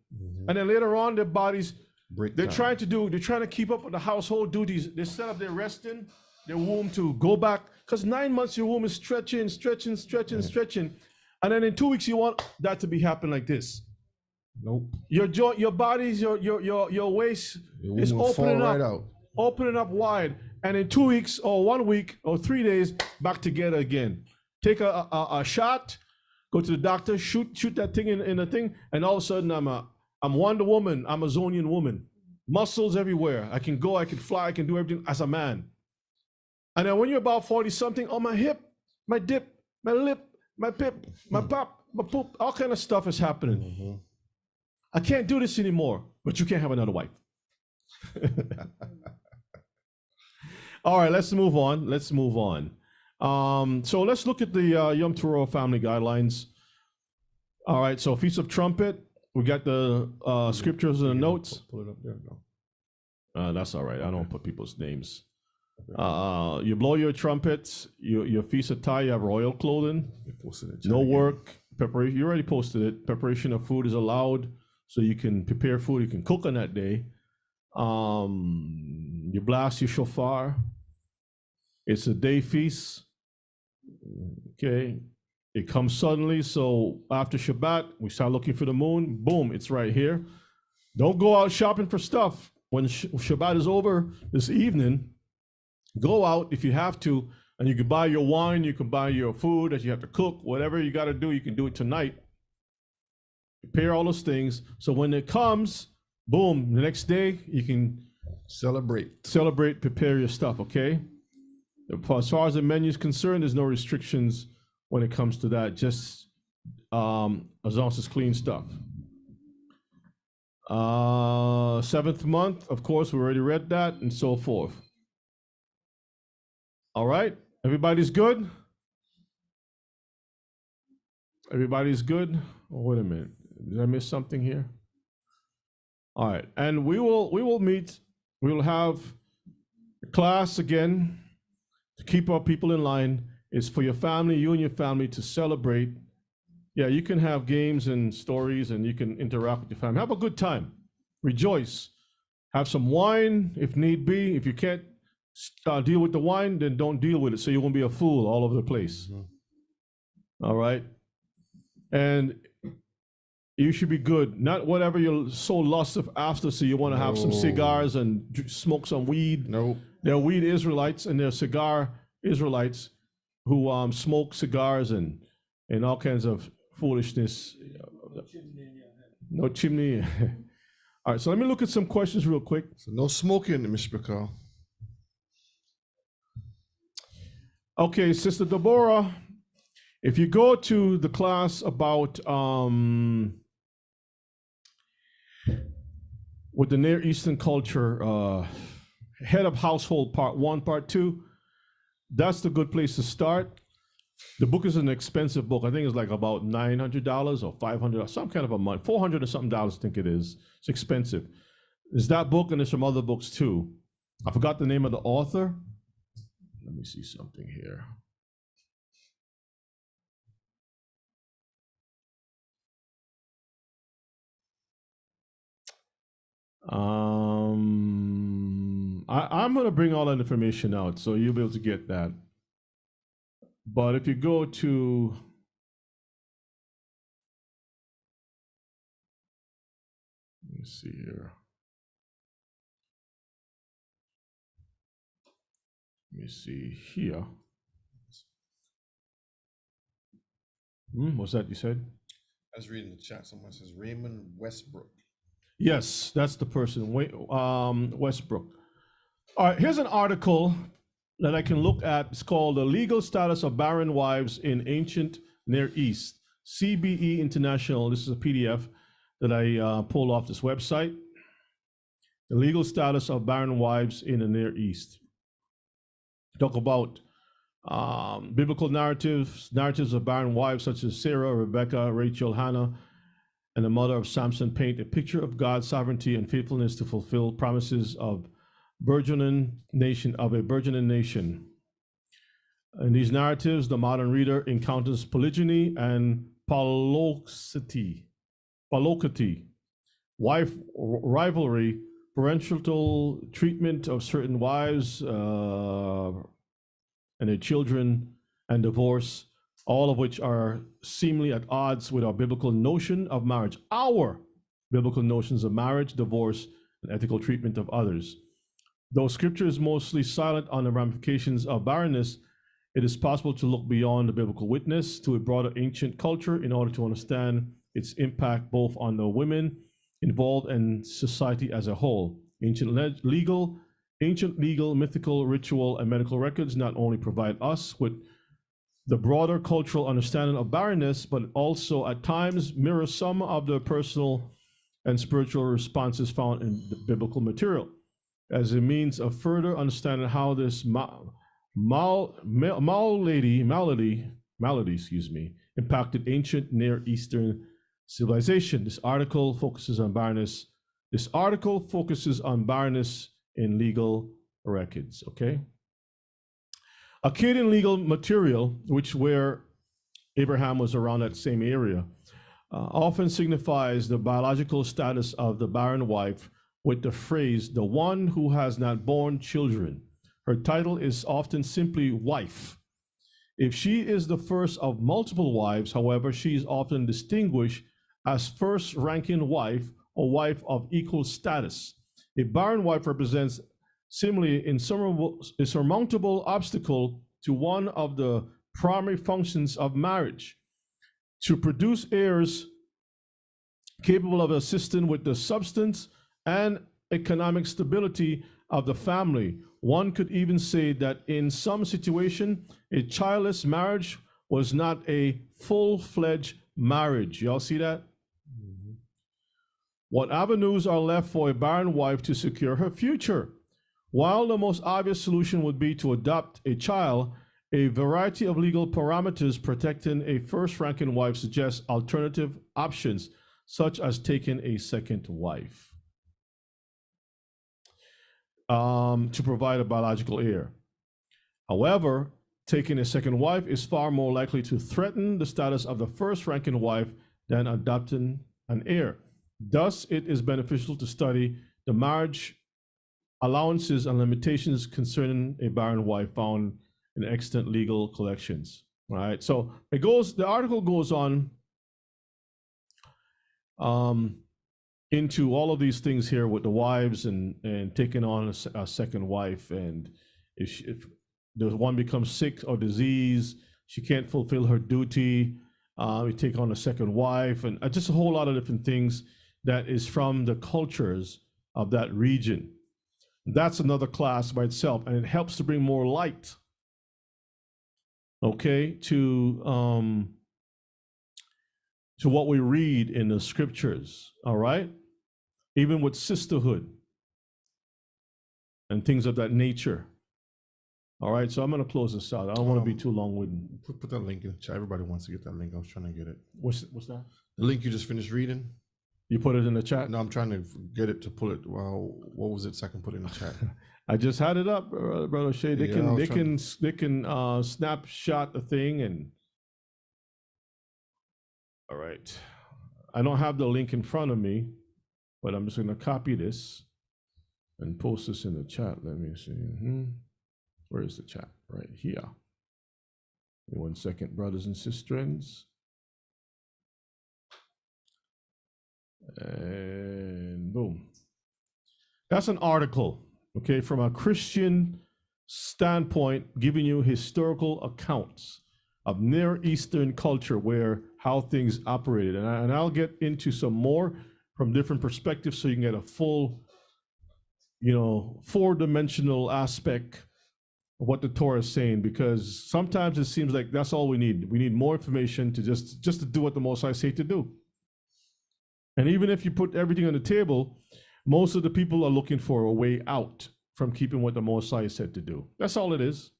And then later on, their bodies, they're trying to keep up with the household duties. Instead of their resting, their womb to go back, because 9 months your womb is stretching. And then in 2 weeks, you want that to be happening like this. Nope. Your joint, your body's, your waist is opening up wide, and in 2 weeks or 1 week or 3 days, back together again. Take a shot, go to the doctor, shoot that thing in the thing, and all of a sudden I'm Wonder Woman, I'm a Zonian woman, muscles everywhere. I can go, I can fly, I can do everything as a man. And then when you're about 40 something, oh, my hip, my dip, my lip, my pip, my pop, my poop, all kind of stuff is happening. I can't do this anymore, but you can't have another wife. All right, let's move on. So let's look at the Yom Teruah family guidelines. All right, so Feast of Trumpet, we got the scriptures and the notes. Pull it up there. No. That's all right. I don't put people's names. You blow your trumpets, your Feast attire, you have royal clothing. No work, preparation. You already posted it. Preparation of food is allowed, so you can prepare food. You can cook on that day. You blast your shofar. It's a day feast. Okay. It comes suddenly, so after Shabbat, we start looking for the moon. Boom, it's right here. Don't go out shopping for stuff. When Shabbat is over this evening, go out if you have to, and you can buy your wine, you can buy your food that you have to cook, whatever you got to do, you can do it tonight. Prepare all those things, so when it comes, boom, the next day, you can celebrate, prepare your stuff, okay? As far as the menu is concerned, there's no restrictions when it comes to that, just as long as it's clean stuff. 7th month, of course, we already read that, and so forth. All right, everybody's good? Everybody's good? Oh, wait a minute. Did I miss something here? All right. And we will meet. We will have a class again to keep our people in line. It's for your family, you and your family to celebrate. Yeah, you can have games and stories and you can interact with your family. Have a good time. Rejoice. Have some wine if need be. If you can't deal with the wine, then don't deal with it so you won't be a fool all over the place. All right? And you should be good. Not whatever you're so lusty after, so you want to have some cigars and smoke some weed. Nope. There are weed Israelites and there are cigar Israelites who smoke cigars and all kinds of foolishness. No chimney. All right, so let me look at some questions real quick. So no smoking, Mr. Bacall. Okay, Sister Deborah, if you go to the class about with the Near Eastern culture, head of household part 1, part 2, that's the good place to start. The book is an expensive book. I think it's like about $900 or $500, some kind of a month, $400 or something dollars, I think it is. It's expensive. There's that book and there's some other books too. I forgot the name of the author. Let me see something here. I'm going to bring all that information out so you'll be able to get that. But if you go to let me see here. Let me see here. What's that you said? I was reading the chat. Someone says Raymond Westbrook. Yes, that's the person, Westbrook. All right, here's an article that I can look at. It's called The Legal Status of Barren Wives in Ancient Near East, CBE International. This is a PDF that I pulled off this website. The Legal Status of Barren Wives in the Near East. Talk about biblical narratives of barren wives such as Sarah, Rebecca, Rachel, Hannah, and the mother of Samson paint a picture of God's sovereignty and faithfulness to fulfill promises of a burgeoning nation. In these narratives, the modern reader encounters polygyny and palocity, wife rivalry, parental treatment of certain wives and their children, and divorce, all of which are seemingly at odds with our biblical notion of marriage, our biblical notions of marriage, divorce, and ethical treatment of others. Though scripture is mostly silent on the ramifications of barrenness, it is possible to look beyond the biblical witness to a broader ancient culture in order to understand its impact both on the women involved and society as a whole. Ancient legal, mythical, ritual, and medical records not only provide us with the broader cultural understanding of barrenness, but also at times mirror some of the personal and spiritual responses found in the biblical material as a means of further understanding how this malady, impacted ancient Near Eastern civilization. This article focuses on barrenness. In legal records, okay? Akkadian legal material, where Abraham was around that same area, often signifies the biological status of the barren wife with the phrase, the one who has not borne children. Her title is often simply wife. If she is the first of multiple wives, however, she is often distinguished as first-ranking wife or wife of equal status. A barren wife represents similarly insurmountable obstacle to one of the primary functions of marriage, to produce heirs capable of assisting with the substance and economic stability of the family. One could even say that in some situation, a childless marriage was not a full-fledged marriage. Y'all see that? Mm-hmm. What avenues are left for a barren wife to secure her future? While the most obvious solution would be to adopt a child, A variety of legal parameters protecting a first-ranking wife suggest alternative options, such as taking a second wife to provide a biological heir. However, taking a second wife is far more likely to threaten the status of the first-ranking wife than adopting an heir. Thus, it is beneficial to study the marriage allowances and limitations concerning a barren wife found in extant legal collections. Right. So the article goes on into all of these things here with the wives and taking on a second wife, and if the one becomes sick or disease, she can't fulfill her duty. You take on a second wife, and just a whole lot of different things that is from the cultures of that region. That's another class by itself, and it helps to bring more light, okay, to what we read in the scriptures. All right, even with sisterhood and things of that nature. All right, so I'm going to close this out. I don't want to be too long-winded. Put that link in the chat. Everybody wants to get that link. I was trying to get it. What's that? The link you just finished reading? You put it in the chat? No, I'm trying to get it to pull it. Well, what was it so I can put it in the chat? I just had it up, Brother Shay. They Yeah, can snapshot the thing and. All right. I don't have the link in front of me, but I'm just going to copy this and post this in the chat. Let me see. Where is the chat? Right here. Give me 1 second, brothers and sisters. And boom. That's an article, okay, from a Christian standpoint, giving you historical accounts of Near Eastern culture, where how things operated. And I'll get into some more from different perspectives so you can get a full, four-dimensional aspect of what the Torah is saying, because sometimes it seems like that's all we need. We need more information to just to do what the Most High say to do. And even if you put everything on the table, most of the people are looking for a way out from keeping what the Most High said to do. That's all it is.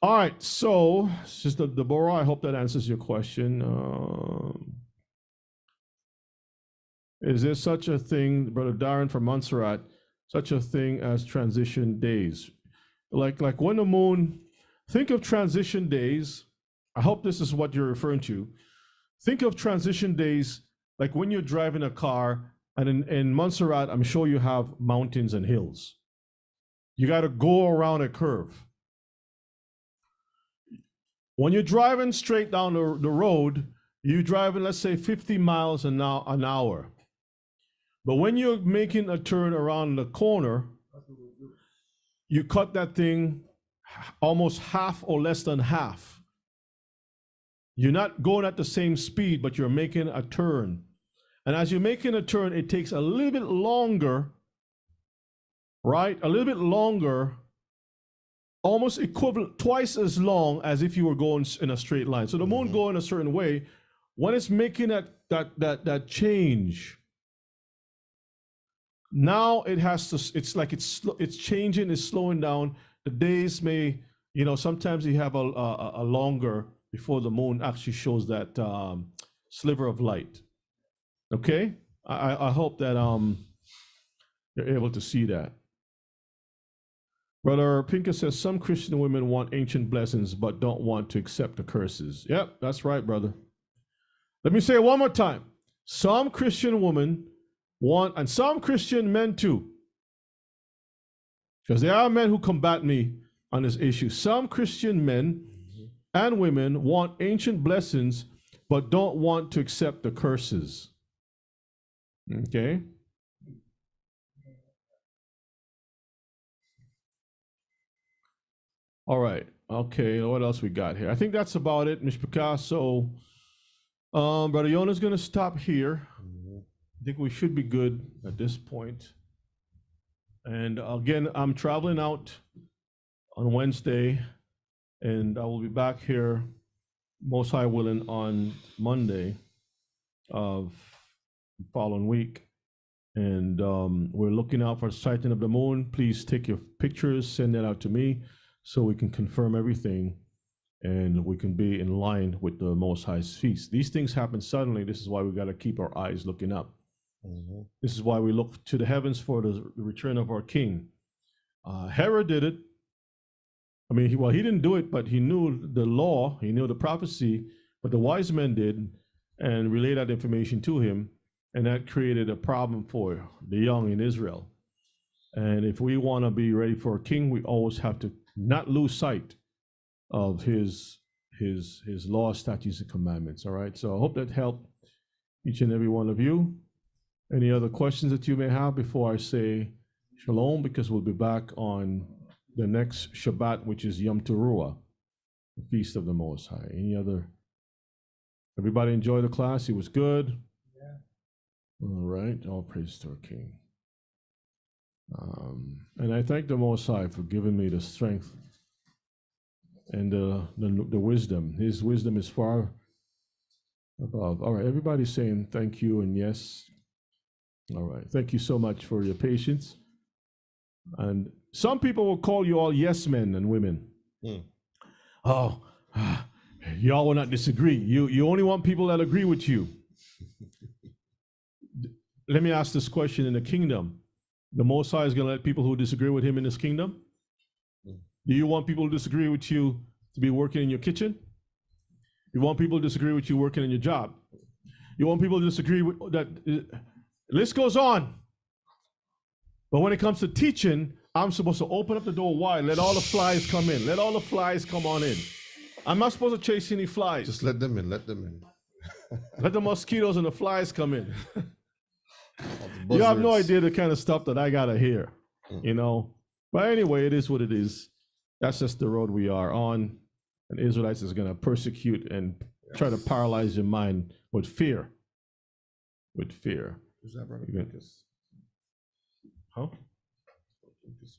All right, so Sister Deborah, I hope that answers your question. Is there such a thing, Brother Darren from Montserrat, such a thing as transition days? Like when the moon, think of transition days. I hope this is what you're referring to. Think of transition days like when you're driving a car, and in Montserrat, I'm sure you have mountains and hills. You got to go around a curve. When you're driving straight down the road, you're driving, let's say, 50 miles an hour. But when you're making a turn around the corner, you cut that thing almost half or less than half. You're not going at the same speed, but you're making a turn. And as you're making a turn, it takes a little bit longer, right? A little bit longer, almost equivalent, twice as long as if you were going in a straight line. So the moon going a certain way, when it's making that change, now it has to, it's like it's changing, it's slowing down. The days may, sometimes you have a longer before the moon actually shows that sliver of light. Okay? I hope that you're able to see that. Brother Pinker says, some Christian women want ancient blessings but don't want to accept the curses. Yep, that's right, brother. Let me say it one more time. Some Christian women want, and some Christian men too, because there are men who combat me on this issue. Some Christian men and women want ancient blessings but don't want to accept the curses. Okay? All right. Okay, what else we got here? I think that's about it, Ms. Picasso. Brother Yona's going to stop here. I think we should be good at this point. And again, I'm traveling out on Wednesday, and I will be back here, most high willing, on Monday of the following week. And we're looking out for the sighting of the moon. Please take your pictures, send that out to me so we can confirm everything and we can be in line with the Most High's feast. These things happen suddenly. This is why we got to keep our eyes looking up. This is why we look to the heavens for the return of our King. Herod did it. I mean, he didn't do it, but he knew the law, he knew the prophecy, but the wise men did and relayed that information to him, and that created a problem for the young in Israel. And if we want to be ready for a king, we always have to not lose sight of his law, statutes, and commandments. All right. So I hope that helped each and every one of you. Any other questions that you may have before I say shalom? Because we'll be back on the next Shabbat, which is Yom Teruah, the Feast of the Most High. Any other? Everybody enjoy the class? It was good. Yeah. All right. All praise to our King. And I thank the Most High for giving me the strength and the wisdom. His wisdom is far above. All right, everybody's saying thank you and yes. All right, thank you so much for your patience. And some people will call you all yes men and women. Oh, y'all will not disagree. You only want people that agree with you. Let me ask this question: in the kingdom, the Most High is going to let people who disagree with him in his kingdom? Do you want people who disagree with you to be working in your kitchen? You want people to disagree with you working in your job? You want people to disagree with that? List goes on. But when it comes to teaching, I'm supposed to open up the door wide, let all the flies come in. Let all the flies come on in. I'm not supposed to chase any flies. Just let them in, let them in. Let the mosquitoes and the flies come in. You have no idea the kind of stuff that I gotta hear, you know. But anyway, it is what it is. That's just the road we are on. And Israelites is gonna persecute and try to paralyze your mind with fear. With fear. Is that Brother Again. Pincus? Huh?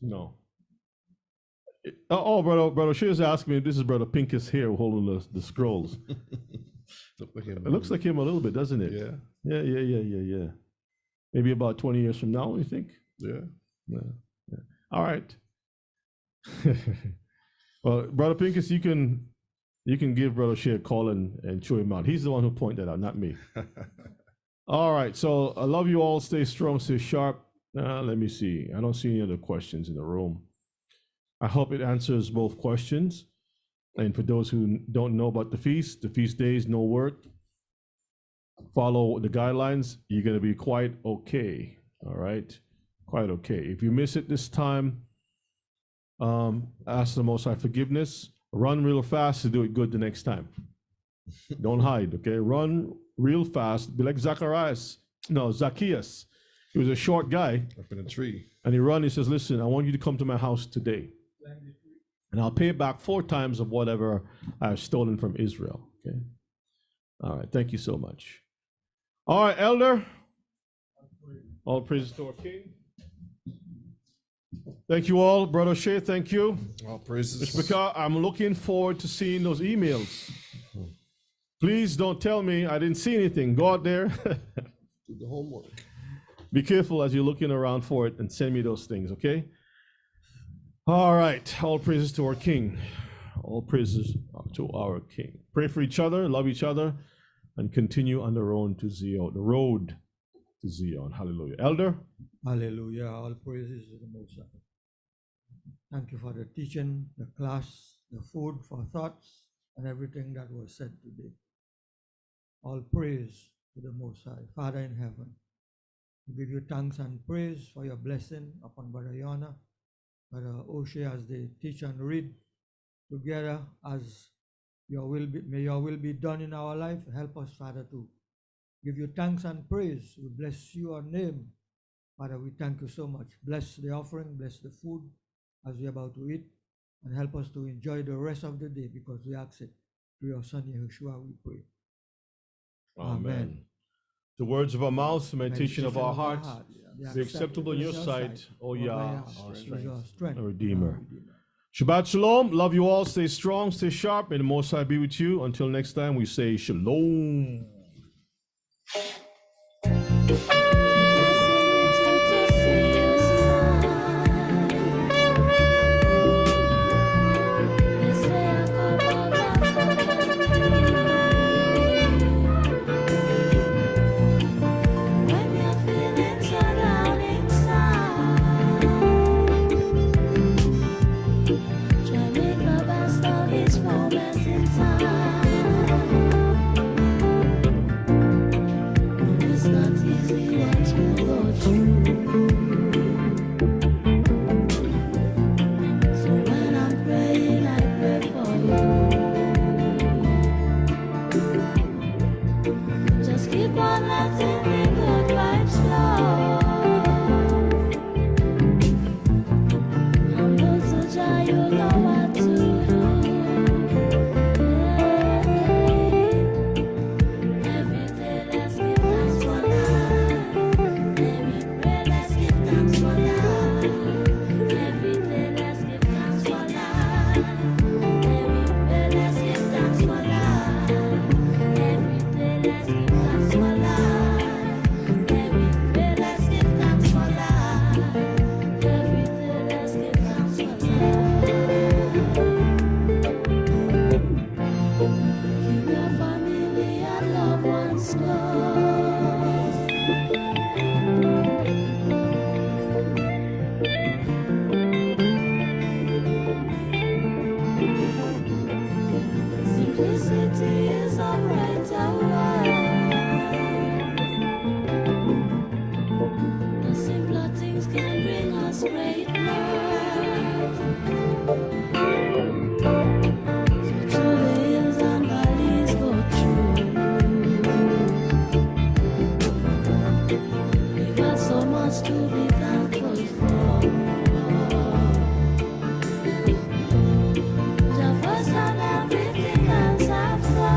No. Brother Shears asked me if this is Brother Pincus here holding the scrolls. Look like him. It looks like him a little bit, doesn't it? Yeah. Yeah. Maybe about 20 years from now, you think? Yeah. All right. Well, Brother Pincus, you can give Brother Shea a call and chew him out. He's the one who pointed that out, not me. All right. So I love you all. Stay strong, stay sharp. Let me see. I don't see any other questions in the room. I hope it answers both questions. And for those who don't know about the feast days, no work. Follow the guidelines. You're going to be quite okay. All right. Quite okay. If you miss it this time, ask the Most High forgiveness. Run real fast to do it good the next time. Don't hide, okay? Run real fast. Be like Zacchaeus. He was a short guy. Up in a tree. And he says, listen, I want you to come to my house today. And I'll pay back 4 times of whatever I've stolen from Israel, okay? All right, thank you so much. All right, Elder. All praises to our King. Thank you all. Brother Shea, thank you. All praises. It's because I'm looking forward to seeing those emails. Please don't tell me I didn't see anything. Go out there. Do the homework. Be careful as you're looking around for it and send me those things, okay? All right. All praises to our King. All praises to our King. Pray for each other, love each other, and continue on the road to Zion. The road to Zion. Hallelujah. Elder? Hallelujah. All praises to the Most High. Thank you for the teaching, the class, the food for thoughts, and everything that was said today. All praise to the Most High. Father in heaven, we give you thanks and praise for your blessing upon Brother Yona, Brother O'Shea, as they teach and read together as may your will be done in our life. Help us, Father, to give you thanks and praise. We bless your name. Father, we thank you so much. Bless the offering, bless the food as we're about to eat, and help us to enjoy the rest of the day, because we ask it through your Son, Yeshua, we pray. Amen. The words of our mouths, the meditation of our hearts, be acceptable in your sight, O Yah, our strength, our Redeemer. Shabbat Shalom. Love you all. Stay strong, stay sharp. May the Most High be with you. Until next time, we say Shalom. us close. Simplicity is a brighter world. The simpler things can bring us great mirth. So through the hills and valleys go through. We got so much to be thankful for. The first and everything else after.